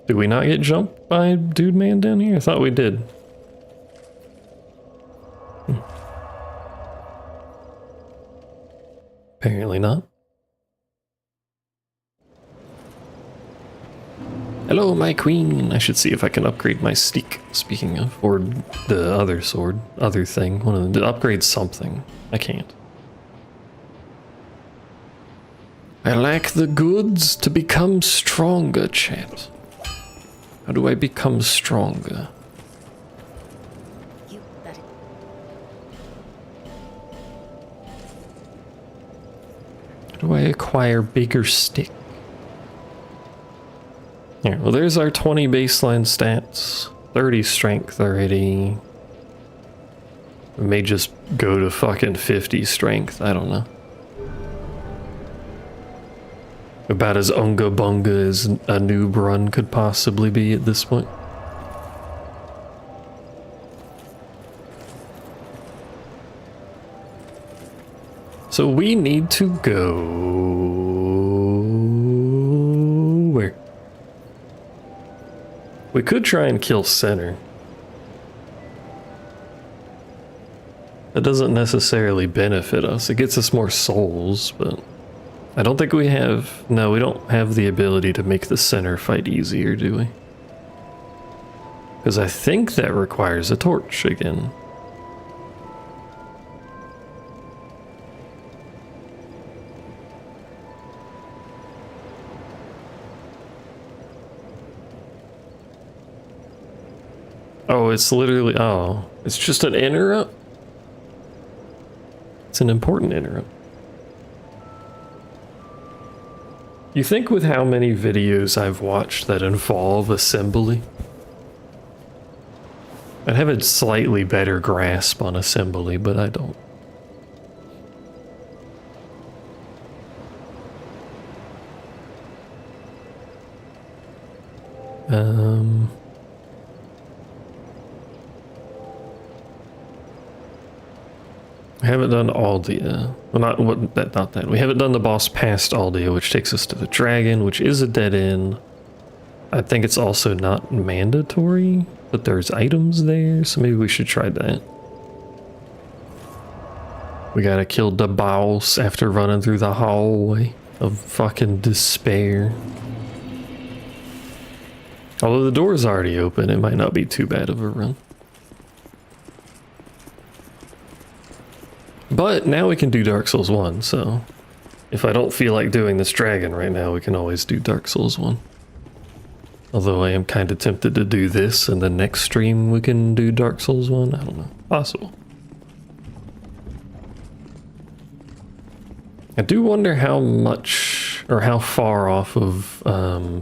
Speaker 1: Did we not get jumped by Dude Man down here? I thought we did. Apparently not. Hello, my queen. I should see if I can upgrade my stick, speaking of. Or the other sword. Other thing. One of them. To upgrade something. I can't. I lack the goods to become stronger, chat. How do I become stronger? How do I acquire bigger stick? Here, well, there's our 20 baseline stats. 30 strength already. We may just go to fucking 50 strength. I don't know. About as unga bunga as a noob run could possibly be at this point. So we need to go... where? We could try and kill center. That doesn't necessarily benefit us. It gets us more souls, but I don't think we have... no, we don't have the ability to make the center fight easier, do we? Because I think that requires a torch again. Oh, it's literally... oh, it's just an interrupt? It's an important interrupt. You think with how many videos I've watched that involve assembly, I'd have a slightly better grasp on assembly, but I don't. I haven't done Aldea. Well, not that. We haven't done the boss past Aldea, which takes us to the dragon, which is a dead end. I think it's also not mandatory, but there's items there, so maybe we should try that. We gotta kill the boss after running through the hallway of fucking despair. Although the door's already open, it might not be too bad of a run. But now we can do Dark Souls 1, so if I don't feel like doing this dragon right now, we can always do Dark Souls 1. Although I am kind of tempted to do this, and the next stream we can do Dark Souls 1. I don't know. Possible. I do wonder how much, or how far off of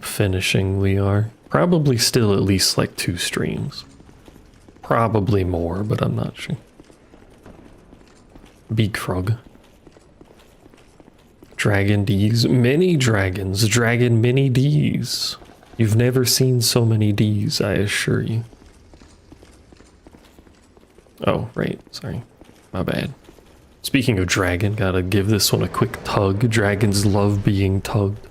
Speaker 1: finishing we are. Probably still at least like 2 streams. Probably more, but I'm not sure. Beak frog. Dragon D's. Many dragons. Dragon mini D's. You've never seen so many D's, I assure you. Oh, right. Sorry. My bad. Speaking of dragon, gotta give this one a quick tug. Dragons love being tugged.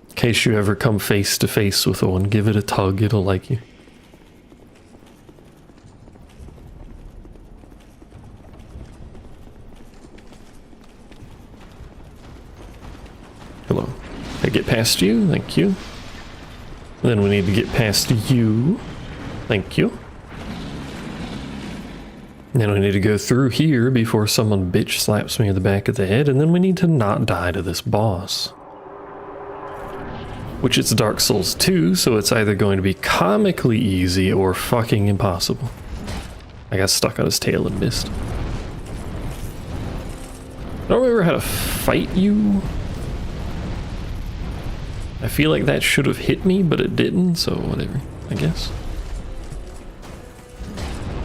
Speaker 1: In case you ever come face to face with one, give it a tug, it'll like you. Hello. I get past you, thank you. Then we need to get past you. Thank you. Then we need to go through here before someone bitch slaps me in the back of the head, and then we need to not die to this boss. Which it's Dark Souls 2, so it's either going to be comically easy or fucking impossible. I got stuck on his tail and missed. I don't remember how to fight you. I feel like that should have hit me, but it didn't, so whatever, I guess.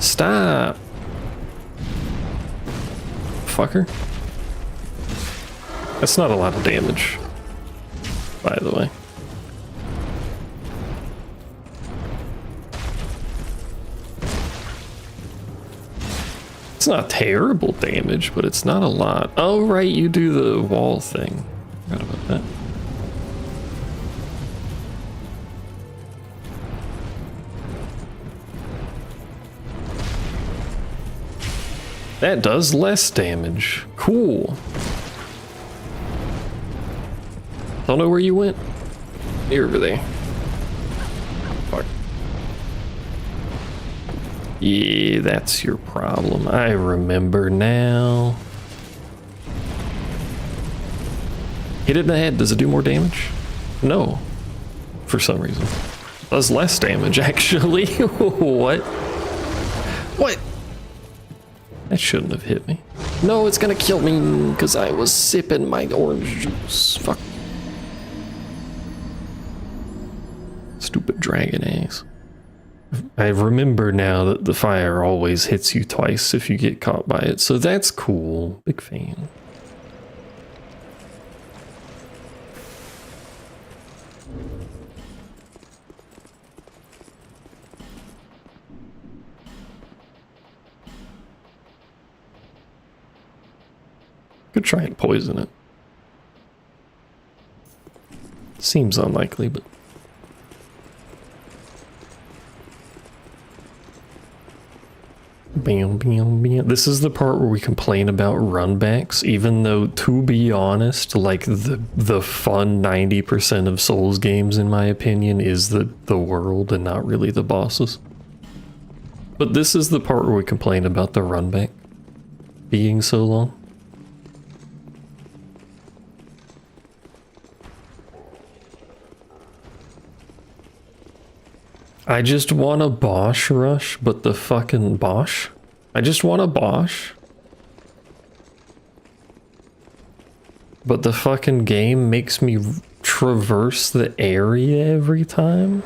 Speaker 1: Stop! Fucker. That's not a lot of damage, by the way. It's not terrible damage, but it's not a lot. Oh, right, you do the wall thing. Forgot about that. That does less damage. Cool. Don't know where you went. You're over there. Fuck. Yeah, that's your problem. I remember now. Hit it in the head. Does it do more damage? No. For some reason. Does less damage, actually. What? What? That shouldn't have hit me. No, it's gonna kill me because I was sipping my orange juice. Fuck. Stupid dragon ass. I remember now that the fire always hits you twice if you get caught by it, so that's cool. Big fan. Could try and poison it. Seems unlikely, but... Bam, bam, bam. This is the part where we complain about runbacks, even though, to be honest, like the fun 90% of Souls games, in my opinion, is the world and not really the bosses. But this is the part where we complain about the runback being so long. I just want a Bosch rush, but the fucking Bosch? I just want a Bosch. But the fucking game makes me traverse the area every time?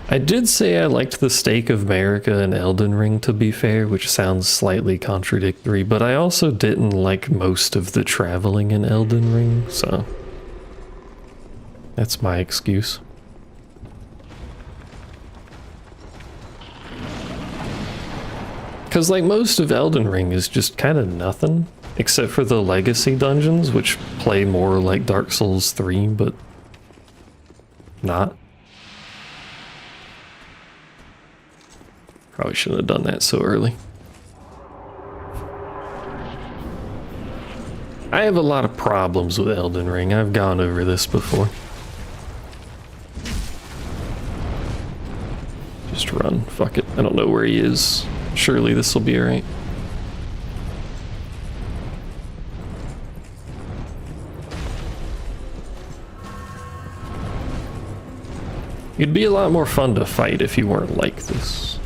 Speaker 1: I did say I liked the Stake of Marika and Elden Ring, to be fair, which sounds slightly contradictory, but I also didn't like most of the traveling in Elden Ring, so... That's my excuse. Because like most of Elden Ring is just kind of nothing, except for the legacy dungeons, which play more like Dark Souls 3, but not. Probably shouldn't have done that so early. I have a lot of problems with Elden Ring. I've gone over this before. Just run. Fuck it. I don't know where he is. Surely this will be alright. It'd be a lot more fun to fight if you weren't like this.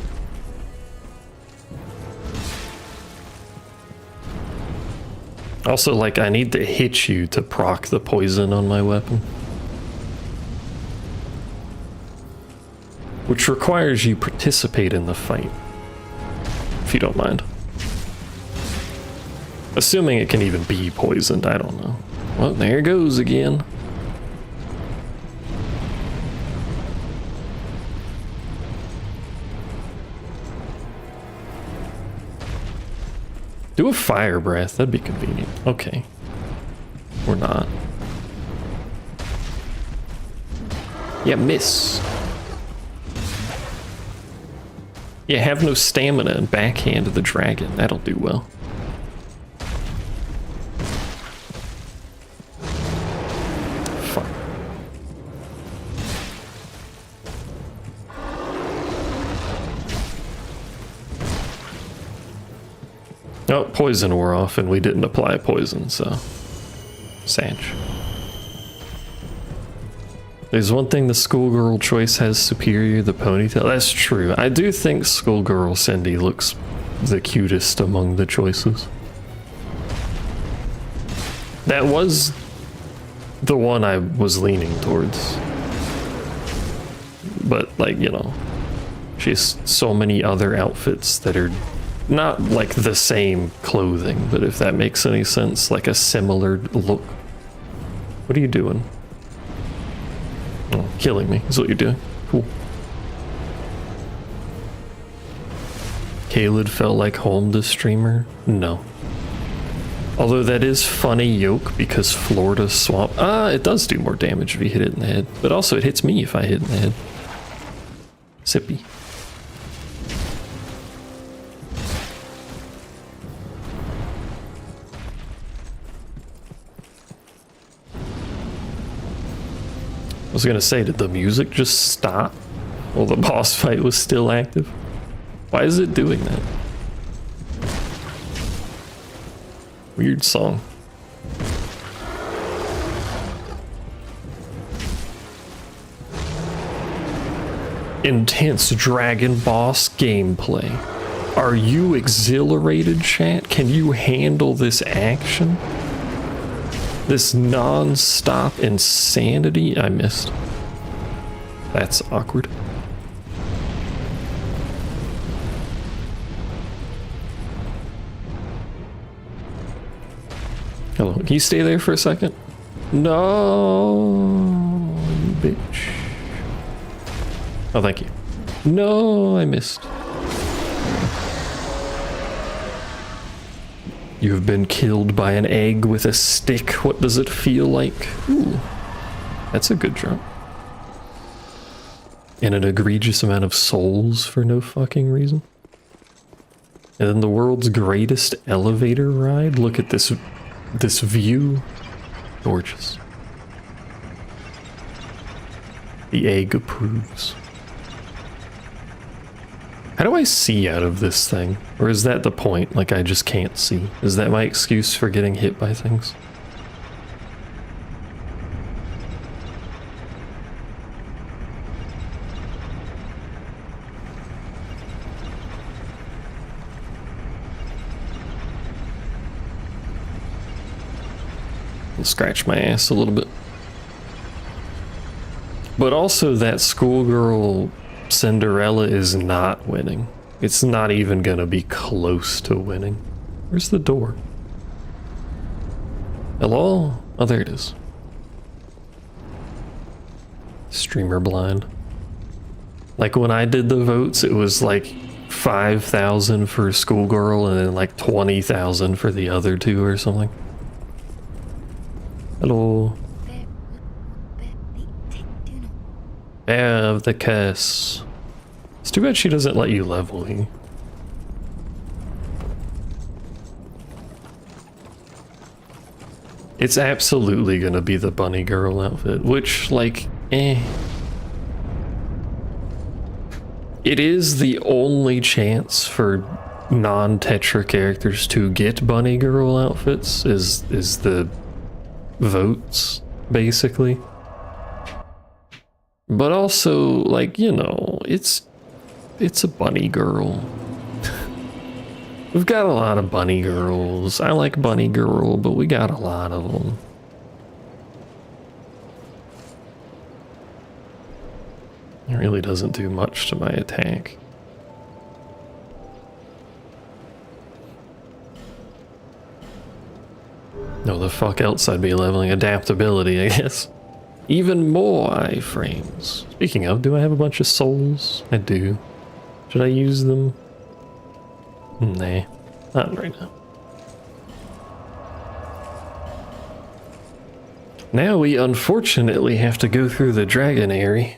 Speaker 1: Also, like, I need to hit you to proc the poison on my weapon. Which requires you participate in the fight. If you don't mind. Assuming it can even be poisoned, I don't know. Well, there it goes again. Do a fire breath, that'd be convenient. Okay. Or not. Yeah, miss. Yeah, have no stamina and backhand the dragon. That'll do well. Fuck. Oh, poison wore off and we didn't apply poison, so... Sanch. There's one thing the schoolgirl choice has superior, the ponytail. That's true. I do think schoolgirl Cindy looks the cutest among the choices. That was the one I was leaning towards. But, like, you know, she has so many other outfits that are not like the same clothing, but if that makes any sense, like a similar look. What are you doing? Oh, killing me is what you're doing. Cool. Caled felt like home to streamer? No. Although that is funny yoke because Florida swamp. It does do more damage if you hit it in the head, but also it hits me if I hit in the head. Sippy. I was gonna say, did the music just stop while the boss fight was still active? Why is it doing that? Weird song. Intense dragon boss gameplay. Are you exhilarated, chat? Can you handle this action? This non-stop insanity? I missed. That's awkward. Hello, can you stay there for a second? No, you bitch. Oh, thank you. No, I missed. You have been killed by an egg with a stick. What does it feel like? Ooh, that's a good drop. And an egregious amount of souls for no fucking reason. And then the world's greatest elevator ride. Look at this view. Gorgeous. The egg approves. How do I see out of this thing? Or is that the point? Like, I just can't see. Is that my excuse for getting hit by things? I'll scratch my ass a little bit. But also that schoolgirl Cinderella is not winning. It's not even gonna be close to winning. Where's the door? Hello? Oh, there it is. Streamer blind. Like when I did the votes, it was like 5,000 for schoolgirl and then like 20,000 for the other two or something. Hello. Have the curse. It's too bad she doesn't let you level here. It's absolutely gonna be the bunny girl outfit, which, like, eh. It is the only chance for non-Tetra characters to get bunny girl outfits is the votes, basically. But also, like, you know, it's a bunny girl. We've got a lot of bunny girls. I like bunny girl, but we got a lot of them. It really doesn't do much to my attack. No, the fuck else I'd be leveling adaptability, I guess. Even more iframes. Speaking of, do I have a bunch of souls? I do. Should I use them? Nah, not right now. Now we unfortunately have to go through the dragonary.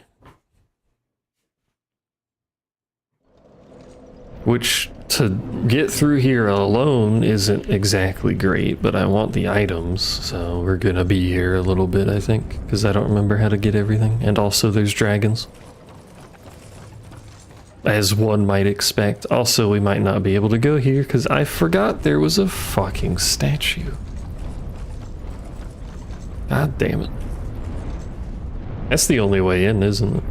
Speaker 1: Which, to get through here alone isn't exactly great, but I want the items, so we're gonna be here a little bit, I think, because I don't remember how to get everything. And also there's dragons. As one might expect. Also, we might not be able to go here, because I forgot there was a fucking statue. God damn it. That's the only way in, isn't it?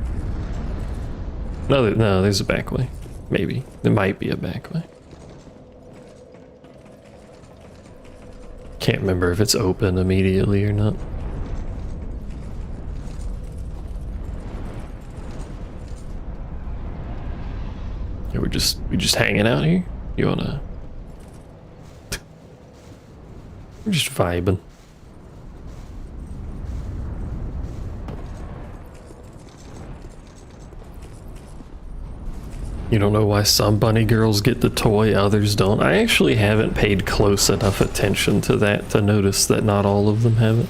Speaker 1: No, there's a back way. Maybe. There might be a back way. Can't remember if it's open immediately or not. Yeah, we just hanging out here? You wanna... We're just vibing. You don't know why some bunny girls get the toy, others don't? I actually haven't paid close enough attention to that to notice that not all of them have it.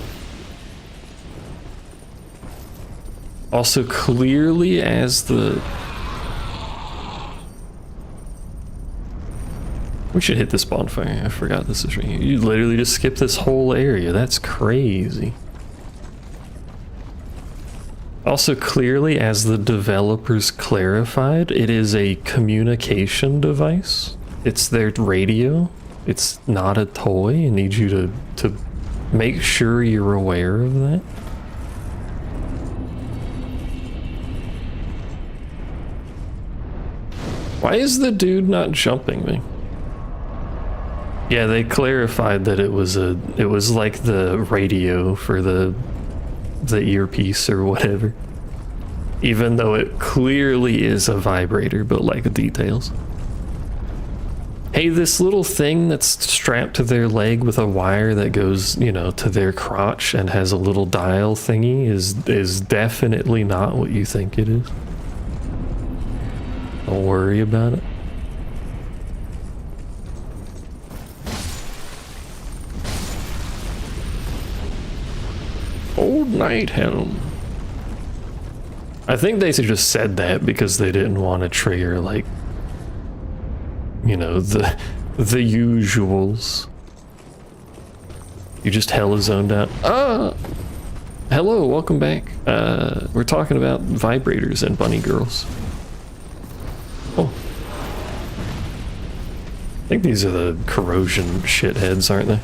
Speaker 1: Also, clearly as the... We should hit this bonfire. I forgot this is right here. You literally just skip this whole area. That's crazy. Also, clearly, as the developers clarified, it is a communication device. It's their radio. It's not a toy. I need you to make sure you're aware of that. Why is the dude not jumping me? Yeah, they clarified that it was like the radio for the earpiece or whatever, even though it clearly is a vibrator, but like details. Hey, this little thing that's strapped to their leg with a wire that goes, you know, to their crotch and has a little dial thingy is definitely not what you think it is. Don't worry about it. Old Night Helm. I think they just said that because they didn't want to trigger, like, you know, the usuals. You just hella zoned out. Hello, welcome back. We're talking about vibrators and bunny girls. Oh. I think these are the corrosion shitheads, aren't they?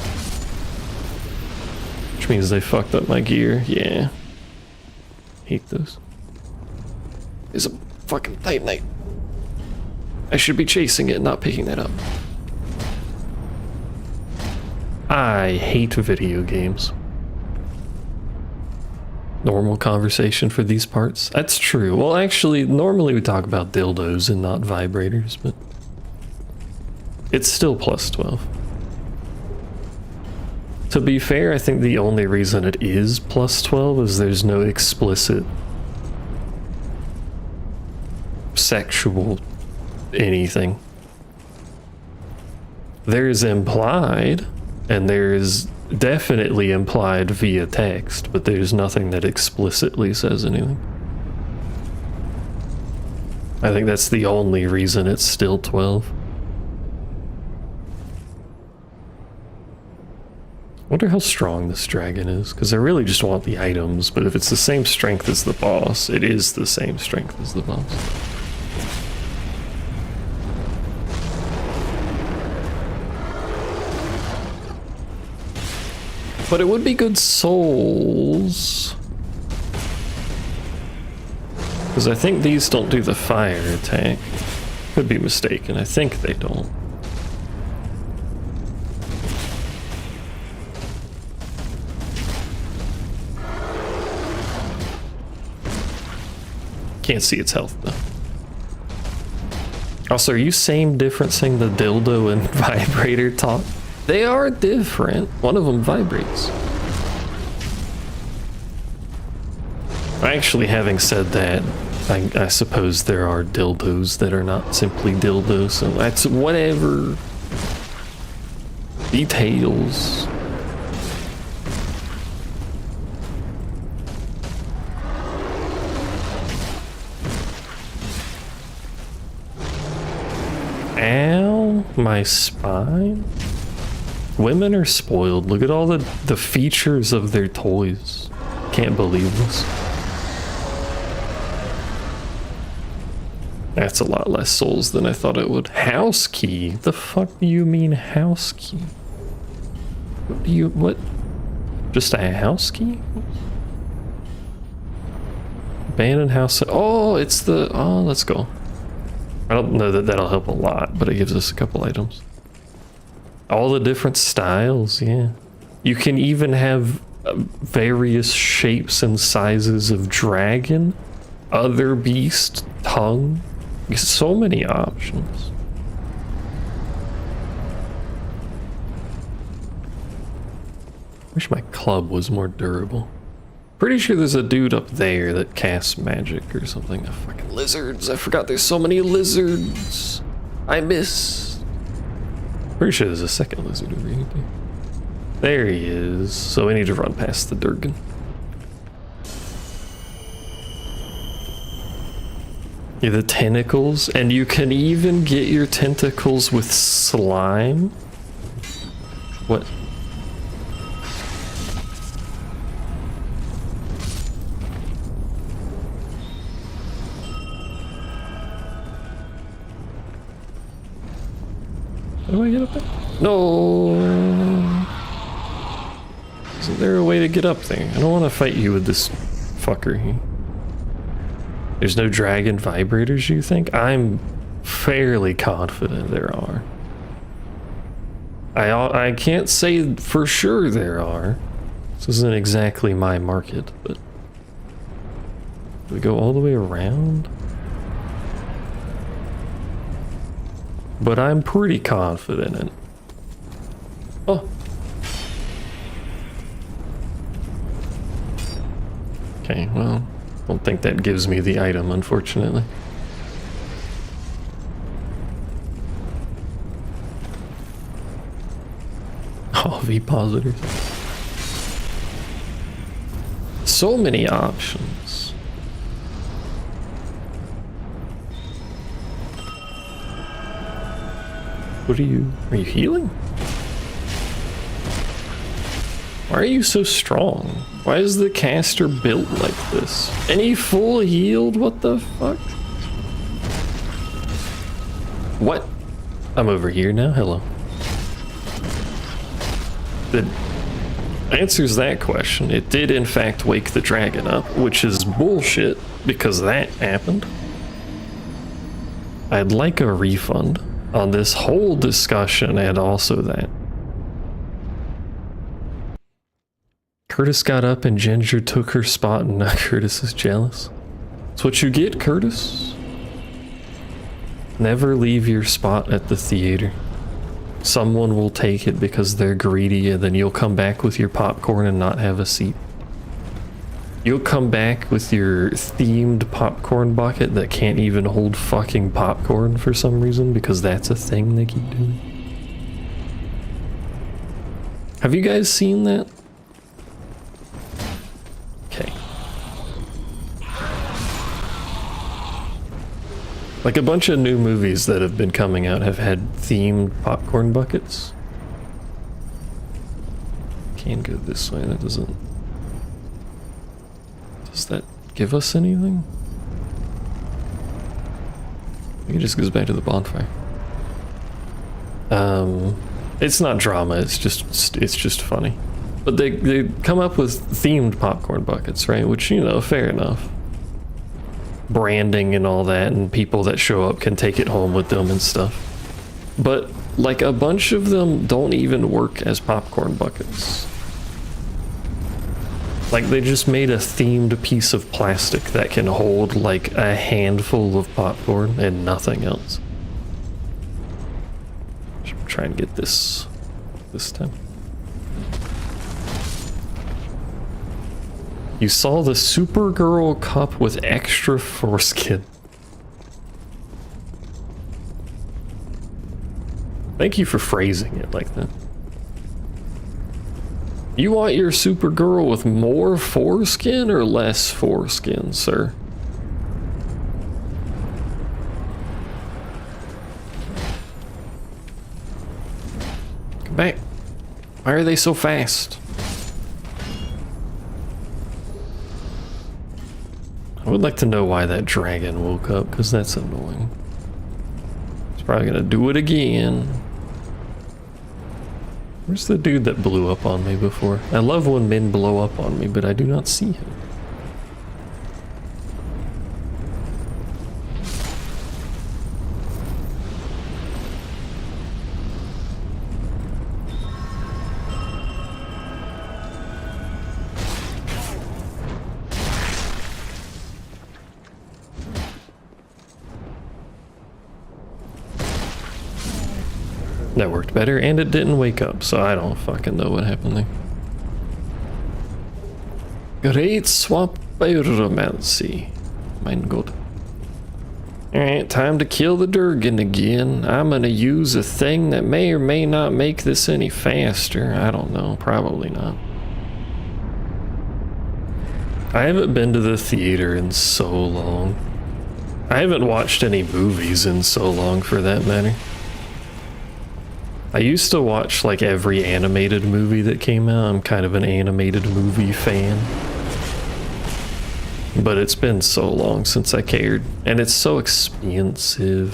Speaker 1: Which means they fucked up my gear. Yeah. Hate those. There's a fucking Titanite. I should be chasing it, not picking that up. I hate video games. Normal conversation for these parts? That's true. Well, actually, normally we talk about dildos and not vibrators, but it's still plus 12. To be fair, I think the only reason it is plus 12 is there's no explicit sexual anything. There's implied, and there's definitely implied via text, but there's nothing that explicitly says anything. I think that's the only reason it's still 12. Wonder how strong this dragon is, because I really just want the items, but if it's the same strength as the boss, it is the same strength as the boss. But it would be good souls. Because I think these don't do the fire attack. Could be mistaken, I think they don't. Can't see its health though. Also, are you same differencing the dildo and vibrator talk? They are different. One of them vibrates. Actually, having said that, I suppose there are dildos that are not simply dildos, so that's whatever. Details. Ow, my spine. Women are spoiled. Look at all the features of their toys. Can't believe this. That's a lot less souls than I thought it would. House key? The fuck do you mean house key? What? Just a house key? Abandoned house. Oh, it's the, oh, let's go. I don't know that that'll help a lot, but it gives us a couple items. All the different styles, yeah. You can even have various shapes and sizes of dragon, other beast, tongue. So many options. Wish my club was more durable. Pretty sure there's a dude up there that casts magic or something. Oh, fucking lizards. I forgot there's so many lizards. I miss. Pretty sure there's a second lizard over here too. There he is. So we need to run past the Durgan. Yeah, the tentacles, and you can even get your tentacles with slime. What? How do I get up there? No. Isn't there a way to get up there? I don't want to fight you with this fucker here. There's no dragon vibrators, you think? I'm fairly confident there are. I can't say for sure there are. This isn't exactly my market, but... Do we go all the way around? But I'm pretty confident in it. Oh. Okay, well... Don't think that gives me the item, unfortunately. Oh, V positors. So many options. What are you healing? Why are you so strong? Why is the caster built like this? Any full healed? What the fuck? What? I'm over here now? Hello. That answers that question. It did in fact wake the dragon up, which is bullshit because that happened. I'd like a refund on this whole discussion and also that. Curtis got up and Ginger took her spot and now Curtis is jealous. That's what you get, Curtis. Never leave your spot at the theater. Someone will take it because they're greedy and then you'll come back with your popcorn and not have a seat. You'll come back with your themed popcorn bucket that can't even hold fucking popcorn for some reason because that's a thing they keep doing. Have you guys seen that? Okay. Like a bunch of new movies that have been coming out have had themed popcorn buckets. Can't go this way, that doesn't... Does that give us anything? I think it just goes back to the bonfire. It's not drama, it's just funny. But they come up with themed popcorn buckets, right? Which, you know, fair enough. Branding and all that, and people that show up can take it home with them and stuff. But, like, a bunch of them don't even work as popcorn buckets. Like they just made a themed piece of plastic that can hold like a handful of popcorn and nothing else. I'm trying to get this time. You saw the Supergirl cup with extra foreskin. Thank you for phrasing it like that. You want your Supergirl with more foreskin or less foreskin, sir? Come back. Why are they so fast? I would like to know why that dragon woke up, because that's annoying. It's probably gonna do it again. Where's the dude that blew up on me before? I love when men blow up on me, but I do not see him. That worked better, and it didn't wake up, so I don't fucking know what happened there. Great swap pyromancy. Mein Gott. Alright, time to kill the Durgan again. I'm gonna use a thing that may or may not make this any faster. I don't know, probably not. I haven't been to the theater in so long. I haven't watched any movies in so long, for that matter. I used to watch like every animated movie that came out. I'm kind of an animated movie fan. But it's been so long since I cared. And it's so expensive.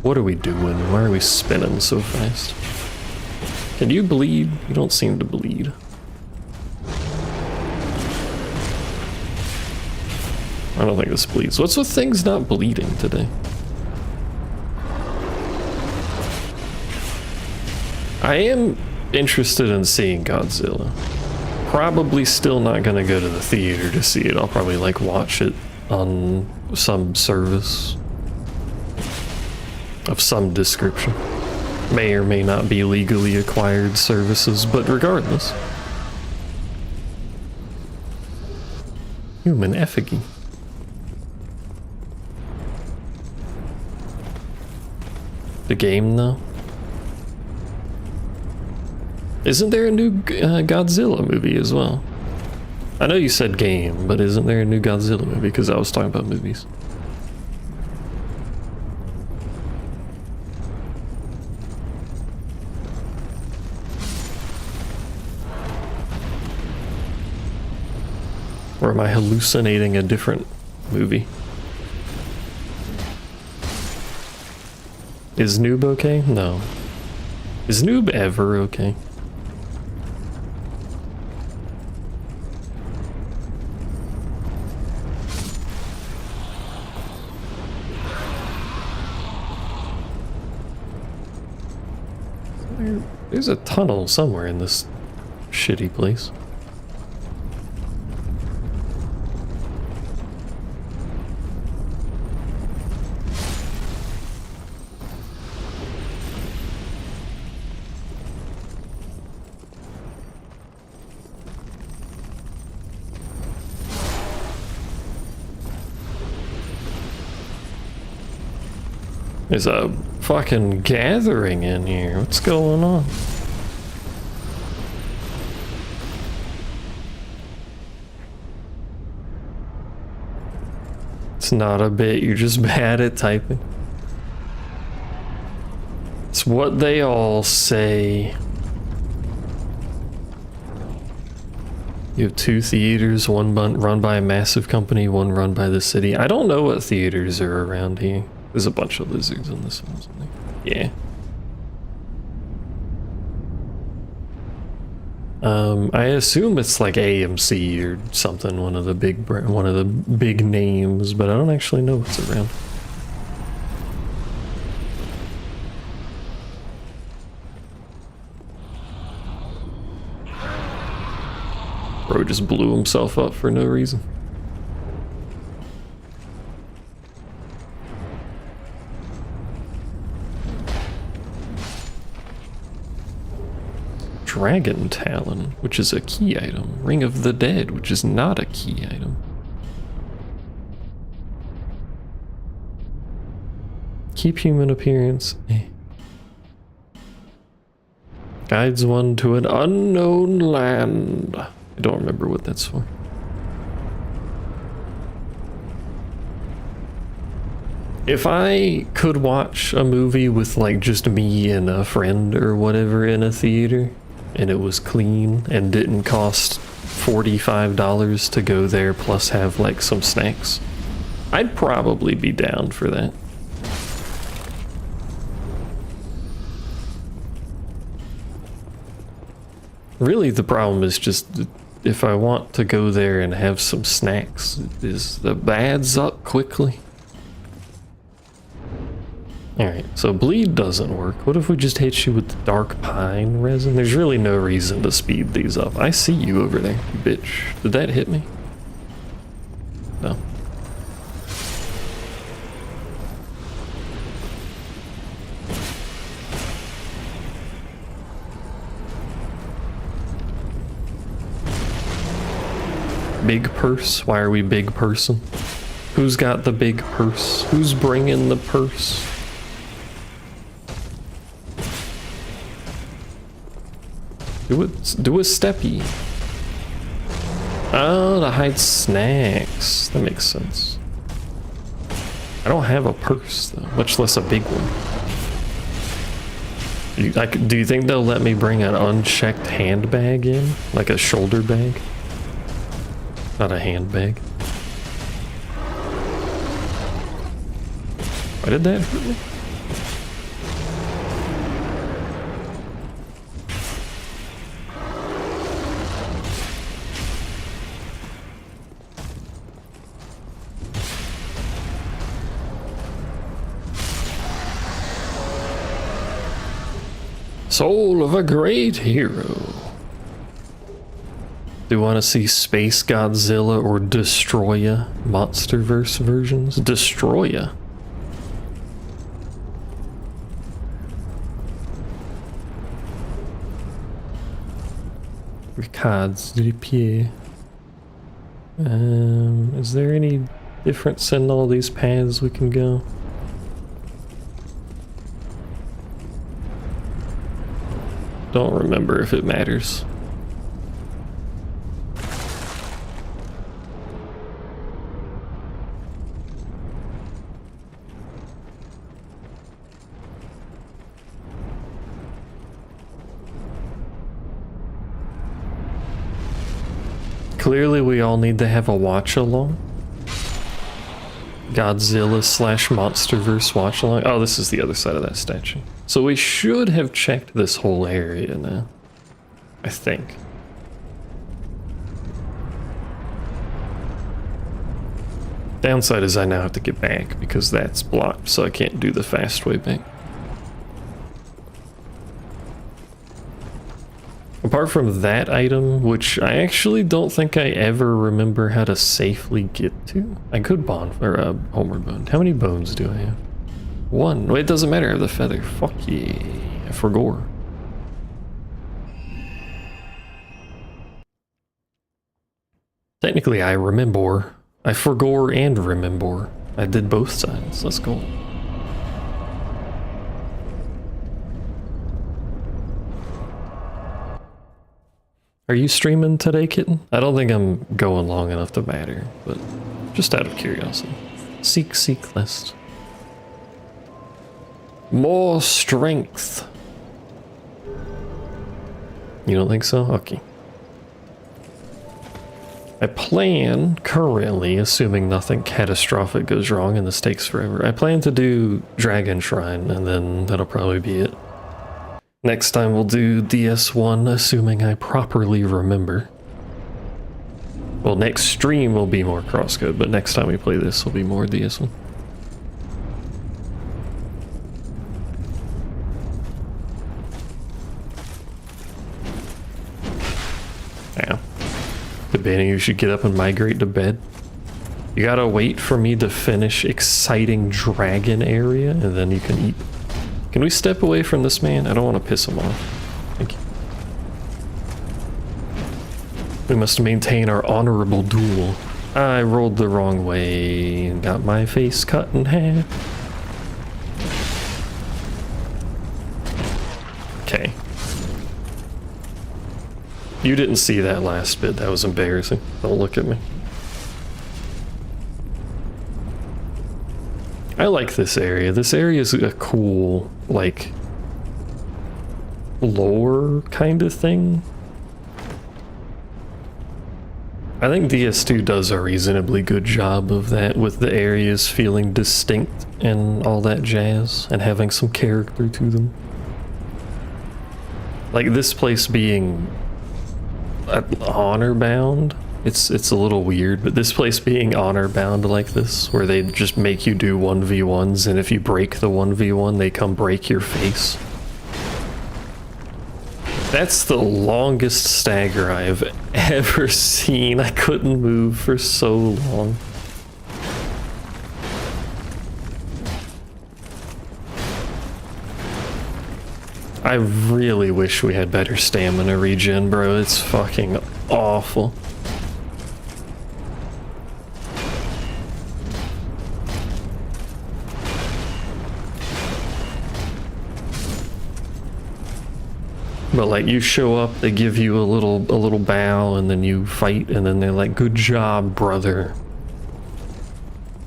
Speaker 1: What are we doing? Why are we spinning so fast? Can you bleed? You don't seem to bleed. I don't think this bleeds. What's with things not bleeding today? I am interested in seeing Godzilla. Probably still not gonna go to the theater to see it. I'll probably like watch it on some service of some description. May or may not be legally acquired services, but regardless. Human effigy. The game though? Isn't there a new Godzilla movie as well? I know you said game, but isn't there a new Godzilla movie? Because I was talking about movies. Or am I hallucinating a different movie? Is Noob okay? No. Is Noob ever okay? There's a tunnel somewhere in this shitty place. There's a fucking gathering in here. What's going on? It's not a bit, you're just bad at typing. It's what they all say. You have two theaters, one run by a massive company, one run by the city. I don't know what theaters are around here. There's a bunch of lizards in this one, isn't there? Yeah. I assume it's like AMC or something, one of the big names, but I don't actually know what's around. Bro just blew himself up for no reason. Dragon Talon, which is a key item. Ring of the Dead, which is not a key item. Keep human appearance. Guides one to an unknown land. I don't remember what that's for. If I could watch a movie with like just me and a friend or whatever in a theater, and it was clean and didn't cost $45 to go there plus have like some snacks, I'd probably be down for that. Really, the problem is just if I want to go there and have some snacks, is the adds up quickly. Alright, so bleed doesn't work. What if we just hit you with the dark pine resin? There's really no reason to speed these up. I see you over there, you bitch. Did that hit me? No. Big purse? Why are we big person? Who's got the big purse? Who's bringing the purse? Do a steppy. Oh, to hide snacks. That makes sense. I don't have a purse though, much less a big one. Do you think they'll let me bring an unchecked handbag in? Like a shoulder bag? Not a handbag. Why did that hurt me? Soul of a great hero. Do you want to see Space Godzilla or Destroya Monsterverse versions? Destroya. Ricards de pied. Is there any difference in all these paths we can go? Don't remember if it matters. Clearly we all need to have a watch along. Godzilla / Monsterverse watch along. Oh, this is the other side of that statue. So we should have checked this whole area now. I think. Downside is I now have to get back because that's blocked, so I can't do the fast way back. Apart from that item, which I actually don't think I ever remember how to safely get to. I could homeward bone. How many bones do I have? 1. Well, it doesn't matter, I have the feather. Fuck yeah. I forgot. Technically, I remember. I forgot and remember. I did both sides. Let's go. Are you streaming today, kitten? I don't think I'm going long enough to matter, but just out of curiosity. Seek list. More strength. You don't think so? Okay. I plan currently, assuming nothing catastrophic goes wrong and this takes forever, I plan to do Dragon Shrine and then that'll probably be it. Next time we'll do DS1, assuming I properly remember. Well, next stream will be more crosscode, but next time we play this will be more DS1. Yeah. debating you should get up and migrate to bed. You gotta wait for me to finish exciting dragon area, and then you can eat. Can we step away from this man? I don't want to piss him off. Thank you. We must maintain our honorable duel. I rolled the wrong way and got my face cut in half. Okay. You didn't see that last bit. That was embarrassing. Don't look at me. I like this area. This area is a cool, like, lore kind of thing. I think DS2 does a reasonably good job of that, with the areas feeling distinct and all that jazz, and having some character to them. Like this place being honor bound, it's a little weird, but this place being honor bound like this, where they just make you do 1v1s, and if you break the 1v1, they come break your face. That's the longest stagger I have ever seen. I couldn't move for so long. I really wish we had better stamina regen, bro. It's fucking awful. But like you show up, they give you a little bow, and then you fight, and then they're like, "Good job, brother."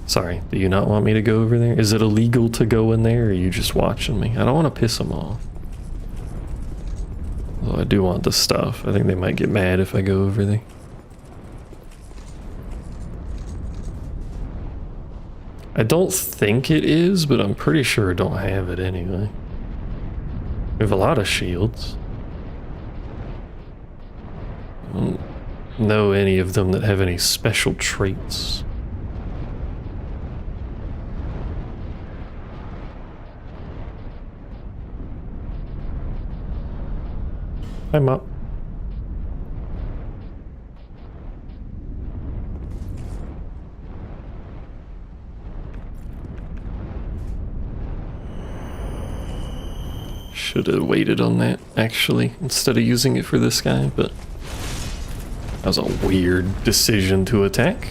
Speaker 1: Sorry, do you not want me to go over there? Is it illegal to go in there, or are you just watching me? I don't want to piss them off. Well, I do want the stuff. I think they might get mad if I go over there. I don't think it is, but I'm pretty sure I don't have it anyway. We have a lot of shields. I don't know any of them that have any special traits. I'm up. Should have waited on that, actually, instead of using it for this guy, but that was a weird decision to attack.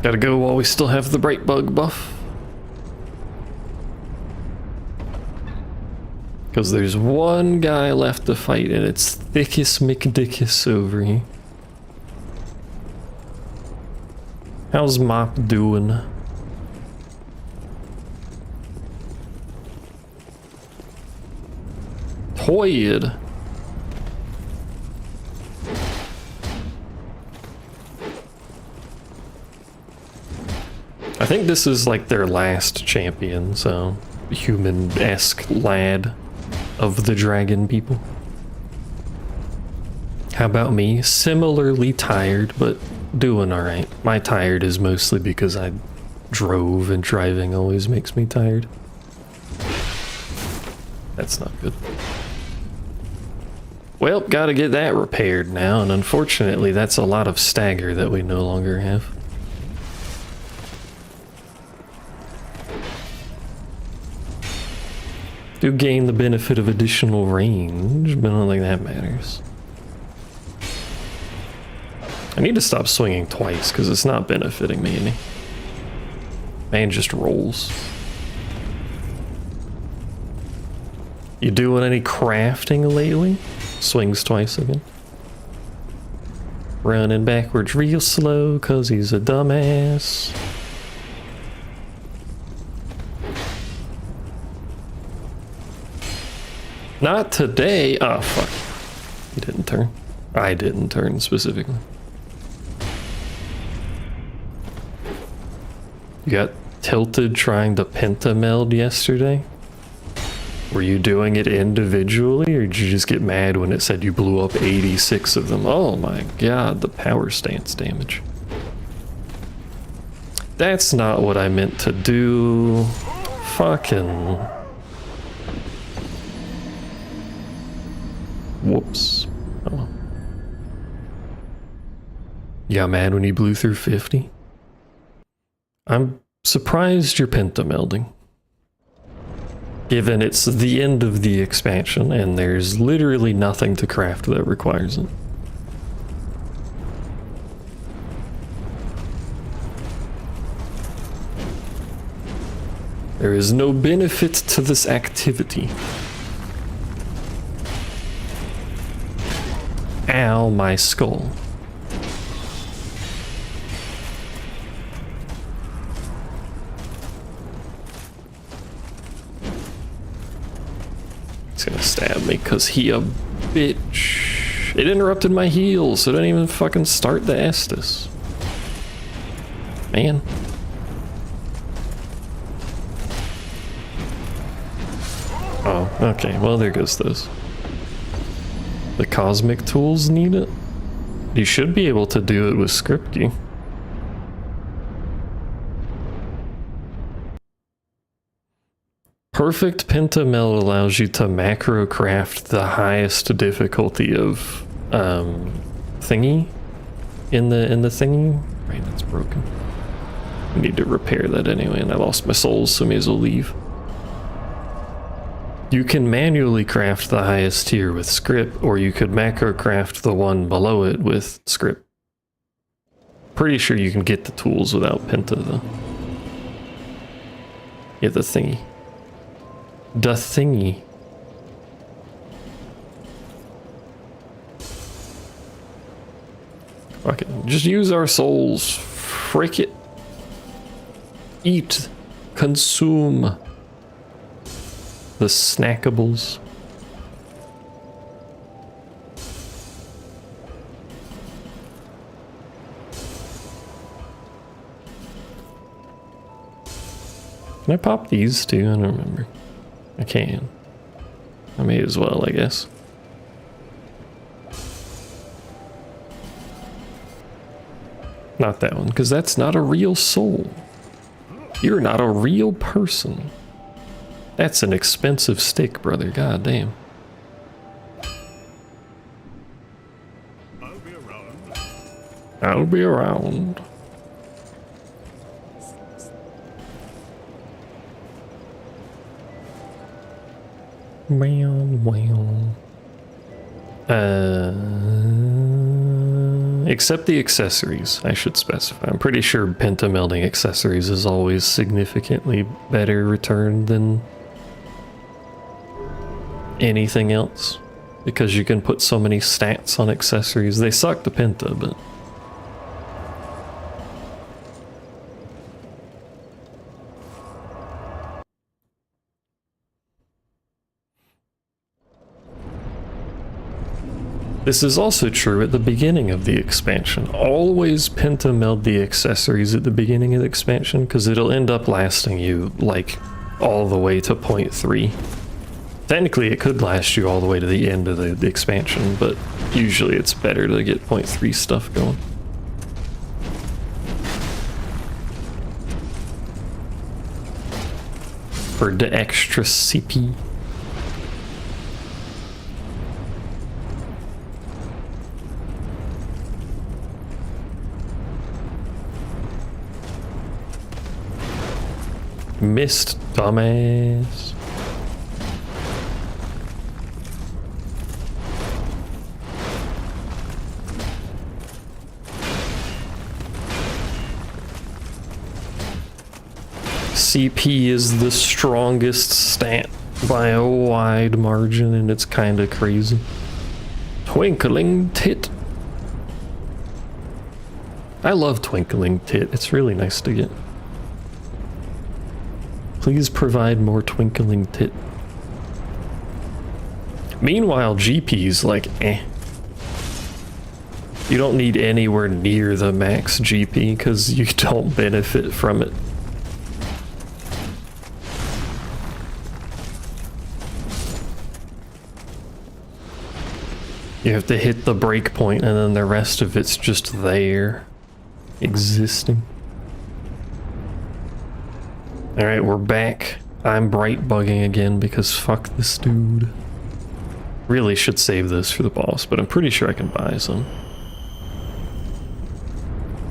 Speaker 1: Gotta go while we still have the bright bug buff. Because there's one guy left to fight, and it's Thickus McDickus over here. How's Mop doing? Toyed. I think this is like their last champion, so human-esque lad of the dragon people. How about me? Similarly tired, but doing alright. My tired is mostly because I drove, and driving always makes me tired. That's not good. Well, gotta get that repaired now, and unfortunately that's a lot of stagger that we no longer have. Do gain the benefit of additional range, but I don't think that matters. I need to stop swinging twice because it's not benefiting me any. Man just rolls. You doing any crafting lately? Swings twice again. Running backwards real slow cause he's a dumbass. Not today. Oh, fuck. He didn't turn. I didn't turn specifically. You got tilted trying to pentameld yesterday? Were you doing it individually, or did you just get mad when it said you blew up 86 of them? Oh my god, the power stance damage. That's not what I meant to do. Fucking... Whoops. Oh. You got mad when you blew through 50? I'm surprised you're pentamelding. Given it's the end of the expansion and there's literally nothing to craft that requires it. There is no benefit to this activity. Ow, my skull. He's gonna stab me because he a bitch. It interrupted my heal, so don't even fucking start the Estus. Man. Oh, okay, well there goes those. The cosmic tools need it? You should be able to do it with script key. Perfect pentameld allows you to macro craft the highest difficulty of thingy in the thingy. Right, that's broken. I need to repair that anyway, and I lost my souls, so may as well leave. You can manually craft the highest tier with script, or you could macro craft the one below it with script. Pretty sure you can get the tools without penta though. Yeah, the thingy. The thingy. Fuck it. Just use our souls. Frick it. Eat. Consume. The snackables. Can I pop these too? I don't remember. I can. I may as well, I guess. Not that one, because that's not a real soul. You're not a real person. That's an expensive stick, brother. God damn.
Speaker 4: I'll be around.
Speaker 1: I'll be around. Except the accessories, I should specify. I'm pretty sure pentamelding accessories is always significantly better return than anything else, because you can put so many stats on accessories. They suck the penta, but this is also true at the beginning of the expansion. Always pentameld the accessories at the beginning of the expansion, because it'll end up lasting you like all the way to 0.3. Technically it could last you all the way to the end of the expansion, but usually it's better to get 0.3 stuff going. For the extra CP. Missed, dumbass. CP is the strongest stat by a wide margin, and it's kind of crazy. Twinkling Tit. I love Twinkling Tit. It's really nice to get. Please provide more Twinkling Tit. Meanwhile, GP's like, eh. You don't need anywhere near the max GP because you don't benefit from it. You have to hit the break point and then the rest of it's just there, existing. Alright, we're back. I'm bright bugging again because fuck this dude. Really should save this for the boss, but I'm pretty sure I can buy some.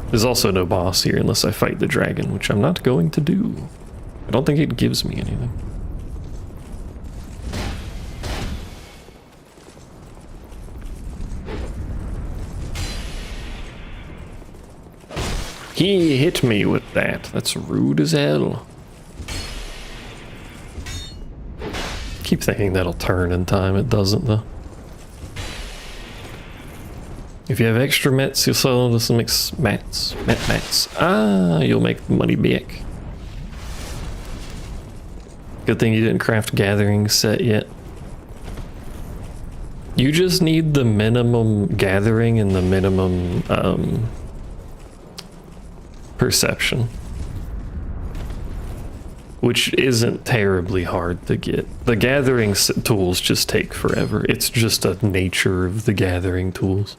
Speaker 1: There's also no boss here unless I fight the dragon, which I'm not going to do. I don't think it gives me anything. He hit me with that. That's rude as hell. Keep thinking that'll turn in time. It doesn't though. If you have extra mets, you'll sell them to some mats. Mats. Ah, you'll make the money back. Good thing you didn't craft gathering set yet. You just need the minimum gathering and the minimum perception, which isn't terribly hard to get. The gathering tools just take forever. It's just a nature of the gathering tools.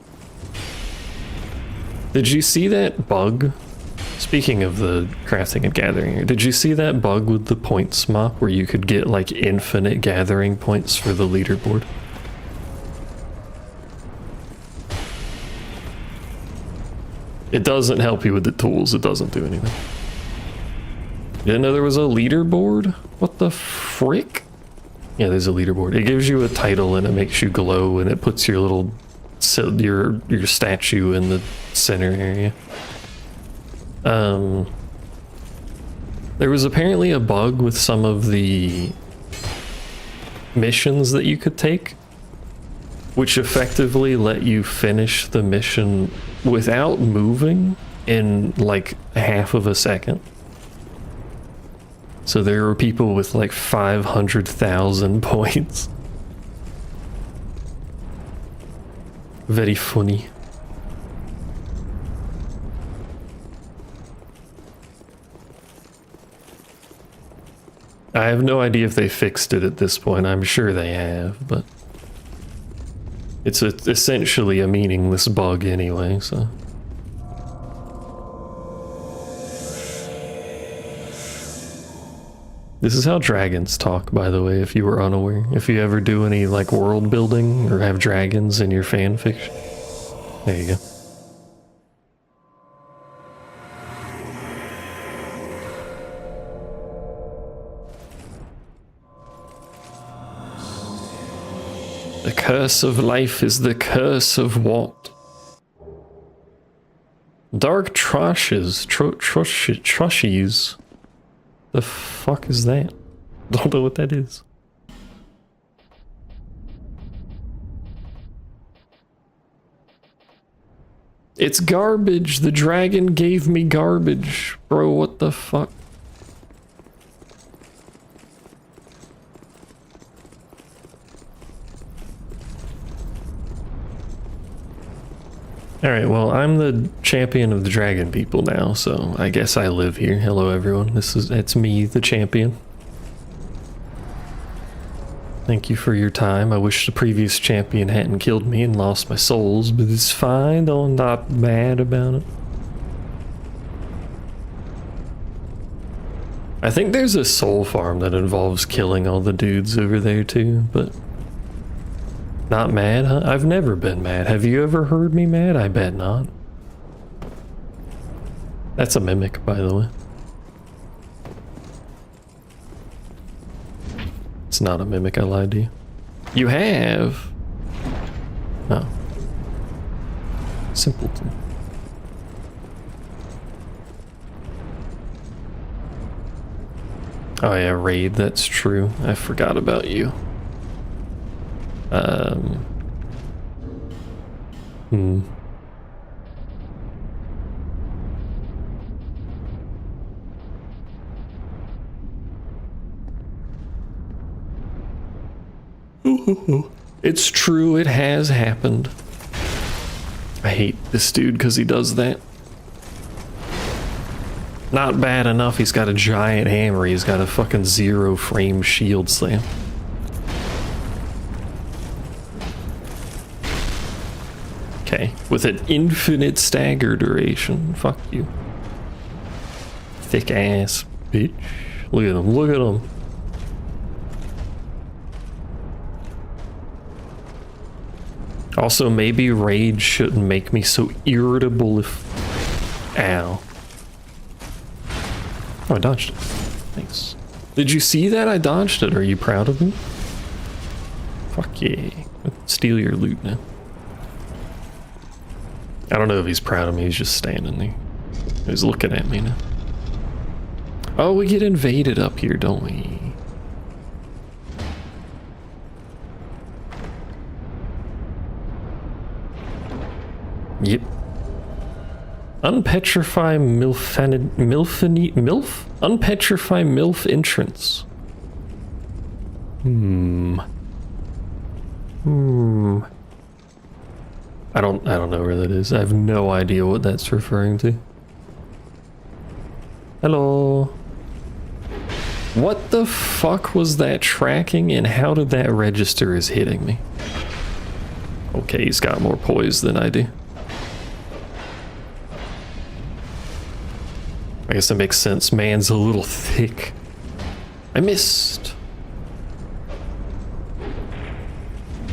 Speaker 1: Did you see that bug? Speaking of the crafting and gathering, did you see that bug with the points mop where you could get like infinite gathering points for the leaderboard? It doesn't help you with the tools. It doesn't do anything. You didn't know there was a leaderboard? What the frick? Yeah, there's a leaderboard. It gives you a title and it makes you glow and it puts your little your statue in the center area. There was apparently a bug with some of the missions that you could take, which effectively let you finish the mission without moving in like half of a second. So there were people with like 500,000 points. Very funny. I have no idea if they fixed it at this point. I'm sure they have, but it's essentially a meaningless bug anyway, so. This is how dragons talk, by the way, if you were unaware. If you ever do any like world building or have dragons in your fan fiction. There you go. The curse of life is the curse of what? Dark trashes. Trushies. The fuck is that? Don't know what that is. It's garbage. The dragon gave me garbage. Bro, what the fuck? Alright, well, I'm the champion of the dragon people now, so I guess I live here. Hello everyone, it's me, the champion. Thank you for your time. I wish the previous champion hadn't killed me and lost my souls, but it's fine, I'm not mad about it. I think there's a soul farm that involves killing all the dudes over there too, but... Not mad, huh? I've never been mad. Have you ever heard me mad? I bet not. That's a mimic, by the way. It's not a mimic, I lied to you. You have? No. Simpleton. Oh yeah, raid, that's true. I forgot about you. It's true, it has happened. I hate this dude because he does that. Not bad enough he's got a giant hammer, he's got a fucking 0 frame shield slam. Okay, with an infinite stagger duration. Fuck you. Thick ass bitch. Look at him, look at him. Also, maybe rage shouldn't make me so irritable if... Ow. Oh, I dodged it. Thanks. Did you see that? I dodged it. Are you proud of me? Fuck yeah. Let's steal your loot now. I don't know if he's proud of me. He's just standing there. He's looking at me now. Oh, we get invaded up here, don't we? Yep. Unpetrify MILF? Unpetrify MILF entrance. I don't know where that is. I have no idea what that's referring to. Hello. What the fuck was that tracking and how did that register as hitting me? Okay, he's got more poise than I do. I guess that makes sense. Man's a little thick. I missed.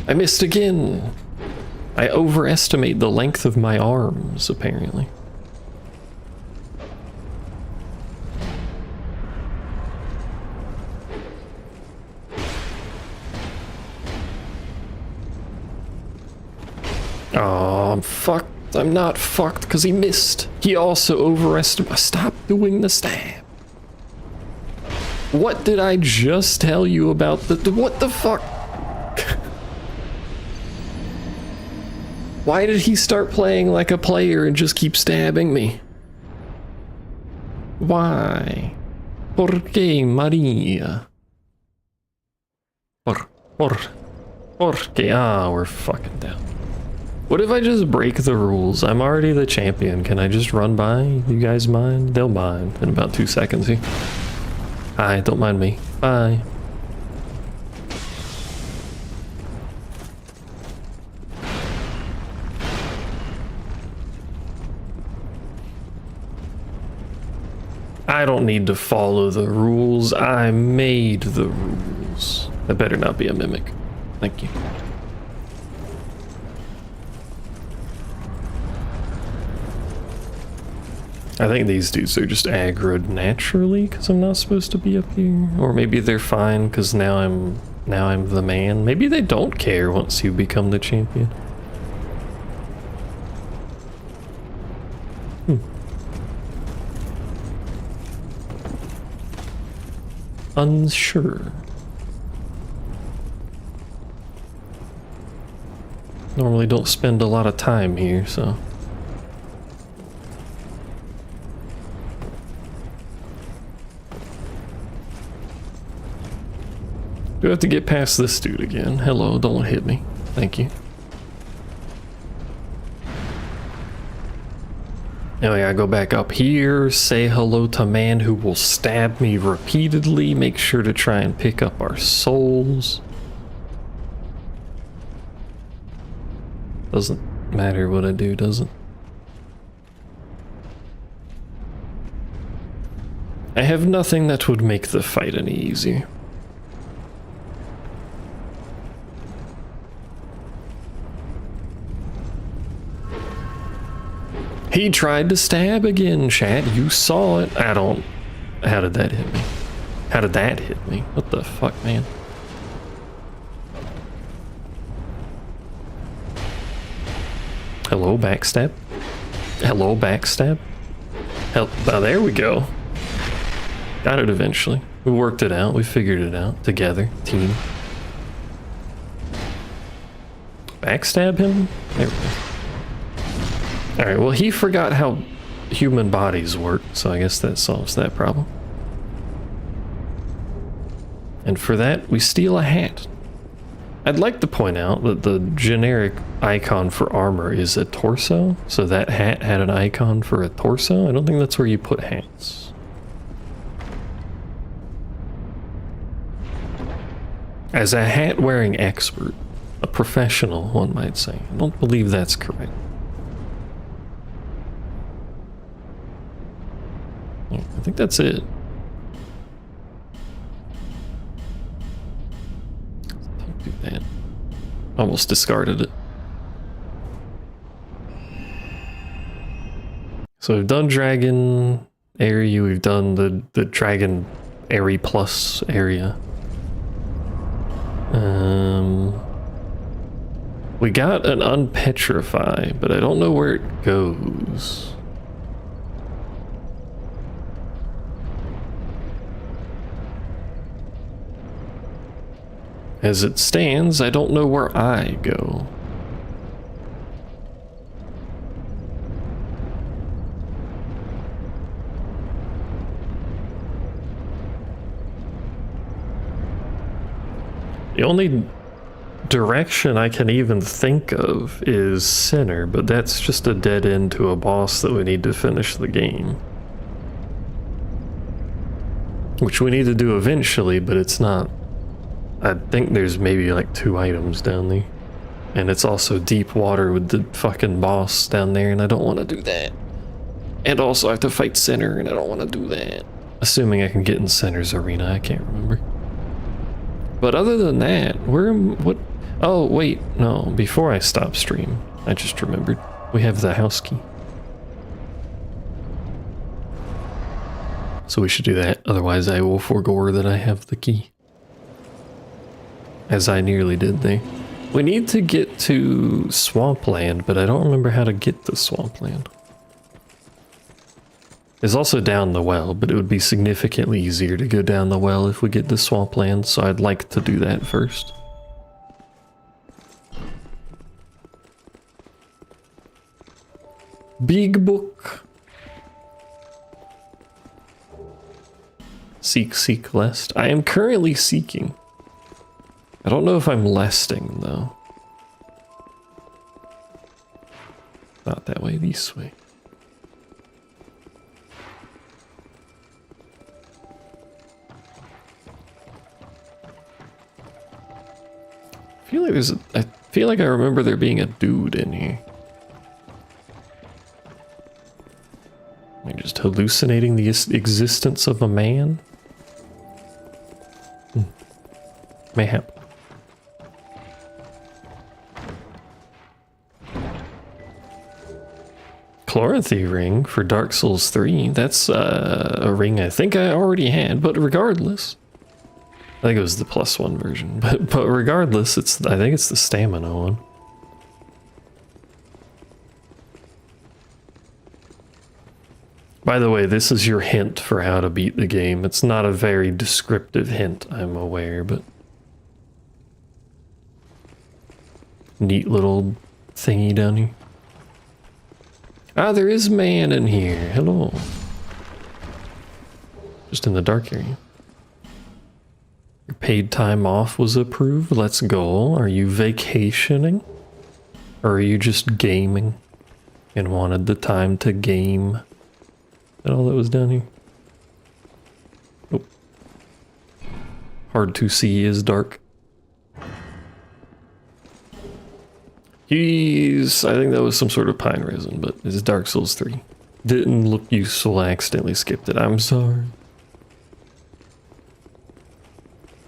Speaker 1: I missed again. I overestimate the length of my arms, apparently. Oh, I'm fucked. I'm not fucked because he missed. He also overestimated. Stop doing the stab. What did I just tell you about the what the fuck? Why did he start playing like a player and just keep stabbing me? Why? ¿Por qué, Maria? Porque? Ah, we're fucking down. What if I just break the rules? I'm already the champion. Can I just run by? You guys mind? They'll mind in about 2 seconds here. Hi, don't mind me. Bye. I don't need to follow the rules. I made the rules. That better not be a mimic. Thank you. I think these dudes are just aggroed naturally because I'm not supposed to be up here. Or maybe they're fine because now I'm the man. Maybe they don't care once you become the champion. Unsure. Normally don't spend a lot of time here, so. Do I have to get past this dude again? Hello, don't hit me. Thank you. Now I gotta go back up here, say hello to man who will stab me repeatedly, make sure to try and pick up our souls. Doesn't matter what I do, does it? I have nothing that would make the fight any easier. He tried to stab again, chat. You saw it. I don't... How did that hit me? How did that hit me? What the fuck, man? Hello, backstab? Hello, backstab? Help. Oh, there we go. Got it eventually. We worked it out. We figured it out. Together. Team. Backstab him? There we go. Alright, well, he forgot how human bodies work, so I guess that solves that problem. And for that, we steal a hat. I'd like to point out that the generic icon for armor is a torso, so that hat had an icon for a torso. I don't think that's where you put hats. As a hat-wearing expert, a professional, one might say, I don't believe that's correct. I think that's it. Almost discarded it. So we've done dragon area, we've done the dragon area plus area. We got an unpetrify, but I don't know where it goes. As it stands, I don't know where I go. The only direction I can even think of is center, but that's just a dead end to a boss that we need to finish the game. Which we need to do eventually, but it's not. I think there's maybe like 2 items down there. And it's also deep water with the fucking boss down there, and I don't want to do that. And also I have to fight center, and I don't want to do that. Assuming I can get in center's arena, I can't remember. But other than that, what? Oh, wait, no, before I stop stream, I just remembered. We have the house key. So we should do that, otherwise I will forego that I have the key. As I nearly did there. We need to get to Swampland, but I don't remember how to get to Swampland. It's also down the well, but it would be significantly easier to go down the well if we get to Swampland, so I'd like to do that first. Big book. Seek, seek, lest. I am currently seeking. I don't know if I'm lesting, though. Not that way, this way. I feel like I remember there being a dude in here. Am I just hallucinating the existence of a man? Mayhap. Chloranthy ring for Dark Souls 3. That's a ring I think I already had, but regardless. I think it was the +1 version, but regardless, I think it's the stamina one. By the way, this is your hint for how to beat the game. It's not a very descriptive hint, I'm aware, but neat little thingy down here. Ah, there is man in here. Hello. Just in the dark area. Your paid time off was approved. Let's go. Are you vacationing? Or are you just gaming and wanted the time to game? Is that all that was down here? Nope. Hard to see is dark. I think that was some sort of pine resin, but it's Dark Souls 3. Didn't look useful, I accidentally skipped it. I'm sorry.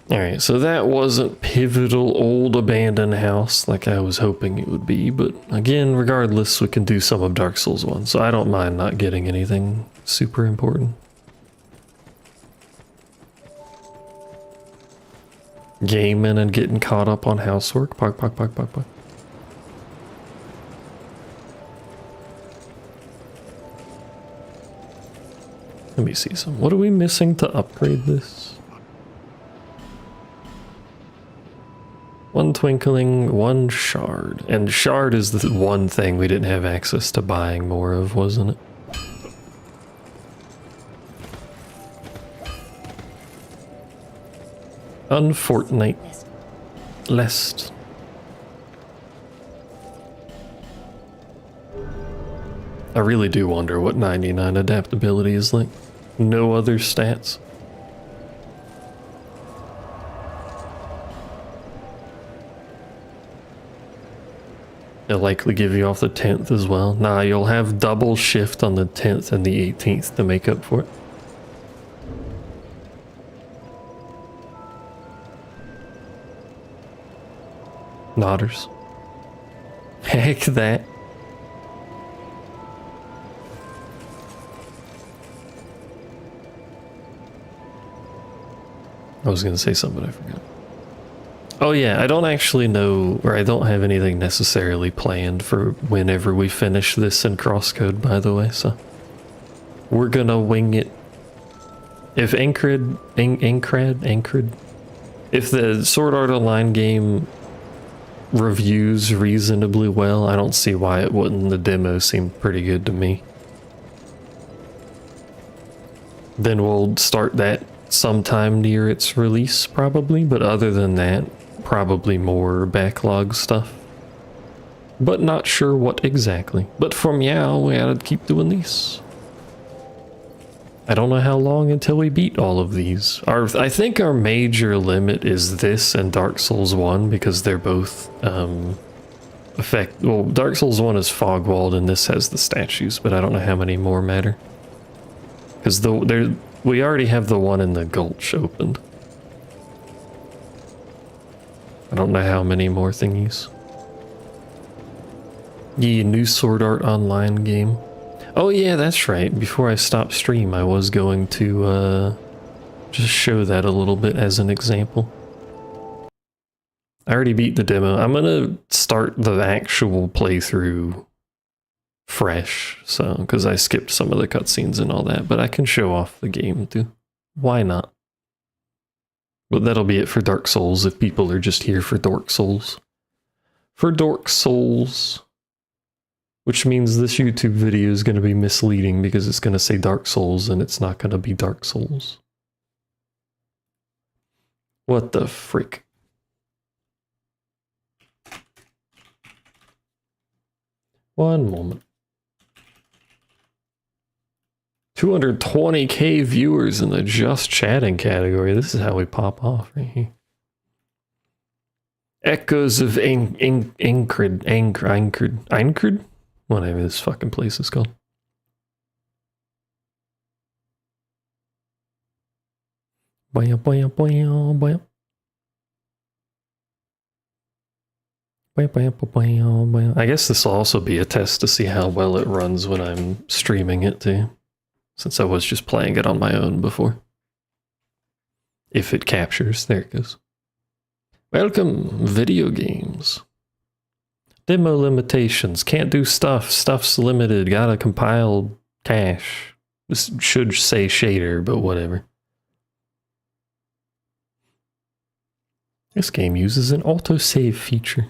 Speaker 1: Alright, so that wasn't pivotal old abandoned house like I was hoping it would be, but again, regardless, we can do some of Dark Souls 1, so I don't mind not getting anything super important. Gaming and getting caught up on housework. Park. Let me see some. What are we missing to upgrade this? 1 twinkling, 1 shard. And shard is the one thing we didn't have access to buying more of, wasn't it? Unfortunate. Lest. I really do wonder what 99 adaptability is like. No other stats. They'll likely give you off the 10th as well. Nah, you'll have double shift on the 10th and the 18th to make up for it. Nodders. Heck that. I was gonna say something, I forgot. Oh yeah, I don't actually know, or I don't have anything necessarily planned for whenever we finish this in Crosscode, by the way, so we're gonna wing it. If Aincrad, if the Sword Art Online game reviews reasonably well, I don't see why it wouldn't. The demo seemed pretty good to me. Then we'll start that sometime near its release, probably, but other than that, probably more backlog stuff. But not sure what exactly. But for Meow, we gotta keep doing these. I don't know how long until we beat all of these. I think our major limit is this and Dark Souls 1, because they're both well, Dark Souls 1 is Fogwalled and this has the statues, but I don't know how many more matter. Because we already have the one in the Gulch opened. I don't know how many more thingies. Yeah, new Sword Art Online game. Oh yeah, that's right. Before I stop stream, I was going to just show that a little bit as an example. I already beat the demo. I'm gonna start the actual playthrough fresh, so because I skipped some of the cutscenes and all that, but I can show off the game too. Why not? But that'll be it for Dark Souls if people are just here for Dark Souls. For Dark Souls. Which means this YouTube video is going to be misleading because it's going to say Dark Souls and it's not going to be Dark Souls. What the frick? One moment. 220k viewers in the just chatting category. This is how we pop off right here. Echoes of Aincrad? Whatever this fucking place is called. I guess this will also be a test to see how well it runs when I'm streaming it too, since I was just playing it on my own before. If it captures, there it goes. Welcome, video games. Demo limitations, can't do stuff, stuff's limited, gotta compile cache. This should say shader, but whatever. This game uses an autosave feature.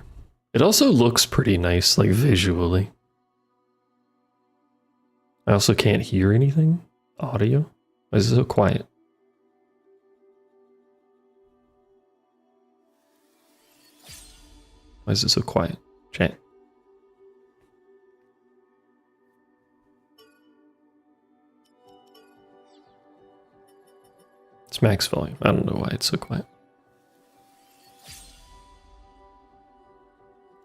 Speaker 1: It also looks pretty nice, like visually. I also can't hear anything. Audio? Why is it so quiet? Why is it so quiet? Chat. It's max volume. I don't know why it's so quiet.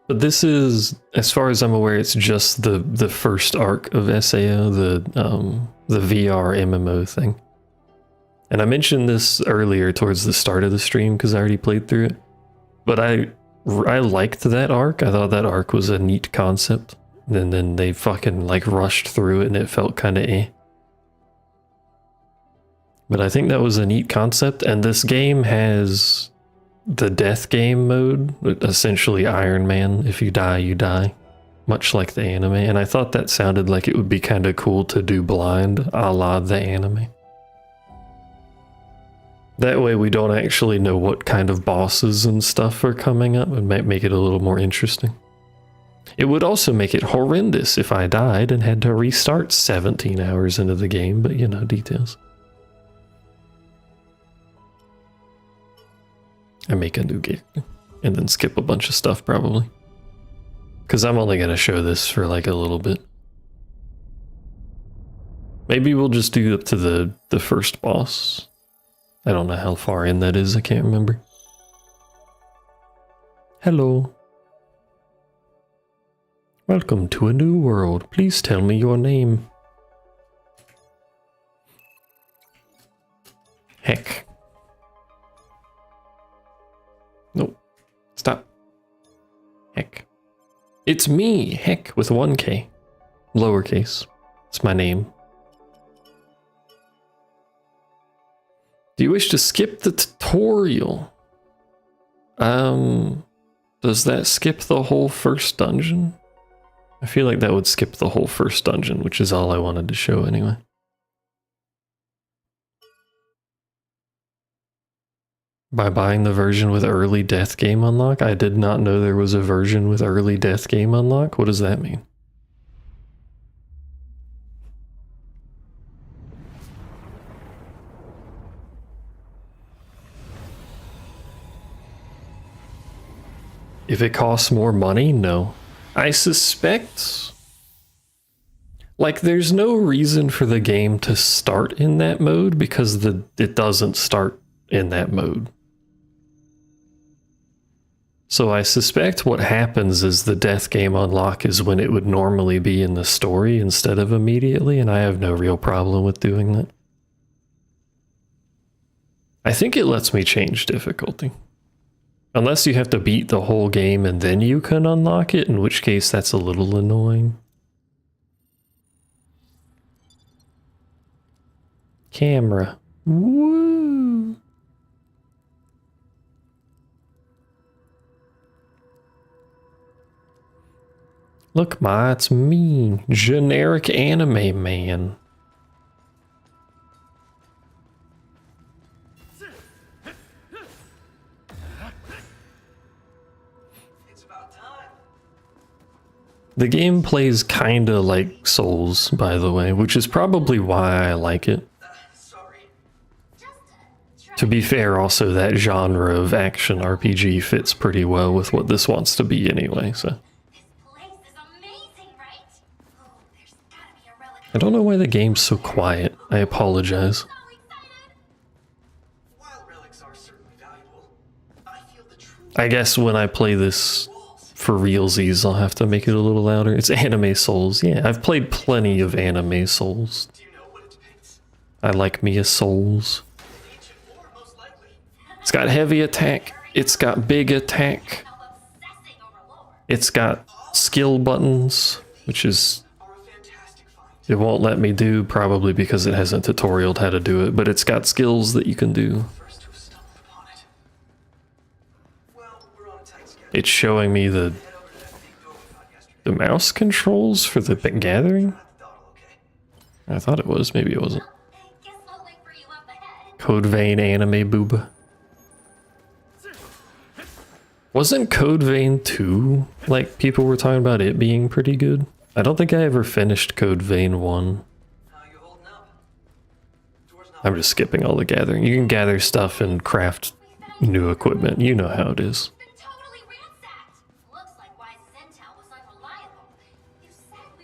Speaker 1: But this is, as far as I'm aware, it's just the first arc of SAO, the VR MMO thing. And I mentioned this earlier towards the start of the stream because I already played through it. But I liked that arc. I thought that arc was a neat concept. And then they fucking like rushed through it and it felt kind of eh. But I think that was a neat concept. And this game has the death game mode, essentially Iron Man. If you die, you die. Much like the anime. And I thought that sounded like it would be kind of cool to do blind, a la the anime. That way we don't actually know what kind of bosses and stuff are coming up. It might make it a little more interesting. It would also make it horrendous if I died and had to restart 17 hours into the game, but you know, details. I make a new game and then skip a bunch of stuff probably. Because I'm only going to show this for like a little bit. Maybe we'll just do up to the first boss. I don't know how far in that is, I can't remember. Hello. Welcome to a new world. Please tell me your name. Heck. Nope. Stop. Heck. It's me, Heck, with 1K. Lowercase. It's my name. Do you wish to skip the tutorial? Does that skip the whole first dungeon? I feel like that would skip the whole first dungeon, which is all I wanted to show anyway. By buying the version with early death game unlock? I did not know there was a version with early death game unlock. What does that mean? If it costs more money, no. I suspect... like, there's no reason for the game to start in that mode because it doesn't start in that mode. So I suspect what happens is the death game unlock is when it would normally be in the story instead of immediately, and I have no real problem with doing that. I think it lets me change difficulty. Unless you have to beat the whole game and then you can unlock it, in which case that's a little annoying. Camera. Woo! Look, Ma, it's me, generic anime man. The game plays kinda like Souls, by the way, which is probably why I like it. To be fair, also that genre of action RPG fits pretty well with what this wants to be anyway, so. I don't know why the game's so quiet. I apologize. I guess when I play this for realsies, I'll have to make it a little louder. It's Anime Souls. Yeah, I've played plenty of Anime Souls. I like me a Souls. It's got heavy attack. It's got big attack. It's got skill buttons, which is... it won't let me do, probably because it hasn't tutorialed how to do it, but it's got skills that you can do. It's showing me the mouse controls for the gathering? I thought it was, maybe it wasn't. Code Vein anime booba. Wasn't Code Vein 2, like, people were talking about it being pretty good? I don't think I ever finished Code Vein 1. I'm just skipping all the gathering. You can gather stuff and craft new equipment. You know how it is.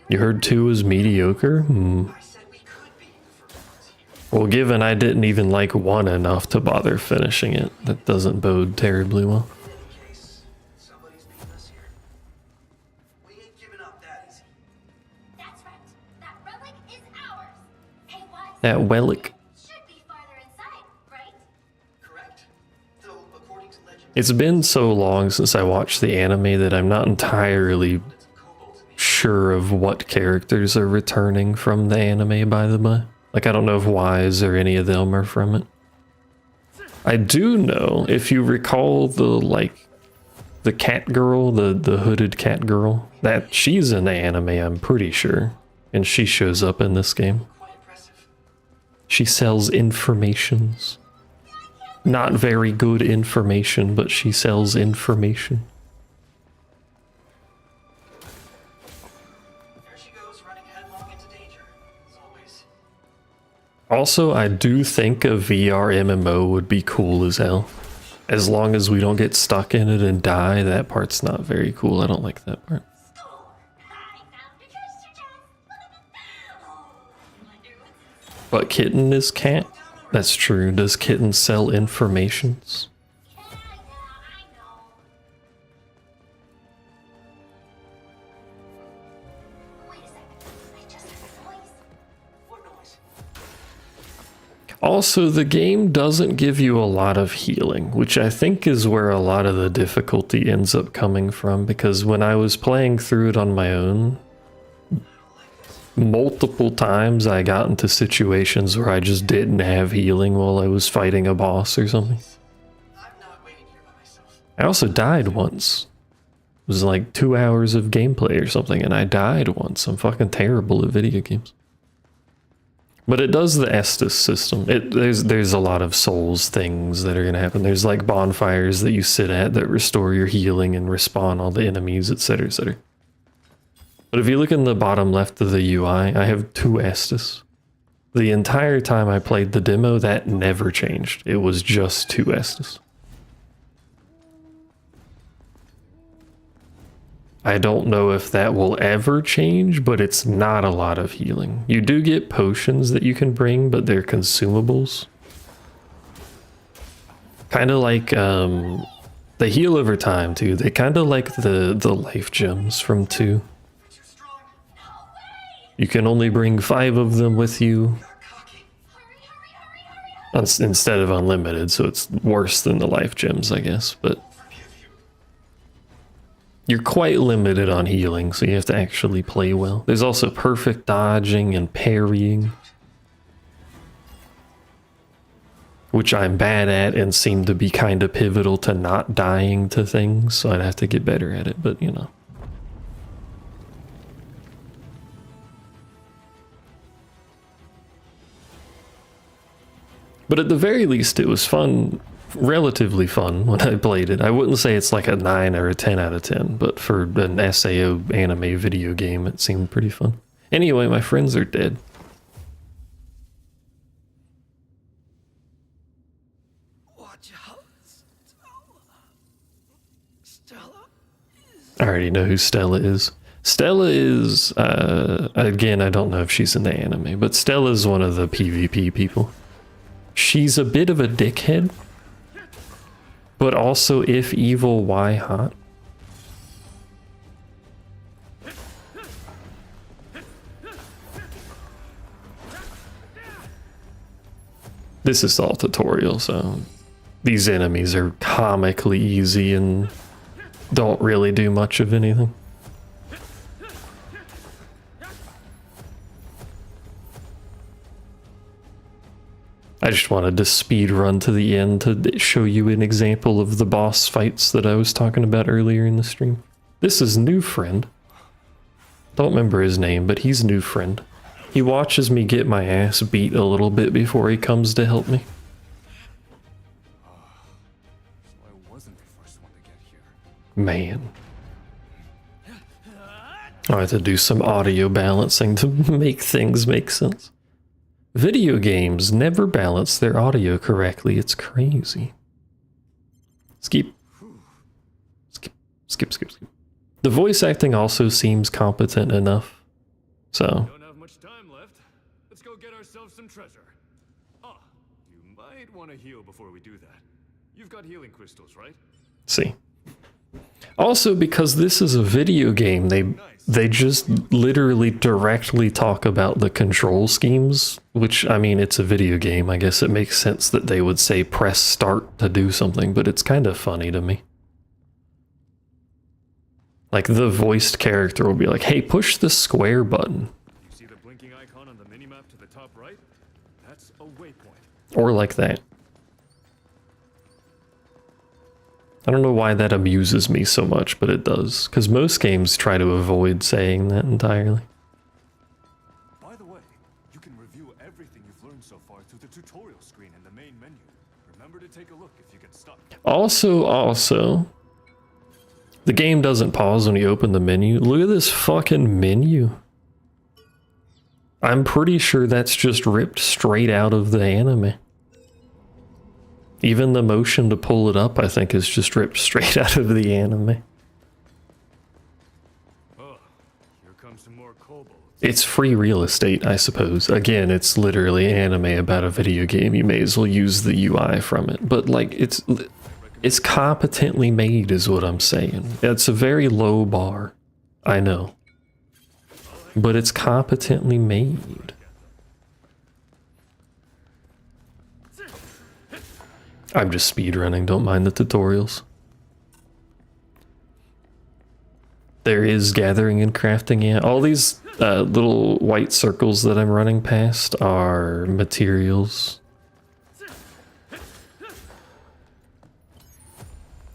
Speaker 1: You heard 2 was mediocre? Well, given I didn't even like 1 enough to bother finishing it, that doesn't bode terribly well. That relic. It's been so long since I watched the anime that I'm not entirely sure of what characters are returning from the anime, by the by. Like, I don't know if Wise or any of them are from it. I do know, if you recall the cat girl, the hooded cat girl, that she's in the anime, I'm pretty sure. And she shows up in this game. She sells informations. Not very good information, but she sells information.
Speaker 5: There she goes, running headlong into danger, as always.
Speaker 1: Also, I do think a VR MMO would be cool as hell. As long as we don't get stuck in it and die, that part's not very cool. I don't like that part. But Kitten is cat? That's true. Does Kitten sell informations? Also, the game doesn't give you a lot of healing, which I think is where a lot of the difficulty ends up coming from, because when I was playing through it on my own, multiple times I got into situations where I just didn't have healing while I was fighting a boss or something.
Speaker 5: I'm not waiting here by myself.
Speaker 1: I also died once. It was like 2 hours of gameplay or something, and I died once. I'm fucking terrible at video games. But it does the Estus system. There's a lot of souls things that are gonna happen. There's like bonfires that you sit at that restore your healing and respawn all the enemies, etc., etc. But if you look in the bottom left of the UI, I have 2 Estus. The entire time I played the demo, that never changed. It was just 2 Estus. I don't know if that will ever change, but it's not a lot of healing. You do get potions that you can bring, but they're consumables. Kind of like, they heal over time too. They kind of like the life gems from 2.
Speaker 5: Too strong.
Speaker 1: You can only bring 5 of them with you
Speaker 5: You're cocky.
Speaker 1: instead of unlimited, so it's worse than the life gems, I guess, but
Speaker 5: Forgive you.
Speaker 1: you're quite limited on healing, so you have to actually play well. There's also perfect dodging and parrying, which I'm bad at and seem to be kind of pivotal to not dying to things, so I'd have to get better at it, but you know. But at the very least, it was fun, relatively fun when I played it. I wouldn't say it's like a 9 or a 10 out of 10, but for an SAO anime video game, it seemed pretty fun. Anyway, my friends are dead.
Speaker 5: Watch out, Stella.
Speaker 1: I already know who Stella is. Stella is, again, I don't know if she's in the anime, but Stella is one of the PvP people. She's a bit of a dickhead, but also if evil, why hot? This is all tutorial, so these enemies are comically easy and don't really do much of anything. I just wanted to speed run to the end to show you an example of the boss fights that I was talking about earlier in the stream. This is New Friend. Don't remember his name, but he's New Friend. He watches me get my ass beat a little bit before he comes to help me.
Speaker 4: So I wasn't the first one to get here.
Speaker 1: Man. I have to do some audio balancing to make things make sense. Video games never balance their audio correctly. It's crazy. Skip. Skip, skip, skip, skip. The voice acting also seems competent enough. So,
Speaker 4: Don't have much time left. Let's go get ourselves some treasure. Ah, you might want to heal before we do that. You've got healing crystals, right?
Speaker 1: see. Also, because this is a video game, they just literally directly talk about the control schemes, which, I mean, it's a video game. I guess it makes sense that they would say press start to do something, but it's kind of funny to me. Like, the voiced character will be like, hey, push the square button.
Speaker 4: You see the blinking icon on the minimap to the top right? That's a waypoint.
Speaker 1: Or like that. I don't know why that amuses me so much, but it does. Because most games try to avoid saying that entirely.
Speaker 4: By the way, you can review everything you've learned so far through the tutorial screen in the main menu. Remember to take a look if you get stuck.
Speaker 1: Also, the game doesn't pause when you open the menu. Look at this fucking menu. I'm pretty sure that's just ripped straight out of the anime. Even the motion to pull it up, I think, is just ripped straight out of the anime.
Speaker 4: Oh, here comes some more kobolds.
Speaker 1: It's free real estate, I suppose. Again, it's literally anime about a video game. You may as well use the UI from it. But, like, it's competently made is what I'm saying. It's a very low bar. I know. But it's competently made. I'm just speedrunning, don't mind the tutorials. There is gathering and crafting, yeah. All these little white circles that I'm running past are materials.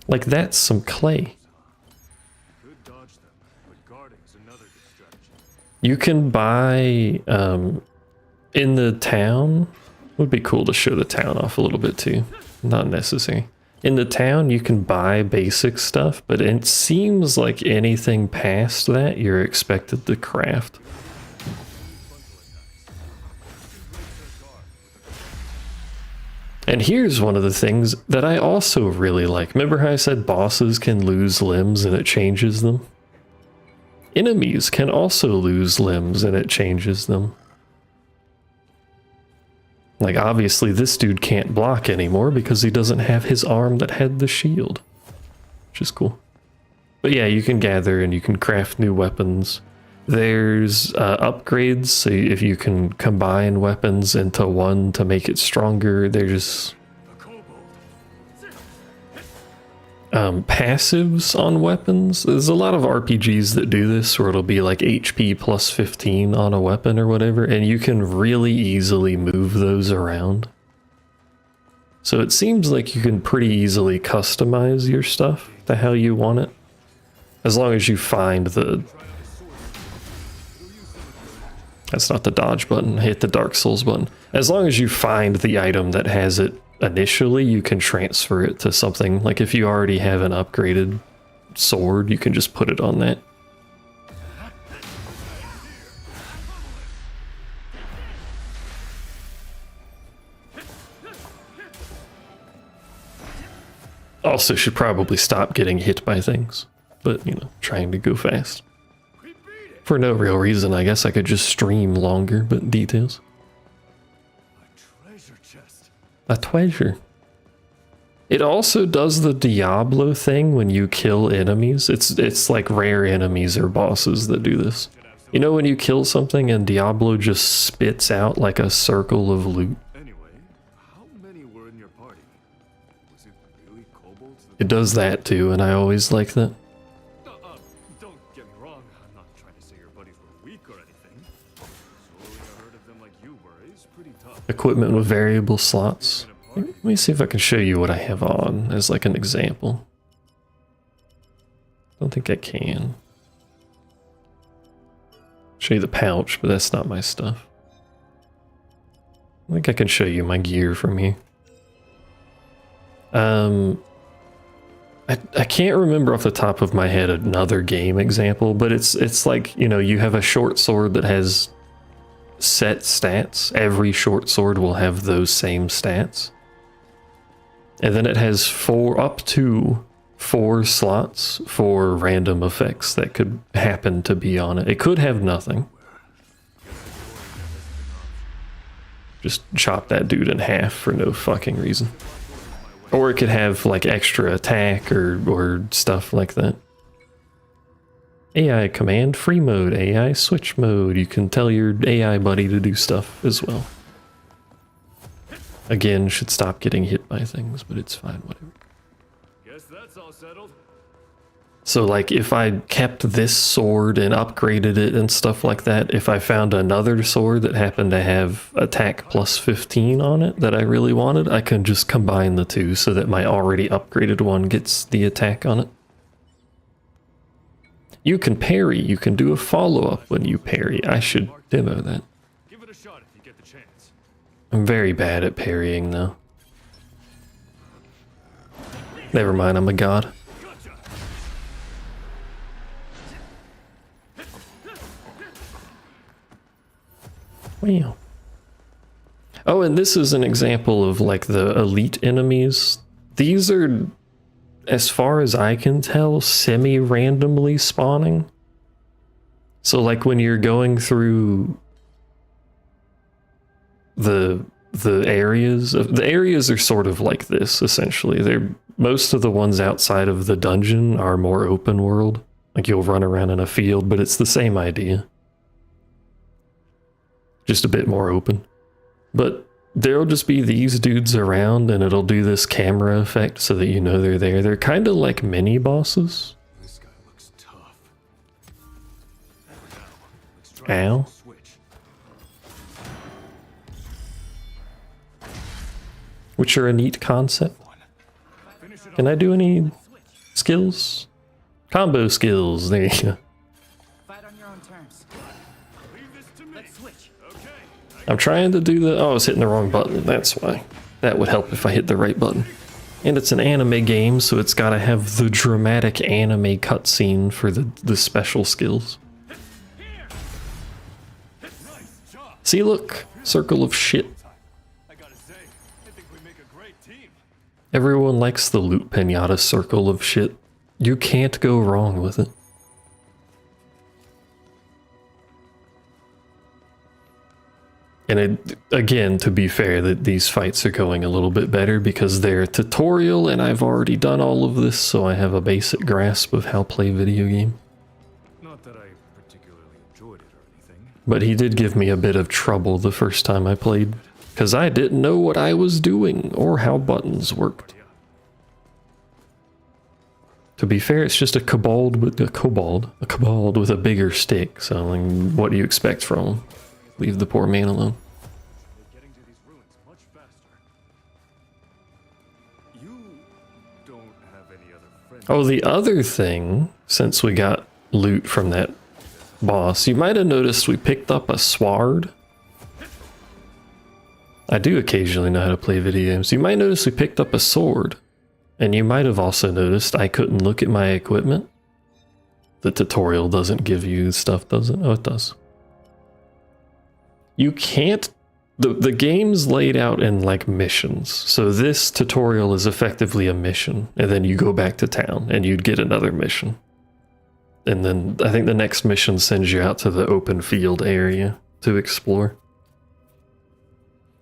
Speaker 1: Like that's some clay.
Speaker 4: Could dodge them, but guarding's another distraction.
Speaker 1: You can buy in the town. Would be cool to show the town off a little bit too. Not necessary. In the town you can buy basic stuff, but it seems like anything past that you're expected to craft. And here's one of the things that I also really like. Remember how I said bosses can lose limbs and it changes them? Enemies can also lose limbs and it changes them. Like, obviously this dude can't block anymore because he doesn't have his arm that had the shield. Which is cool. But yeah, you can gather and you can craft new weapons. There's upgrades, so if you can combine weapons into one to make it stronger. There's passives on weapons. There's a lot of RPGs that do this, where it'll be like HP plus 15 on a weapon or whatever, and you can really easily move those around. So it seems like you can pretty easily customize your stuff to how you want it, as long as you find the... That's not the dodge button, hit the Dark Souls button. As long as you find the item that has it initially, you can transfer it to something. Like if you already have an upgraded sword, you can just put it on that. Also should probably stop getting hit by things, but you know, trying to go fast. For no real reason, I guess I could just stream longer, but details.
Speaker 4: A treasure chest.
Speaker 1: A treasure. It also does the Diablo thing when you kill enemies. It's like rare enemies or bosses that do this. You know when you kill something and Diablo just spits out like a circle of loot?
Speaker 4: Anyway, how many were in your party? Was it really kobolds?
Speaker 1: It does that too, and I always like that.
Speaker 4: Don't get me wrong. I'm not trying to say your buddies were weak or anything. Slowly a herd of them like you were is pretty tough.
Speaker 1: Equipment with variable slots. Let me see if I can show you what I have on as like an example. Don't think I can. Show you the pouch, but that's not my stuff. I think I can show you my gear from here. I can't remember off the top of my head another game example, but it's like, you know, you have a short sword that has set stats. Every short sword will have those same stats. And then it has up to 4 slots for random effects that could happen to be on it. It could have nothing. Just chop that dude in half for no fucking reason. Or it could have like extra attack or stuff like that. AI command free mode, AI switch mode. You can tell your AI buddy to do stuff as well. Again, should stop getting hit by things, but it's fine, whatever.
Speaker 4: Guess that's all settled.
Speaker 1: So like if I kept this sword and upgraded it and stuff like that, if I found another sword that happened to have attack plus 15 on it that I really wanted, I can just combine the two so that my already upgraded one gets the attack on it. You can parry, you can do a follow-up when you parry. I should demo that.
Speaker 4: Give it a shot if you get the chance.
Speaker 1: I'm very bad at parrying though. Never mind, I'm a god.
Speaker 4: Gotcha.
Speaker 1: Wow. Oh, and this is an example of like the elite enemies. These are, as far as I can tell, semi-randomly spawning. So like when you're going through the areas are sort of like this essentially. They're most of the ones outside of the dungeon are more open world. Like you'll run around in a field, but it's the same idea. Just a bit more open. But there'll just be these dudes around and it'll do this camera effect so that you know they're there. They're kind of like mini bosses.
Speaker 4: This guy looks tough. Now, let's try
Speaker 1: Ow.
Speaker 4: the switch.
Speaker 1: Which are a neat concept.
Speaker 4: Finish it
Speaker 1: Can I do any skills? Combo skills, there you go.
Speaker 5: Fight on your own terms.
Speaker 4: Leave this to me.
Speaker 5: Let's switch.
Speaker 4: Okay.
Speaker 1: I'm trying to do the... Oh, I was hitting the wrong button, that's why. That would help if I hit the right button. And it's an anime game, so it's gotta have the dramatic anime cutscene for the special skills. See, look! Circle of shit.
Speaker 4: I gotta say, I think we make a great team.
Speaker 1: Everyone likes the loot pinata circle of shit. You can't go wrong with it. And again, to be fair, that these fights are going a little bit better because they're a tutorial and I've already done all of this, so I have a basic grasp of how to play video game.
Speaker 4: Not that I particularly enjoyed it or anything.
Speaker 1: But he did give me a bit of trouble the first time I played, because I didn't know what I was doing or how buttons worked. To be fair, it's just a kobold with a kobold with a bigger stick. So, like, what do you expect from him? Leave the poor man alone.
Speaker 4: Getting to these ruins much faster. You don't have any other friends.
Speaker 1: Oh, the other thing, since we got loot from that boss, you might have noticed we picked up a sword. I do occasionally know how to play video games. You might notice we picked up a sword. And you might have also noticed I couldn't look at my equipment. The tutorial doesn't give you stuff, does it? Oh, it does. You can't... The game's laid out in, like, missions. So this tutorial is effectively a mission. And then you go back to town and you'd get another mission. And then I think the next mission sends you out to the open field area to explore.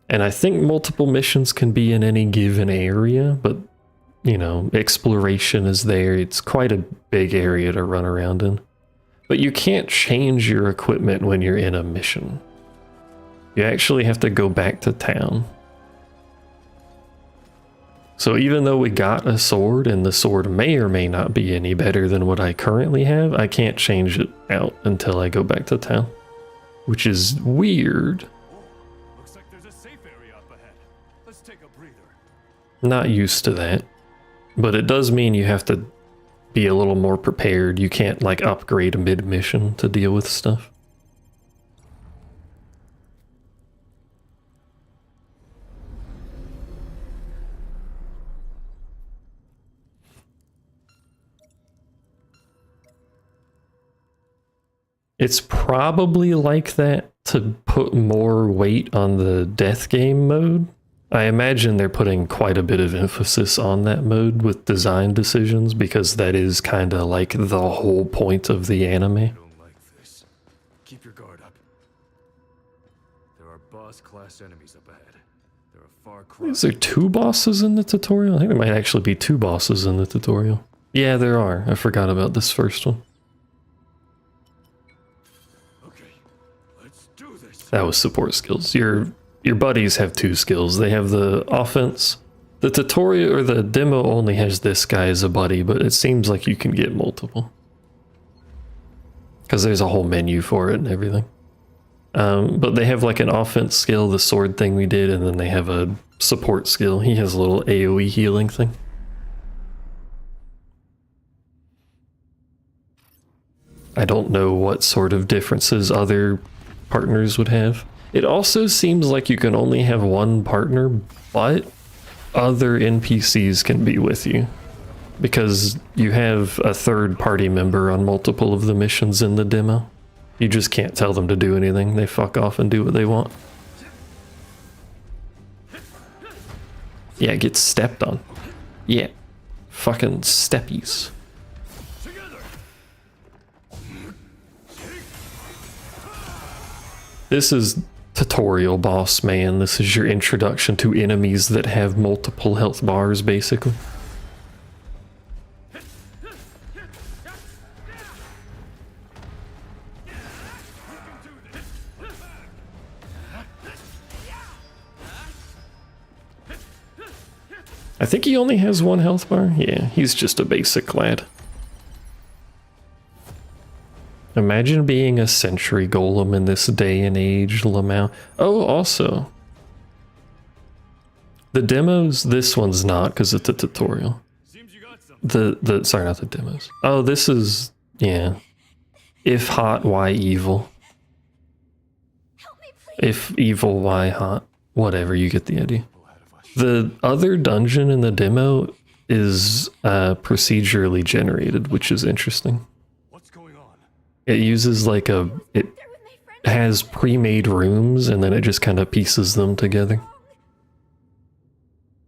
Speaker 1: And I think multiple missions can be in any given area, but... You know, exploration is there. It's quite a big area to run around in. But you can't change your equipment when you're in a mission. You actually have to go back to town. So even though we got a sword, and the sword may or may not be any better than what I currently have, I can't change it out until I go back to town. Which is weird.
Speaker 4: Looks like there's a safe area up ahead. Let's take a breather.
Speaker 1: Not used to that. But it does mean you have to be a little more prepared. You can't, like, upgrade mid-mission to deal with stuff. It's probably like that to put more weight on the death game mode. I imagine they're putting quite a bit of emphasis on that mode with design decisions because that is kind of like the whole point of the anime.
Speaker 4: I don't like this. Keep your guard up. There are boss-class enemies up ahead. There are far cry.
Speaker 1: Is there two bosses in the tutorial? I think there might actually be two bosses in the tutorial. Yeah, there are. I forgot about this first one.
Speaker 4: Okay, let's do this.
Speaker 1: That was support skills. Your buddies have two skills. They have the offense. The tutorial or the demo only has this guy as a buddy, but it seems like you can get multiple. Because there's a whole menu for it and everything. But they have like an offense skill, the sword thing we did, and then they have a support skill. He has a little AoE healing thing. I don't know what sort of differences other partners would have. It also seems like you can only have one partner, but other NPCs can be with you. Because you have a third party member on multiple of the missions in the demo. You just can't tell them to do anything. They fuck off and do what they want. Yeah, get stepped on. Yeah. Fucking steppies. This is tutorial boss, man. This is your introduction to enemies that have multiple health bars, basically. I think he only has 1 health bar. Yeah, he's just a basic lad. Imagine being a sentry golem in this day and age, Lamau. Oh, also, the demos, this one's not because it's a tutorial.
Speaker 4: Seems you got something.
Speaker 1: Sorry, not the demos. Oh, this is, yeah. If hot, why evil?
Speaker 3: Help me, please.
Speaker 1: If evil, why hot? Whatever, you get the idea. The other dungeon in the demo is procedurally generated, which is interesting.
Speaker 4: What's going on?
Speaker 1: It uses like it
Speaker 3: There with my friend.
Speaker 1: has pre-made rooms and then it just kind of pieces them together.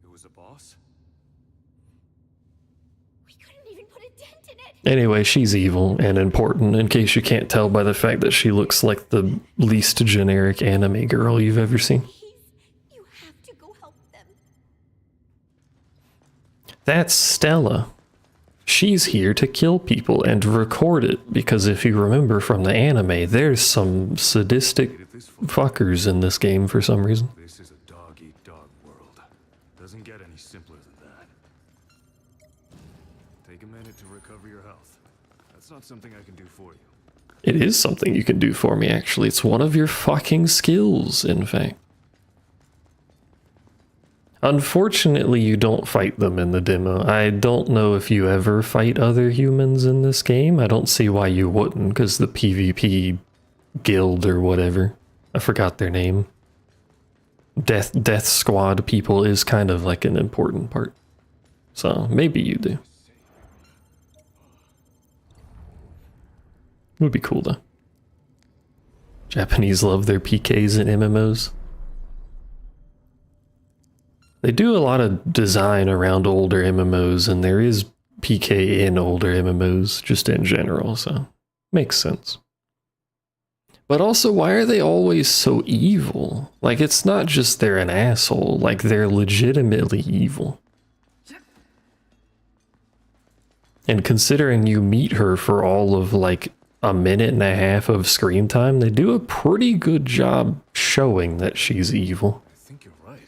Speaker 4: It was a boss?
Speaker 3: We couldn't even put a dent in it.
Speaker 1: Anyway, she's evil and important, in case you can't tell by the fact that she looks like the least generic anime girl you've ever seen.
Speaker 3: Please, you have to go help them.
Speaker 1: That's Stella. She's here to kill people and record it, because if you remember from the anime, there's some sadistic fuckers in this game for some reason.
Speaker 4: This is a dog-eat-dog world. Doesn't get any simpler than that. Take a minute to recover your health. That's not something I can do for you.
Speaker 1: It is something you can do for me, actually. It's one of your fucking skills, in fact. Unfortunately, you don't fight them in the demo. I don't know if you ever fight other humans in this game. I don't see why you wouldn't, because the PvP guild or whatever, I forgot their name. Death Squad people is kind of like an important part. So maybe you do. Would be cool though. Japanese love their PKs and MMOs. They do a lot of design around older MMOs, and there is PK in older MMOs just in general, so makes sense. But also, why are they always so evil? Like, it's not just they're an asshole, like they're legitimately evil. And considering you meet her for all of like a minute and a half of screen time, they do a pretty good job showing that she's evil.
Speaker 4: I think you're right.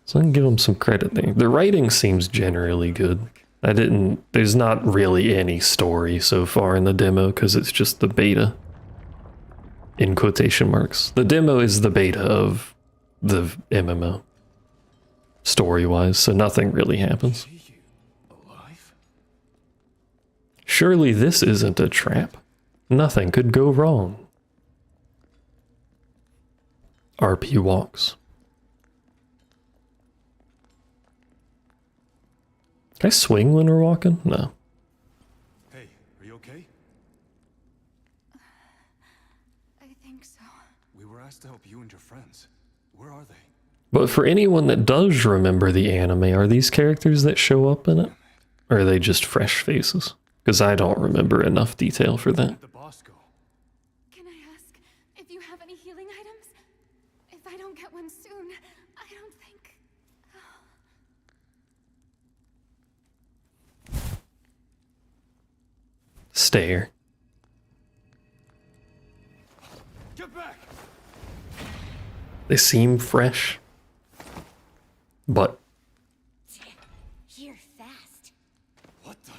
Speaker 1: So I can give them some credit there. The writing seems generally good. There's not really any story so far in the demo because it's just the beta. In quotation marks. The demo is the beta of the MMO. Story-wise, so nothing really happens.
Speaker 4: Alive?
Speaker 1: Surely this isn't a trap. Nothing could go wrong. RP walks. Can I swing when we're walking? No.
Speaker 4: Hey, are you okay?
Speaker 3: I think so.
Speaker 4: We were asked to help you and your friends. Where are they?
Speaker 1: But for anyone that does remember the anime, are these characters that show up in it? Or are they just fresh faces? Because I don't remember enough detail for that.
Speaker 4: Where'd the boss go?
Speaker 3: Can I ask if you have any healing items? If I don't get one soon, I don't think...
Speaker 1: Stare.
Speaker 4: Get back!
Speaker 1: They seem fresh. But
Speaker 3: You're fast.
Speaker 4: What the?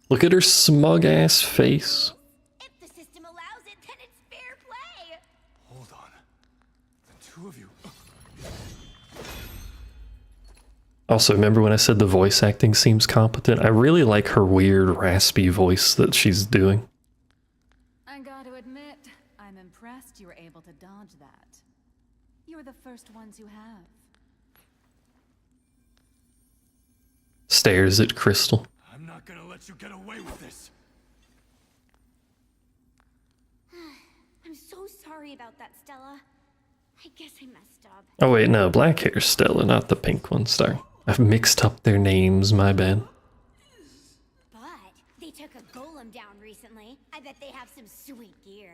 Speaker 1: look at her smug ass face.
Speaker 3: If the system allows it, then it's fair play.
Speaker 4: Hold on. The two of you.
Speaker 1: Also, remember when I said the voice acting seems competent? I really like her weird raspy voice that she's doing.
Speaker 6: I gotta admit, I'm impressed you were able to dodge that. You're the first ones who have.
Speaker 1: Stares at Crystal.
Speaker 4: I'm not gonna let you get away with this.
Speaker 3: I'm so sorry about that, Stella. I guess I messed up.
Speaker 1: Oh wait, no, black hair Stella, not the pink one. Sorry. I've mixed up their names, my bad.
Speaker 3: But they took a golem down recently. I bet they have some sweet gear.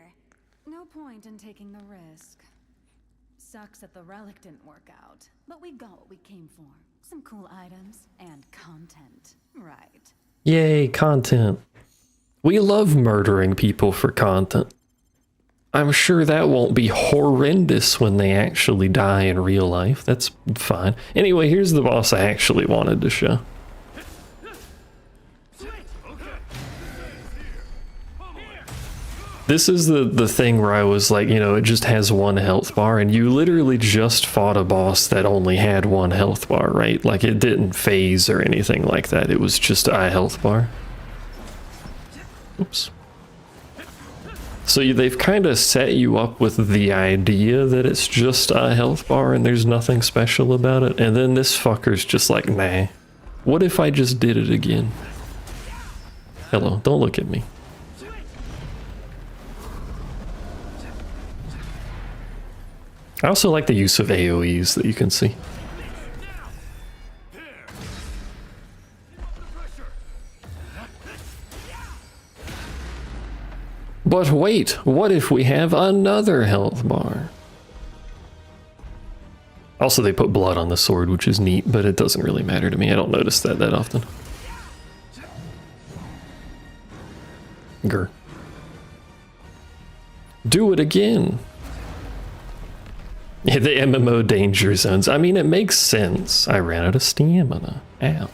Speaker 6: No point in taking the risk. Sucks that the relic didn't work out, but we got what we came for. Some cool items and content, right?
Speaker 1: Yay, content. We love murdering people for content. I'm sure that won't be horrendous when they actually die in real life. That's fine. Anyway, here's the boss I actually wanted to show. This is the thing where I was like, you know, it just has one health bar, and you literally just fought a boss that only had one health bar, right? Like, it didn't phase or anything like that. It was just a health bar. Oops. So they've kind of set you up with the idea that it's just a health bar and there's nothing special about it, and then this fucker's just like, nah. What if I just did it again? Hello, don't look at me. I also like the use of AoEs that you can see. But wait, what if we have another health bar? Also, they put blood on the sword, which is neat, but it doesn't really matter to me. I don't notice that often. Grr. Do it again. Yeah, the MMO danger zones. I mean, it makes sense. I ran out of stamina. Ow.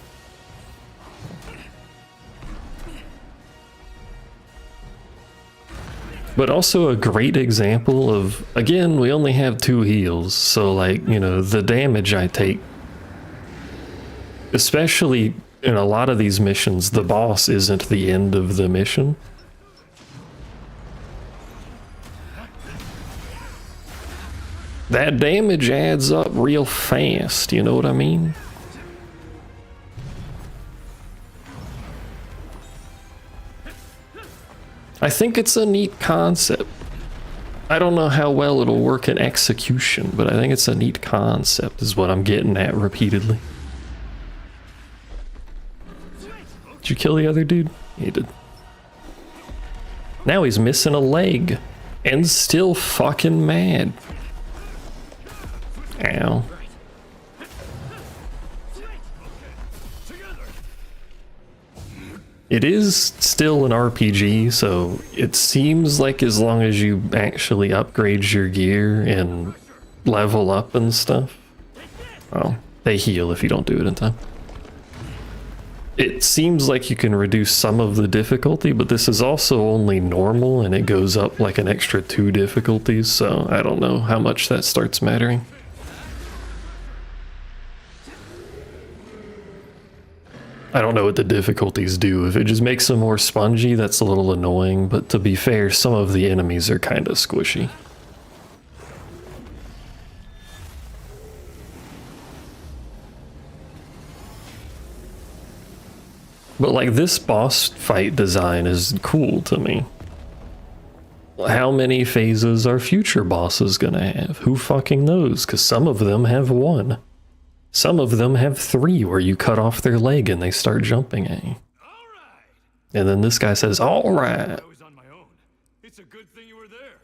Speaker 1: But also a great example of, again, we only have 2 heals, so like, you know, the damage I take, especially in a lot of these missions, the boss isn't the end of the mission. That damage adds up real fast, you know what I mean? I think it's a neat concept. I don't know how well it'll work in execution, but I think it's a neat concept is what I'm getting at repeatedly. Did you kill the other dude? He did. Now he's missing a leg and still fucking mad. Ow. It is still an RPG, so it seems like as long as you actually upgrade your gear and level up and stuff. Well, they heal if you don't do it in time. It seems like you can reduce some of the difficulty, but this is also only normal and it goes up like an extra 2 difficulties, so I don't know how much that starts mattering. I don't know what the difficulties do. If it just makes them more spongy, that's a little annoying, but to be fair, some of the enemies are kind of squishy. But like, this boss fight design is cool to me. How many phases are future bosses gonna have? Who fucking knows? Because some of them have 1. Some of them have 3 where you cut off their leg and they start jumping at you. And then this guy says, alright.
Speaker 4: I was on my own. It's a good thing you were there.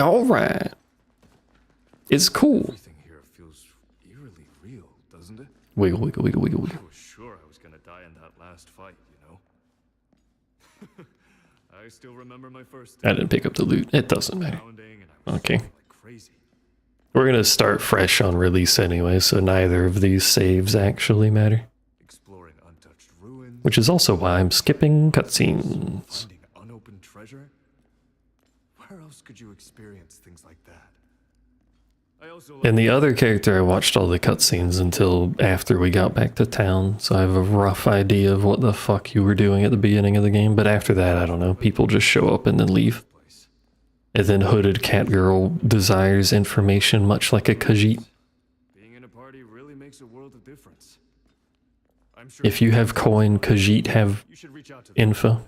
Speaker 1: Alright. It's cool.
Speaker 4: Everything here feels eerily real, doesn't it?
Speaker 1: Wiggle, wiggle, wiggle, wiggle, wiggle.
Speaker 4: I was sure I was gonna die in that last fight, you know? I still remember my first
Speaker 1: I didn't pick up the loot. It doesn't matter.
Speaker 4: pounding and I was
Speaker 1: Okay.
Speaker 4: like crazy.
Speaker 1: We're gonna start fresh on release anyway, so neither of these saves actually matter.
Speaker 4: Exploring untouched ruins.
Speaker 1: Which is also why I'm skipping cutscenes.
Speaker 4: Finding unopened treasure? Where else could you experience things like that? I also
Speaker 1: And the other character, I watched all the cutscenes until after we got back to town, so I have a rough idea of what the fuck you were doing at the beginning of the game, but after that, I don't know. People just show up and then leave.
Speaker 4: place.
Speaker 1: And then Hooded Catgirl desires information much like a Khajiit.
Speaker 4: Being in a party really makes a world of difference. I'm sure
Speaker 1: If you have coin, Khajiit have
Speaker 4: you should reach out to
Speaker 1: info.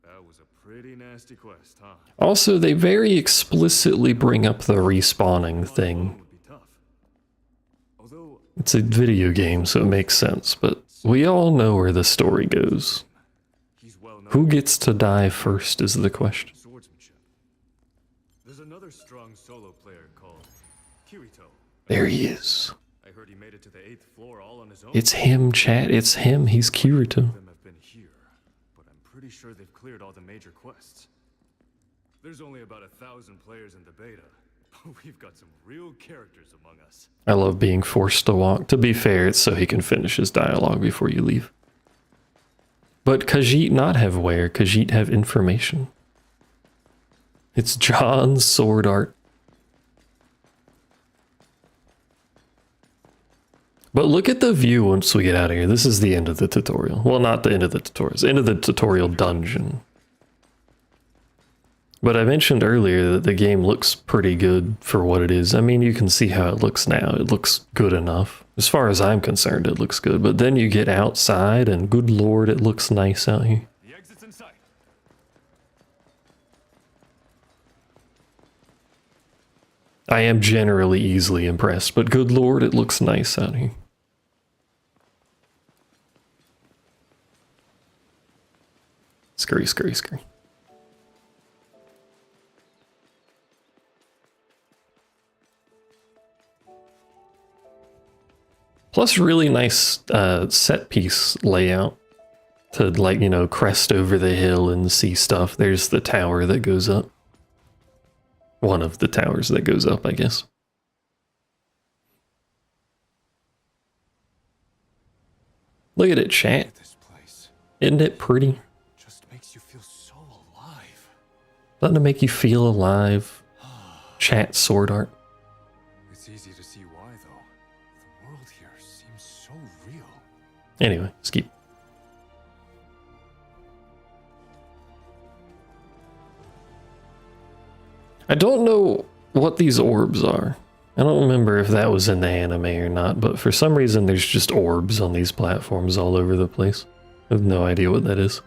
Speaker 4: That was a pretty nasty quest, huh?
Speaker 1: Also, they very explicitly bring up the respawning thing.
Speaker 4: Would be tough. Although
Speaker 1: It's a video game, so it makes sense, but we all know where the story goes.
Speaker 4: he's well known
Speaker 1: Who gets to die first is the question.
Speaker 4: for swordsmanship. There's another strong solo player called Kirito.
Speaker 1: There he is.
Speaker 4: I heard he made it to the 8th floor all on his own.
Speaker 1: It's him, chat. It's him. He's Kirito.
Speaker 4: Them have been here, but I'm pretty sure cleared all the major quests. There's only about 1,000 players in the beta, but we've got some real characters among us.
Speaker 1: I love being forced to walk. To be fair, it's so he can finish his dialogue before you leave. But Khajiit not have where? Khajiit have information. It's John's sword art. But look at the view once we get out of here. This is the end of the tutorial. Well, not the end of the tutorial. It's the end of the tutorial dungeon. But I mentioned earlier that the game looks pretty good for what it is. I mean, you can see how it looks now. It looks good enough. As far as I'm concerned, it looks good. But then you get outside and good lord, it looks nice out here.
Speaker 4: The exit's in sight.
Speaker 1: I am generally easily impressed, but good lord, it looks nice out here. Scurry, scurry, scurry. Plus really nice set piece layout to, like, you know, crest over the hill and see stuff. There's the tower that goes up. One of the towers that goes up, I guess. Look at it, chat.
Speaker 4: This place
Speaker 1: Isn't it pretty?
Speaker 4: just makes you feel so alive.
Speaker 1: Doesn't it make you feel alive? Chat sword art.
Speaker 4: It's easy to see why, though. The world here seems so real.
Speaker 1: Anyway, skip. I don't know what these orbs are. I don't remember if that was in the anime or not, but for some reason there's just orbs on these platforms all over the place. I have no idea what that is.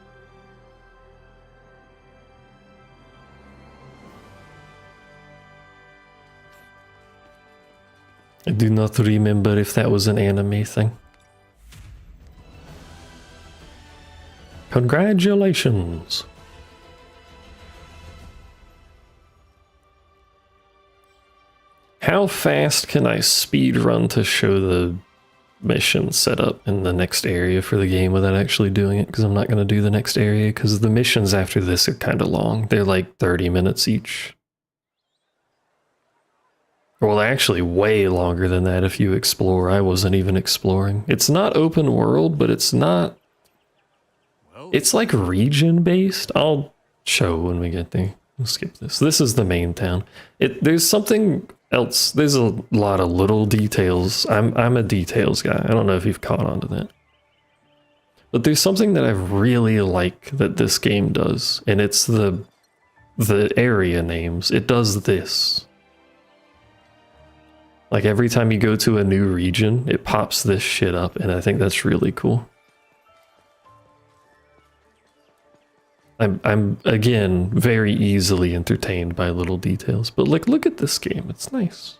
Speaker 1: I do not remember if that was an anime thing. Congratulations! How fast can I speed run to show the mission set up in the next area for the game without actually doing it? Because I'm not going to do the next area because the missions after this are kind of long. They're like 30 minutes each. Well, actually way longer than that if you explore. I wasn't even exploring. It's not open world, but it's not... It's like region based. I'll show when we get there. We'll skip this. This is the main town. There's something else. There's a lot of little details. I'm a details guy. I don't know if you've caught on to that. But there's something that I really like that this game does, and it's the area names. It does this. Like every time you go to a new region, it pops this shit up, and I think that's really cool. I'm again very easily entertained by little details, but like look at this game, it's nice.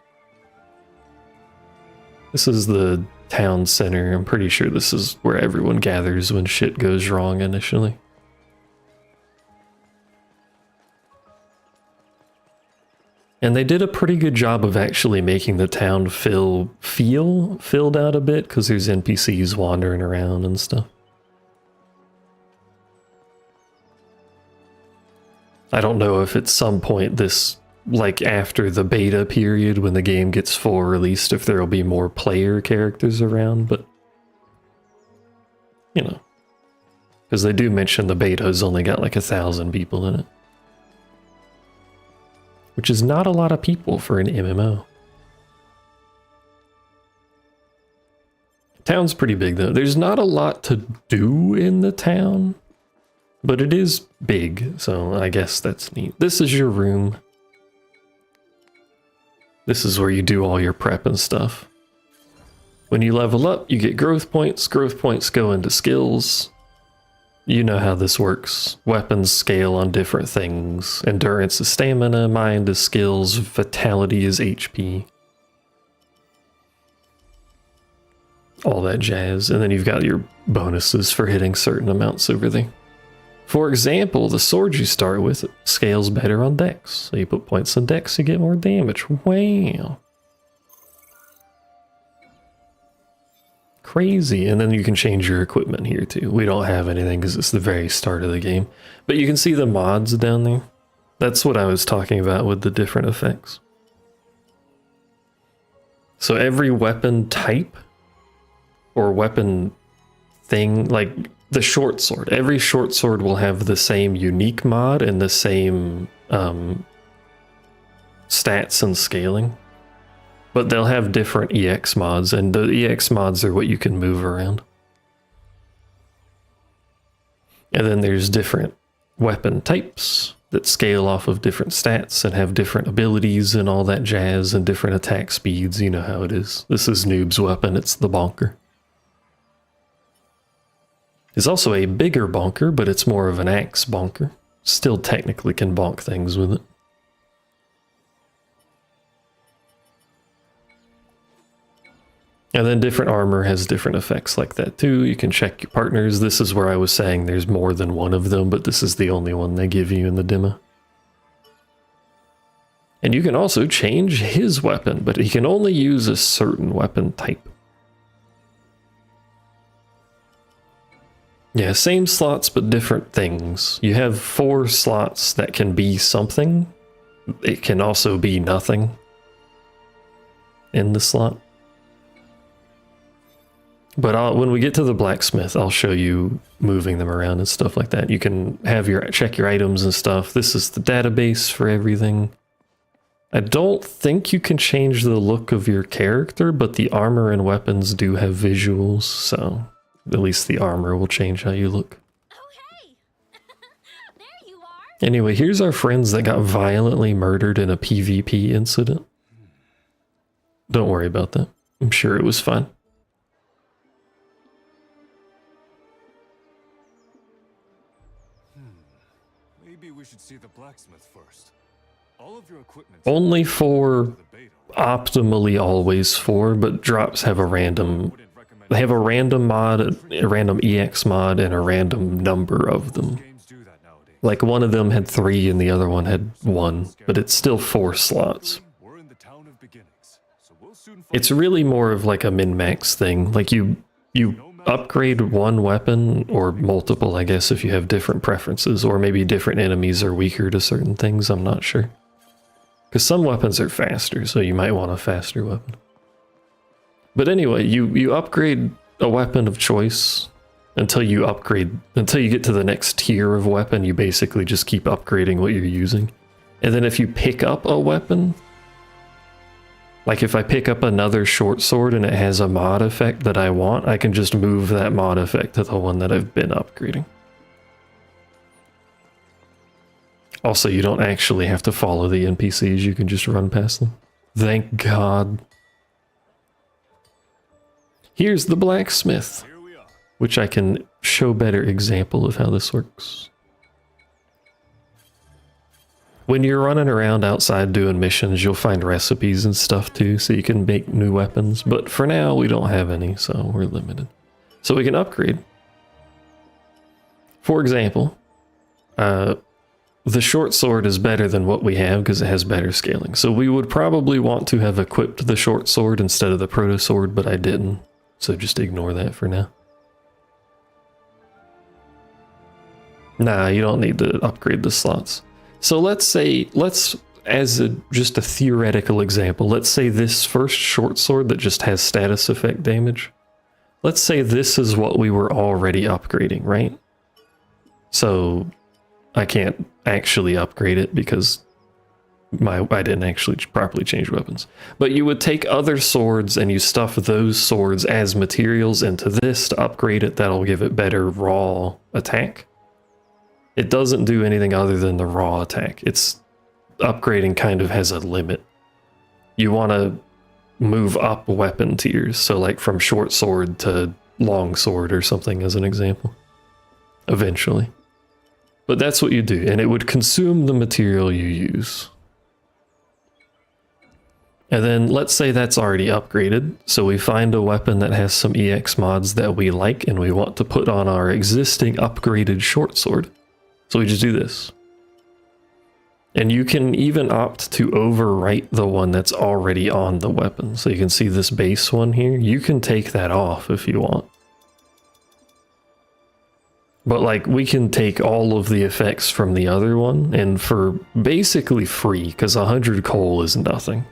Speaker 1: This is the town center. I'm pretty sure this is where everyone gathers when shit goes wrong initially. And they did a pretty good job of actually making the town feel filled out a bit because there's NPCs wandering around and stuff. I don't know if at some point this, like after the beta period when the game gets full released, if there'll be more player characters around, but you know, because they do mention the beta's only got like 1,000 people in it, which is not a lot of people for an MMO. Town's pretty big though. There's not a lot to do in the town. But it is big, so I guess that's neat. This is your room. This is where you do all your prep and stuff. When you level up, you get growth points. Growth points go into skills. You know how this works. Weapons scale on different things. Endurance is stamina, mind is skills, vitality is HP. All that jazz. And then you've got your bonuses for hitting certain amounts over there. For example, the sword you start with scales better on dex. So you put points on dex, you get more damage. Wow. crazy. And then you can change your equipment here too. We don't have anything because it's the very start of the game. But you can see the mods down there. That's what I was talking about with the different effects. So every weapon type or weapon thing, like the short sword, every short sword will have the same unique mod and the same stats and scaling. But they'll have different EX mods, and the EX mods are what you can move around. And then there's different weapon types that scale off of different stats and have different abilities and all that jazz and different attack speeds. You know how it is. This is Noob's weapon, it's the bonker. It's also a bigger bonker, but it's more of an axe bonker. Still technically can bonk things with it. And then different armor has different effects like that too. You can check your partners. This is where I was saying there's more than one of them, but this is the only one they give you in the demo. And you can also change his weapon, but he can only use a certain weapon type. Yeah, same slots, but different things. You have 4 slots that can be something. It can also be nothing in the slot. But when we get to the blacksmith, I'll show you moving them around and stuff like that. You can have check your items and stuff. This is the database for everything. I don't think you can change the look of your character, but the armor and weapons do have visuals, so at least the armor will change how you look.
Speaker 3: Oh, hey! There you are!
Speaker 1: Anyway, here's our friends that got violently murdered in a PvP incident. Don't worry about that. I'm sure it was fine.
Speaker 4: Maybe we should see the blacksmith first. All of your equipment.
Speaker 1: Only for optimally always 4, but drops have a random. They have a random mod, a random EX mod, and a random number of them. Like one of them had 3 and the other one had 1, but it's still 4 slots. It's really more of like a min-max thing. Like you upgrade one weapon, or multiple, I guess, if you have different preferences, or maybe different enemies are weaker to certain things, I'm not sure. Because some weapons are faster, so you might want a faster weapon. But anyway, you upgrade a weapon of choice until you get to the next tier of weapon. You basically just keep upgrading what you're using. And then if you pick up a weapon, like if I pick up another short sword and it has a mod effect that I want, I can just move that mod effect to the one that I've been upgrading. Also, you don't actually have to follow the NPCs, you can just run past them. Thank God. Here's the blacksmith, which I can show better example of how this works. When you're running around outside doing missions, you'll find recipes and stuff too, so you can make new weapons. But for now, we don't have any, so we're limited. So we can upgrade. For example, the short sword is better than what we have because it has better scaling. So we would probably want to have equipped the short sword instead of the proto sword, but I didn't. So just ignore that for now. Nah, you don't need to upgrade the slots. So let's as just a theoretical example, let's say this first short sword that just has status effect damage. Let's say this is what we were already upgrading, right? So I can't actually upgrade it because I didn't actually properly change weapons. But you would take other swords and you stuff those swords as materials into this to upgrade it. That'll give it better raw attack. It doesn't do anything other than the raw attack. It's upgrading kind of has a limit. You want to move up weapon tiers, so like from short sword to long sword or something as an example. Eventually. But that's what you do, and it would consume the material you use. And then let's say that's already upgraded, so we find a weapon that has some EX mods that we like and we want to put on our existing upgraded short sword. So we just do this. And you can even opt to overwrite the one that's already on the weapon. So you can see this base one here. You can take that off if you want. But like, we can take all of the effects from the other one, and for basically free, because 100 coal is nothing.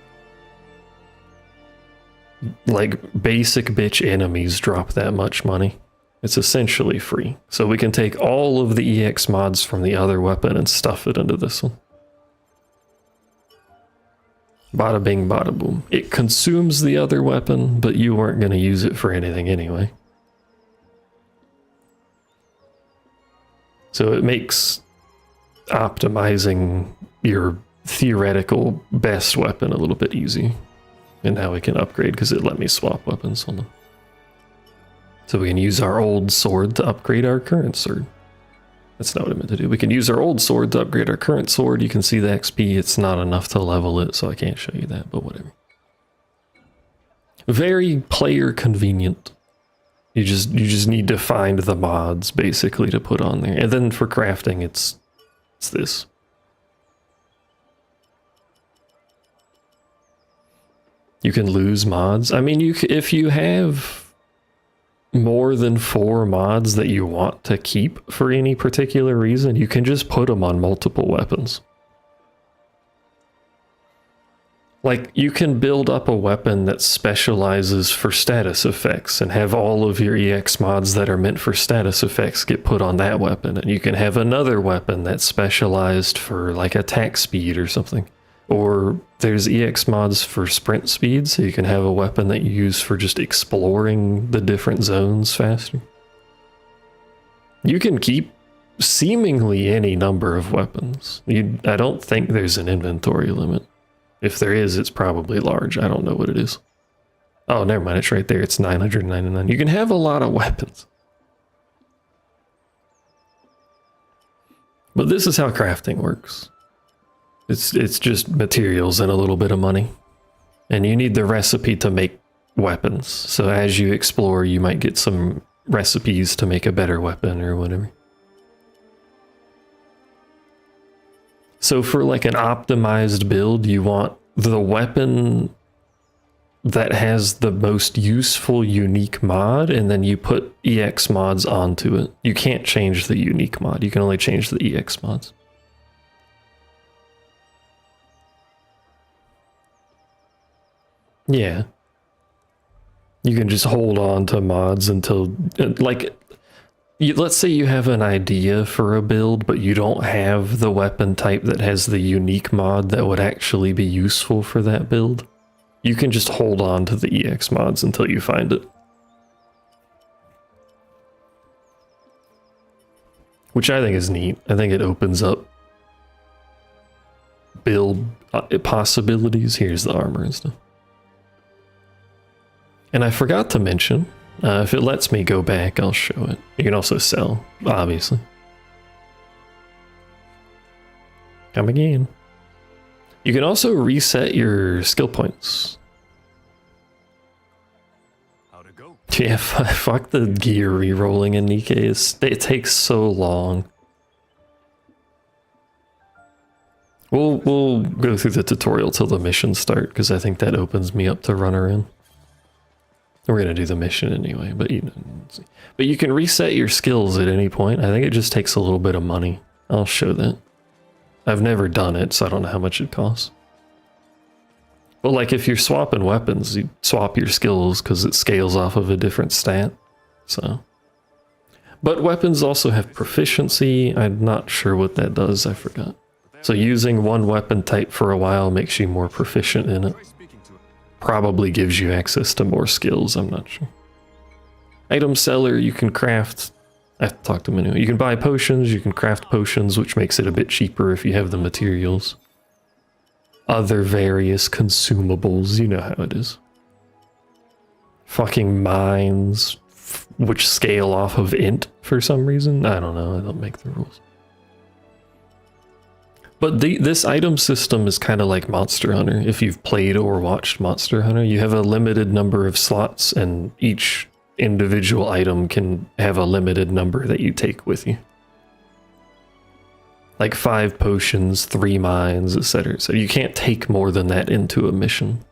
Speaker 1: Like, basic bitch enemies drop that much money. It's essentially free. So we can take all of the EX mods from the other weapon and stuff it into this one. Bada bing, bada boom. It consumes the other weapon, but you weren't going to use it for anything anyway. So it makes optimizing your theoretical best weapon a little bit easy. And now we can upgrade because it let me swap weapons on them. So we can use our old sword to upgrade our current sword. That's not what I meant to do. We can use our old sword to upgrade our current sword. You can see the XP. It's not enough to level it, so I can't show you that, but whatever. Very player convenient. You just need to find the mods basically to put on there. And then for crafting, it's this. You can lose mods. I mean, if you have more than 4 mods that you want to keep for any particular reason, you can just put them on multiple weapons. Like, you can build up a weapon that specializes for status effects and have all of your EX mods that are meant for status effects get put on that weapon. And you can have another weapon that's specialized for like attack speed or something. Or there's EX mods for sprint speed, so you can have a weapon that you use for just exploring the different zones faster. You can keep seemingly any number of weapons. I don't think there's an inventory limit. If there is, it's probably large. I don't know what it is. Oh, never mind. It's right there. It's 999. You can have a lot of weapons. But this is how crafting works. It's just materials and a little bit of money. And you need the recipe to make weapons. So as you explore, you might get some recipes to make a better weapon or whatever. So for like an optimized build, you want the weapon that has the most useful unique mod, and then you put EX mods onto it. You can't change the unique mod. You can only change the EX mods. Yeah. You can just hold on to mods until, like, let's say you have an idea for a build, but you don't have the weapon type that has the unique mod that would actually be useful for that build. You can just hold on to the EX mods until you find it. Which I think is neat. I think it opens up build possibilities. Here's the armor and stuff. And I forgot to mention, if it lets me go back, I'll show it. You can also sell, obviously. Come again. You can also reset your skill points.
Speaker 4: How'd it go?
Speaker 1: Yeah, fuck the gear re-rolling in Nikkei. It takes so long. We'll go through the tutorial till the missions start, because I think that opens me up to run around. We're gonna do the mission anyway, but you can reset your skills at any point. I think it just takes a little bit of money. I'll show that. I've never done it, so I don't know how much it costs. But like if you're swapping weapons, you swap your skills because it scales off of a different stat. So, but weapons also have proficiency. I'm not sure what that does. I forgot. So using one weapon type for a while makes you more proficient in it. Probably gives you access to more skills, I'm not sure. Item seller, you can craft... I have to talk to him anyway. You can buy potions, you can craft potions, which makes it a bit cheaper if you have the materials. Other various consumables, you know how it is. Fucking mines, which scale off of int for some reason. I don't know, I don't make the rules. But this item system is kind of like Monster Hunter. If you've played or watched Monster Hunter, you have a limited number of slots, and each individual item can have a limited number that you take with you. Like 5 potions, 3 mines, etc. So you can't take more than that into a mission.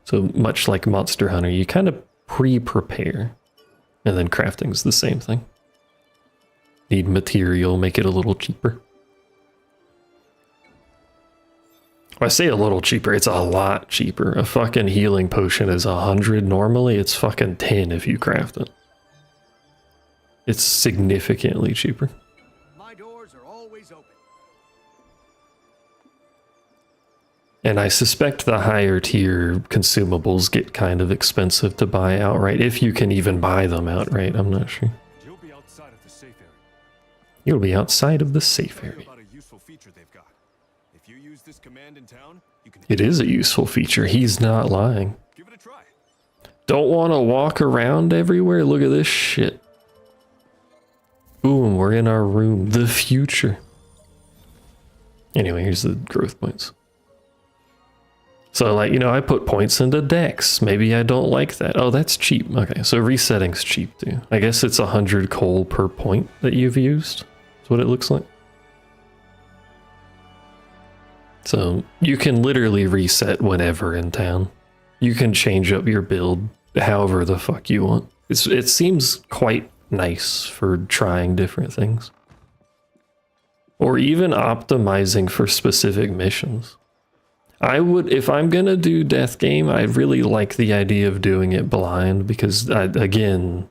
Speaker 1: So much like Monster Hunter, you kind of pre-prepare. And then crafting's the same thing. Need material, make it a little cheaper. When I say a little cheaper, it's a lot cheaper. A fucking healing potion is 100 normally, it's fucking 10 if you craft it. It's significantly cheaper.
Speaker 7: My doors are always open.
Speaker 1: And I suspect the higher tier consumables get kind of expensive to buy outright, if you can even buy them outright, I'm not sure.
Speaker 4: You'll be outside of the safe area.
Speaker 1: You'll be outside of the safe
Speaker 4: Tell you
Speaker 1: area.
Speaker 4: about a useful feature they've got. If you use this command in town, you can
Speaker 1: It is a useful feature, he's not lying.
Speaker 4: give it a try.
Speaker 1: Don't want to walk around everywhere? Look at this shit. Boom, we're in our room. The future. Anyway, here's the growth points. So, like, you know, I put points into Dex. Maybe I don't like that. Oh, that's cheap. Okay, so resetting's cheap too. I guess it's 100 coal per point that you've used. That's what it looks like. So, you can literally reset whenever in town. You can change up your build however the fuck you want. It seems quite nice for trying different things. Or even optimizing for specific missions. I would, if I'm gonna do death game, I really like the idea of doing it blind because, again,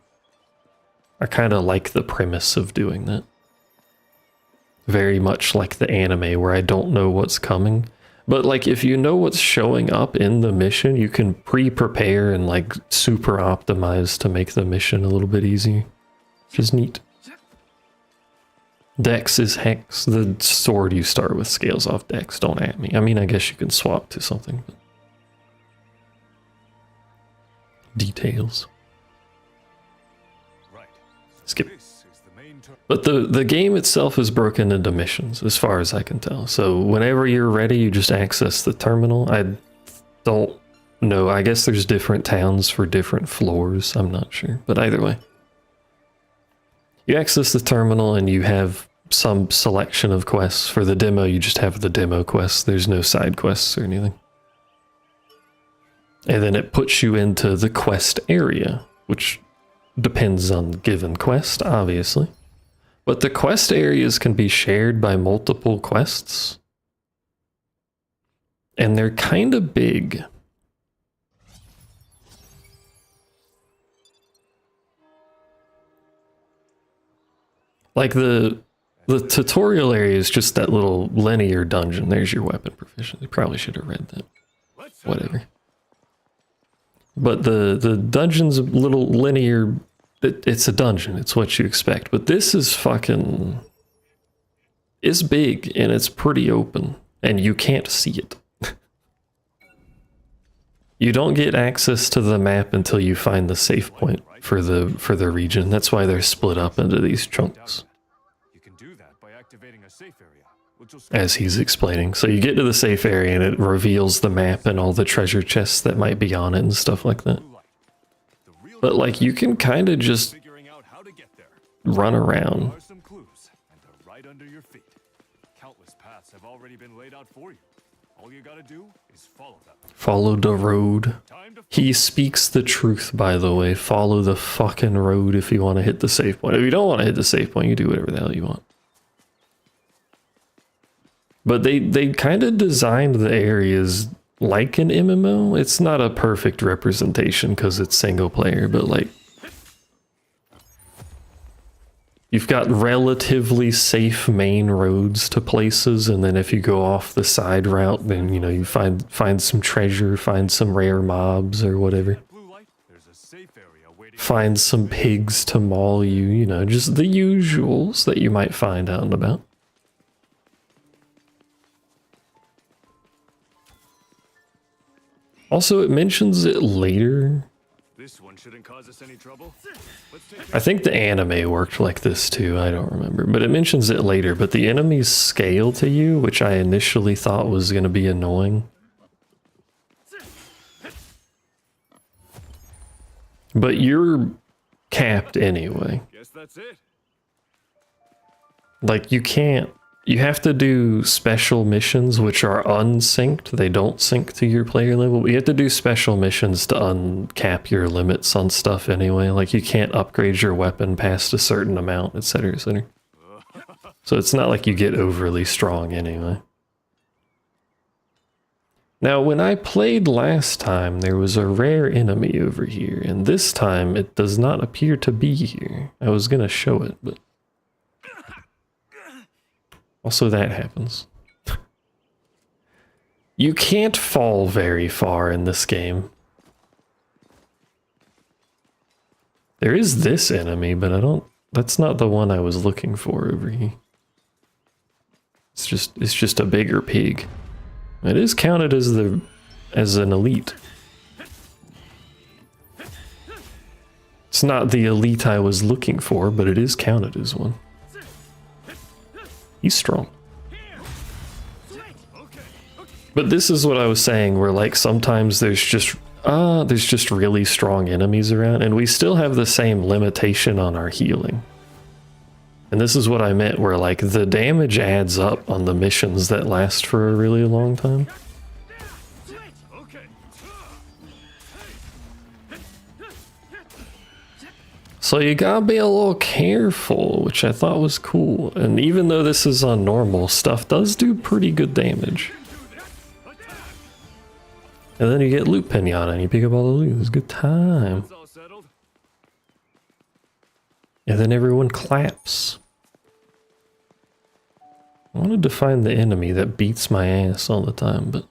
Speaker 1: I kind of like the premise of doing that. Very much like the anime where I don't know what's coming. But like if you know what's showing up in the mission, you can pre-prepare and like super optimize to make the mission a little bit easier. Which is neat. Dex is Hex. The sword you start with scales off Dex. Don't at me. I mean, I guess you can swap to something. But details.
Speaker 4: Right.
Speaker 1: Skip.
Speaker 4: This is the main
Speaker 1: But the game itself is broken into missions, as far as I can tell. So whenever you're ready, you just access the terminal. I don't know. I guess there's different towns for different floors. I'm not sure. But either way. You access the terminal and you have some selection of quests. For the demo, you just have the demo quests. There's no side quests or anything. And then it puts you into the quest area, which depends on the given quest, obviously. But the quest areas can be shared by multiple quests. And they're kind of big. Like the tutorial area is just that little linear dungeon. There's your weapon proficiency. Probably should have read that. Whatever. But the dungeon's a little linear. It's a dungeon. It's what you expect. But this is fucking... It's big and it's pretty open. And you can't see it. You don't get access to the map until you find the save point for the region. That's why they're split up into these chunks.
Speaker 4: You can do that by activating a safe area, which will
Speaker 1: As he's explaining. So you get to the safe area and it reveals the map and all the treasure chests that might be on it and stuff like that. But like you can kind of just
Speaker 4: figuring out how to get there.
Speaker 1: run around.
Speaker 4: There are some clues, and they're right under your feet. Countless paths have already been laid out for you. All you gotta do is follow them.
Speaker 1: Follow the road.
Speaker 4: Time to
Speaker 1: He speaks the truth, by the way. Follow the fucking road if you want to hit the save point. If you don't want to hit the save point, you do whatever the hell you want. But they kind of designed the areas like an MMO. It's not a perfect representation because it's single player, but like you've got relatively safe main roads to places, and then if you go off the side route, then you know you find some treasure, find some rare mobs or whatever.
Speaker 4: blue light. There's a safe area waiting.
Speaker 1: Find some pigs to maul you, you know, just the usuals that you might find out and about. Also, it mentions it later.
Speaker 4: This one shouldn't cause us any trouble. Let's take
Speaker 1: I think the anime worked like this too, I don't remember. But it mentions it later, but the enemies scale to you, which I initially thought was going to be annoying. But you're capped anyway.
Speaker 4: Guess that's it.
Speaker 1: Like, you can't you have to do special missions which are unsynced. They don't sync to your player level. But you have to do special missions to uncap your limits on stuff anyway. Like you can't upgrade your weapon past a certain amount, etc., etc. So it's not like you get overly strong anyway. Now, when I played last time, there was a rare enemy over here, and this time it does not appear to be here. I was gonna show it, but... Also, that happens. You can't fall very far in this game. There is this enemy, but I don't... That's not the one I was looking for over here. It's just a bigger pig. It is counted as an elite. It's not the elite I was looking for, but it is counted as one. He's strong. But this is what I was saying, where like sometimes there's just really strong enemies around, and we still have the same limitation on our healing. And this is what I meant, where like the damage adds up on the missions that last for a really long time. So you gotta be a little careful, which I thought was cool. And even though this is on normal, stuff does do pretty good damage. And then you get loot pinata and you pick up all the loot. It's a good time. And then everyone claps. I wanted to find the enemy that beats my ass all the time, but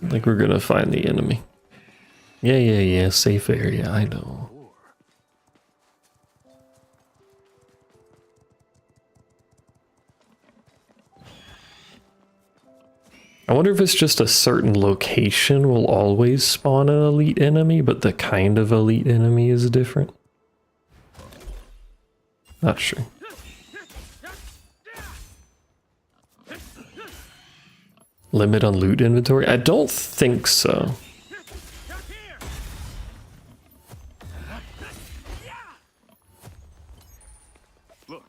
Speaker 1: I think we're gonna find the enemy. Yeah, safe area, I know. I wonder if it's just a certain location will always spawn an elite enemy, but the kind of elite enemy is different. Not sure. Limit on loot inventory? I don't think so.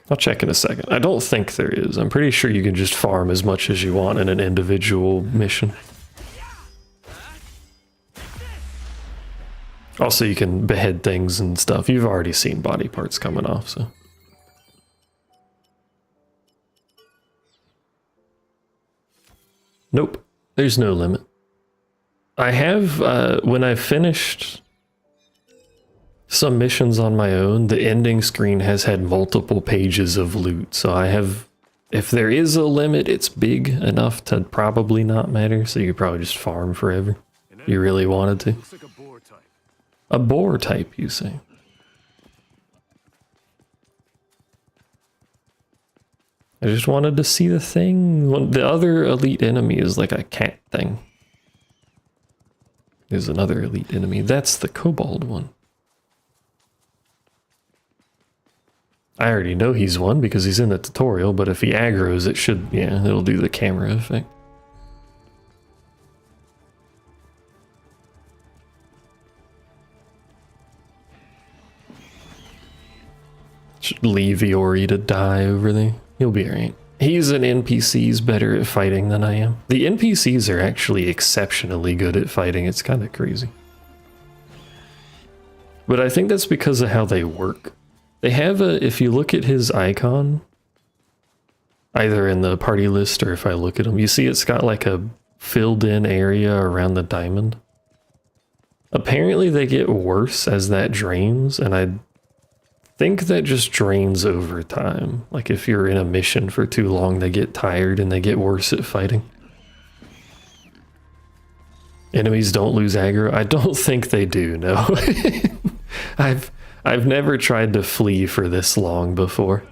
Speaker 1: I'll check in a second. I don't think there is. I'm pretty sure you can just farm as much as you want in an individual mission. Also, you can behead things and stuff. You've already seen body parts coming off, so. Nope. There's no limit. I have, when I finished some missions on my own, the ending screen has had multiple pages of loot, so I have, if there is a limit, it's big enough to probably not matter, so you could probably just farm forever if you really wanted to.
Speaker 4: Looks like a boar type.
Speaker 1: A boar type, you say? I just wanted to see the thing. The other elite enemy is like a cat thing. There's another elite enemy. That's the kobold one. I already know he's one because he's in the tutorial, but if he aggroes, it should, yeah, it'll do the camera effect. Should leave Iori to die over there. He'll be alright. He's an NPC's better at fighting than I am. The NPCs are actually exceptionally good at fighting. It's kind of crazy. But I think that's because of how they work. They have a, if you look at his icon, either in the party list or if I look at him, you see it's got like a filled in area around the diamond. Apparently they get worse as that drains, and I think that just drains over time. Like if you're in a mission for too long, they get tired and they get worse at fighting. Enemies don't lose aggro. I don't think they do, no. I've never tried to flee for this long before.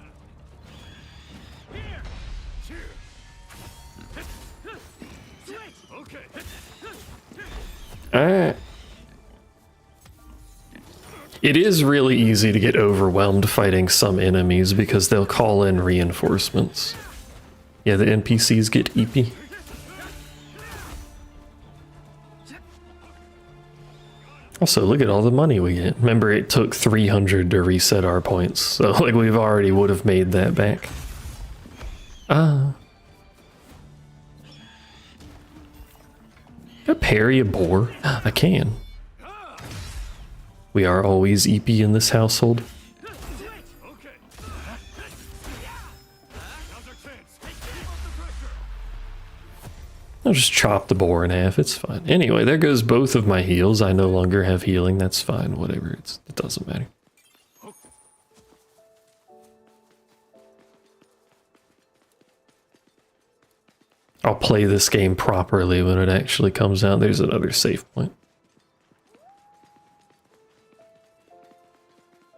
Speaker 1: It is really easy to get overwhelmed fighting some enemies because they'll call in reinforcements. Yeah, the NPCs get eepy. Also, look at all the money we get. Remember, it took 300 to reset our points, so like we've already would have made that back. Can I parry a boar? I can. We are always EP in this household. I'll just chop the boar in half, it's fine. Anyway, there goes both of my heals. I no longer have healing, that's fine, whatever, it doesn't matter. I'll play this game properly when it actually comes out. There's another save point.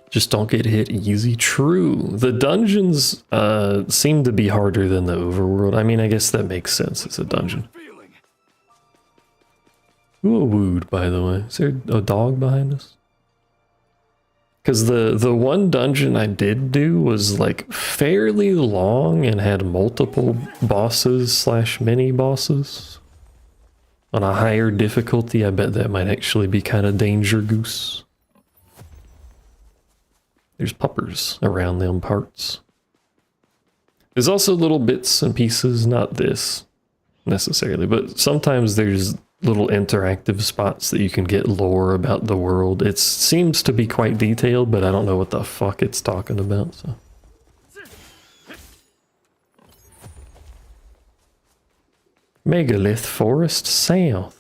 Speaker 1: Just don't get hit easy. True. The dungeons seem to be harder than the overworld. I mean, I guess that makes sense. It's a dungeon. Who wooed, by the way? Is there a dog behind us? Because the one dungeon I did do was like fairly long and had multiple bosses slash mini bosses. On a higher difficulty, I bet that might actually be kind of danger goose. There's puppers around them parts. There's also little bits and pieces, not this necessarily, but sometimes there's little interactive spots that you can get lore about the world. It seems to be quite detailed, but I don't know what the fuck it's talking about, so. Megalith Forest South.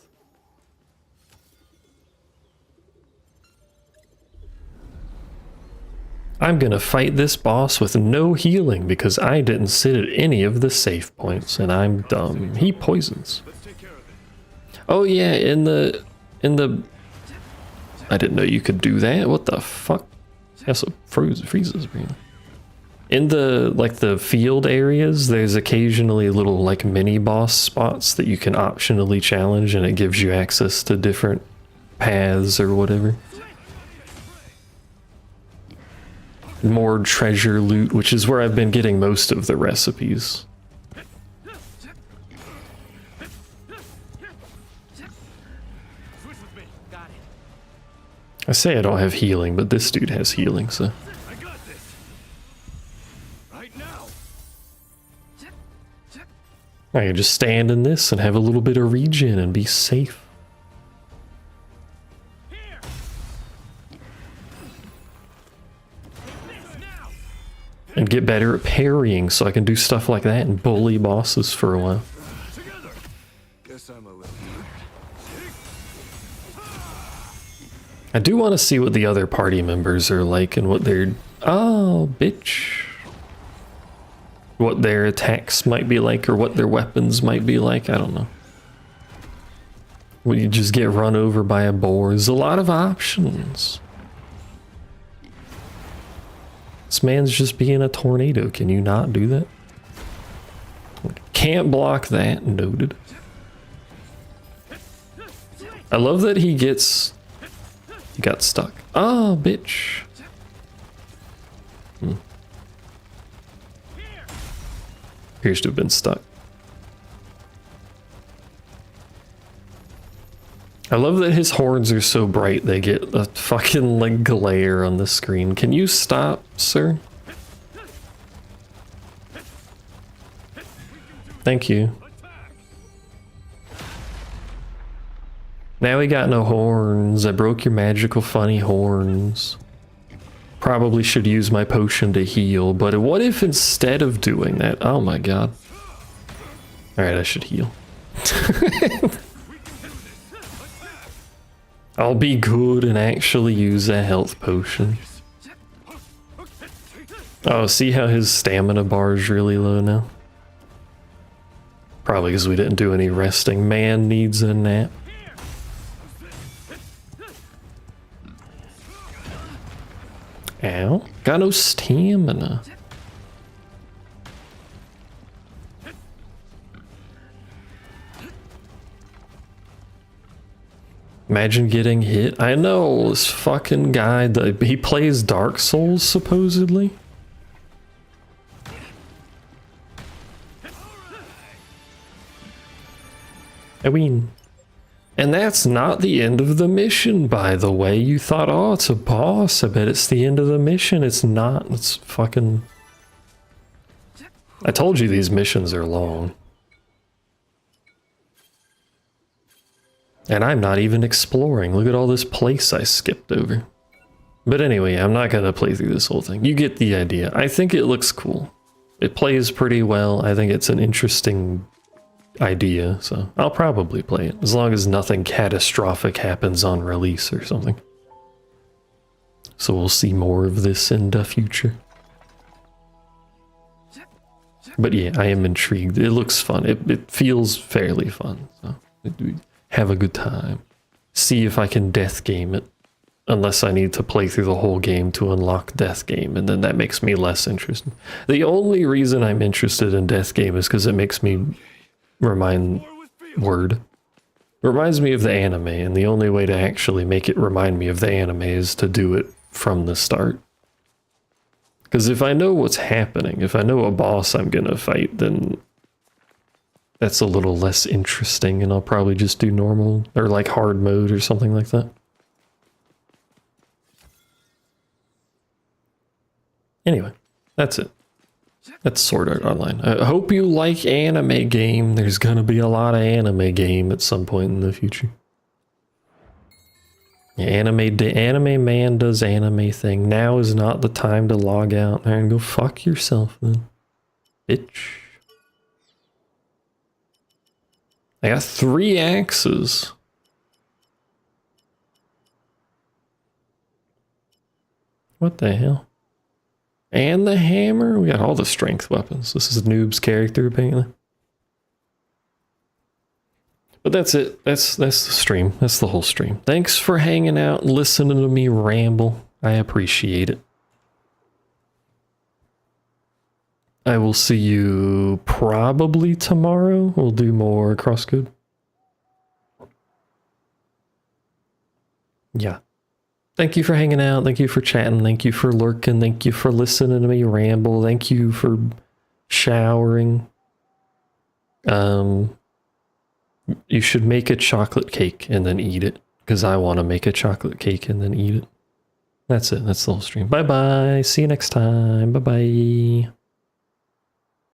Speaker 1: I'm gonna fight this boss with no healing because I didn't sit at any of the safe points and I'm dumb. He poisons. Oh yeah, in the I didn't know you could do that. What the fuck? Yeah, so freezes really. In the like the field areas, there's occasionally little like mini boss spots that you can optionally challenge and it gives you access to different paths or whatever. More treasure loot, which is where I've been getting most of the recipes. I say I don't have healing, but this dude has healing, so.
Speaker 4: I got this. Right now.
Speaker 1: I can just stand in this and have a little bit of regen and be safe. And get better at parrying so I can do stuff like that and bully bosses for a while.
Speaker 4: Together. Guess I'm a little
Speaker 1: I do want to see what the other party members are like and what their... Oh, bitch. What their attacks might be like or what their weapons might be like. I don't know. Would you just get run over by a boar? There's a lot of options. This man's just being a tornado. Can you not do that? Can't block that. Noted. I love that he gets... He got stuck. Oh, bitch. Appears to have been stuck. I love that his horns are so bright they get a fucking like glare on the screen. Can you stop, sir? Thank you. Now we got no horns. I broke your magical funny horns. Probably should use my potion to heal, but what if instead of doing that... Oh my god. Alright, I should heal. I'll be good and actually use a health potion. Oh, see how his stamina bar is really low now? Probably because we didn't do any resting. Man needs a nap. Ow. Got no stamina. Imagine getting hit. I know, this fucking guy, he plays Dark Souls, supposedly. I mean... And that's not the end of the mission, by the way. You thought, oh, it's a boss. I bet it's the end of the mission. It's not. It's fucking... I told you these missions are long. And I'm not even exploring. Look at all this place I skipped over. But anyway, I'm not going to play through this whole thing. You get the idea. I think it looks cool. It plays pretty well. I think it's an interesting idea, so I'll probably play it, as long as nothing catastrophic happens on release or something. So we'll see more of this in the future. But yeah, I am intrigued. It looks fun. It feels fairly fun. So have a good time. See if I can death game it. Unless I need to play through the whole game to unlock death game, and then that makes me less interested. The only reason I'm interested in death game is because it makes me reminds me of the anime, and the only way to actually make it remind me of the anime is to do it from the start. Because if I know what's happening, if I know a boss I'm gonna fight, then that's a little less interesting, and I'll probably just do normal or like hard mode or something like that. Anyway, that's it. That's Sword Art Online. I hope you like anime game. There's gonna be a lot of anime game at some point in the future. Yeah, anime man does anime thing. Now is not the time to log out and go fuck yourself then, bitch. I got 3 axes. What the hell? And the hammer? We got all the strength weapons. This is Noob's character, apparently. But that's it. That's the stream. That's the whole stream. Thanks for hanging out and listening to me ramble. I appreciate it. I will see you probably tomorrow. We'll do more crosscode. Yeah. Thank you for hanging out. Thank you for chatting. Thank you for lurking. Thank you for listening to me ramble. Thank you for showering. You should make a chocolate cake and then eat it, because I want to make a chocolate cake and then eat it. That's it. That's the whole stream. Bye-bye. See you next time. Bye-bye.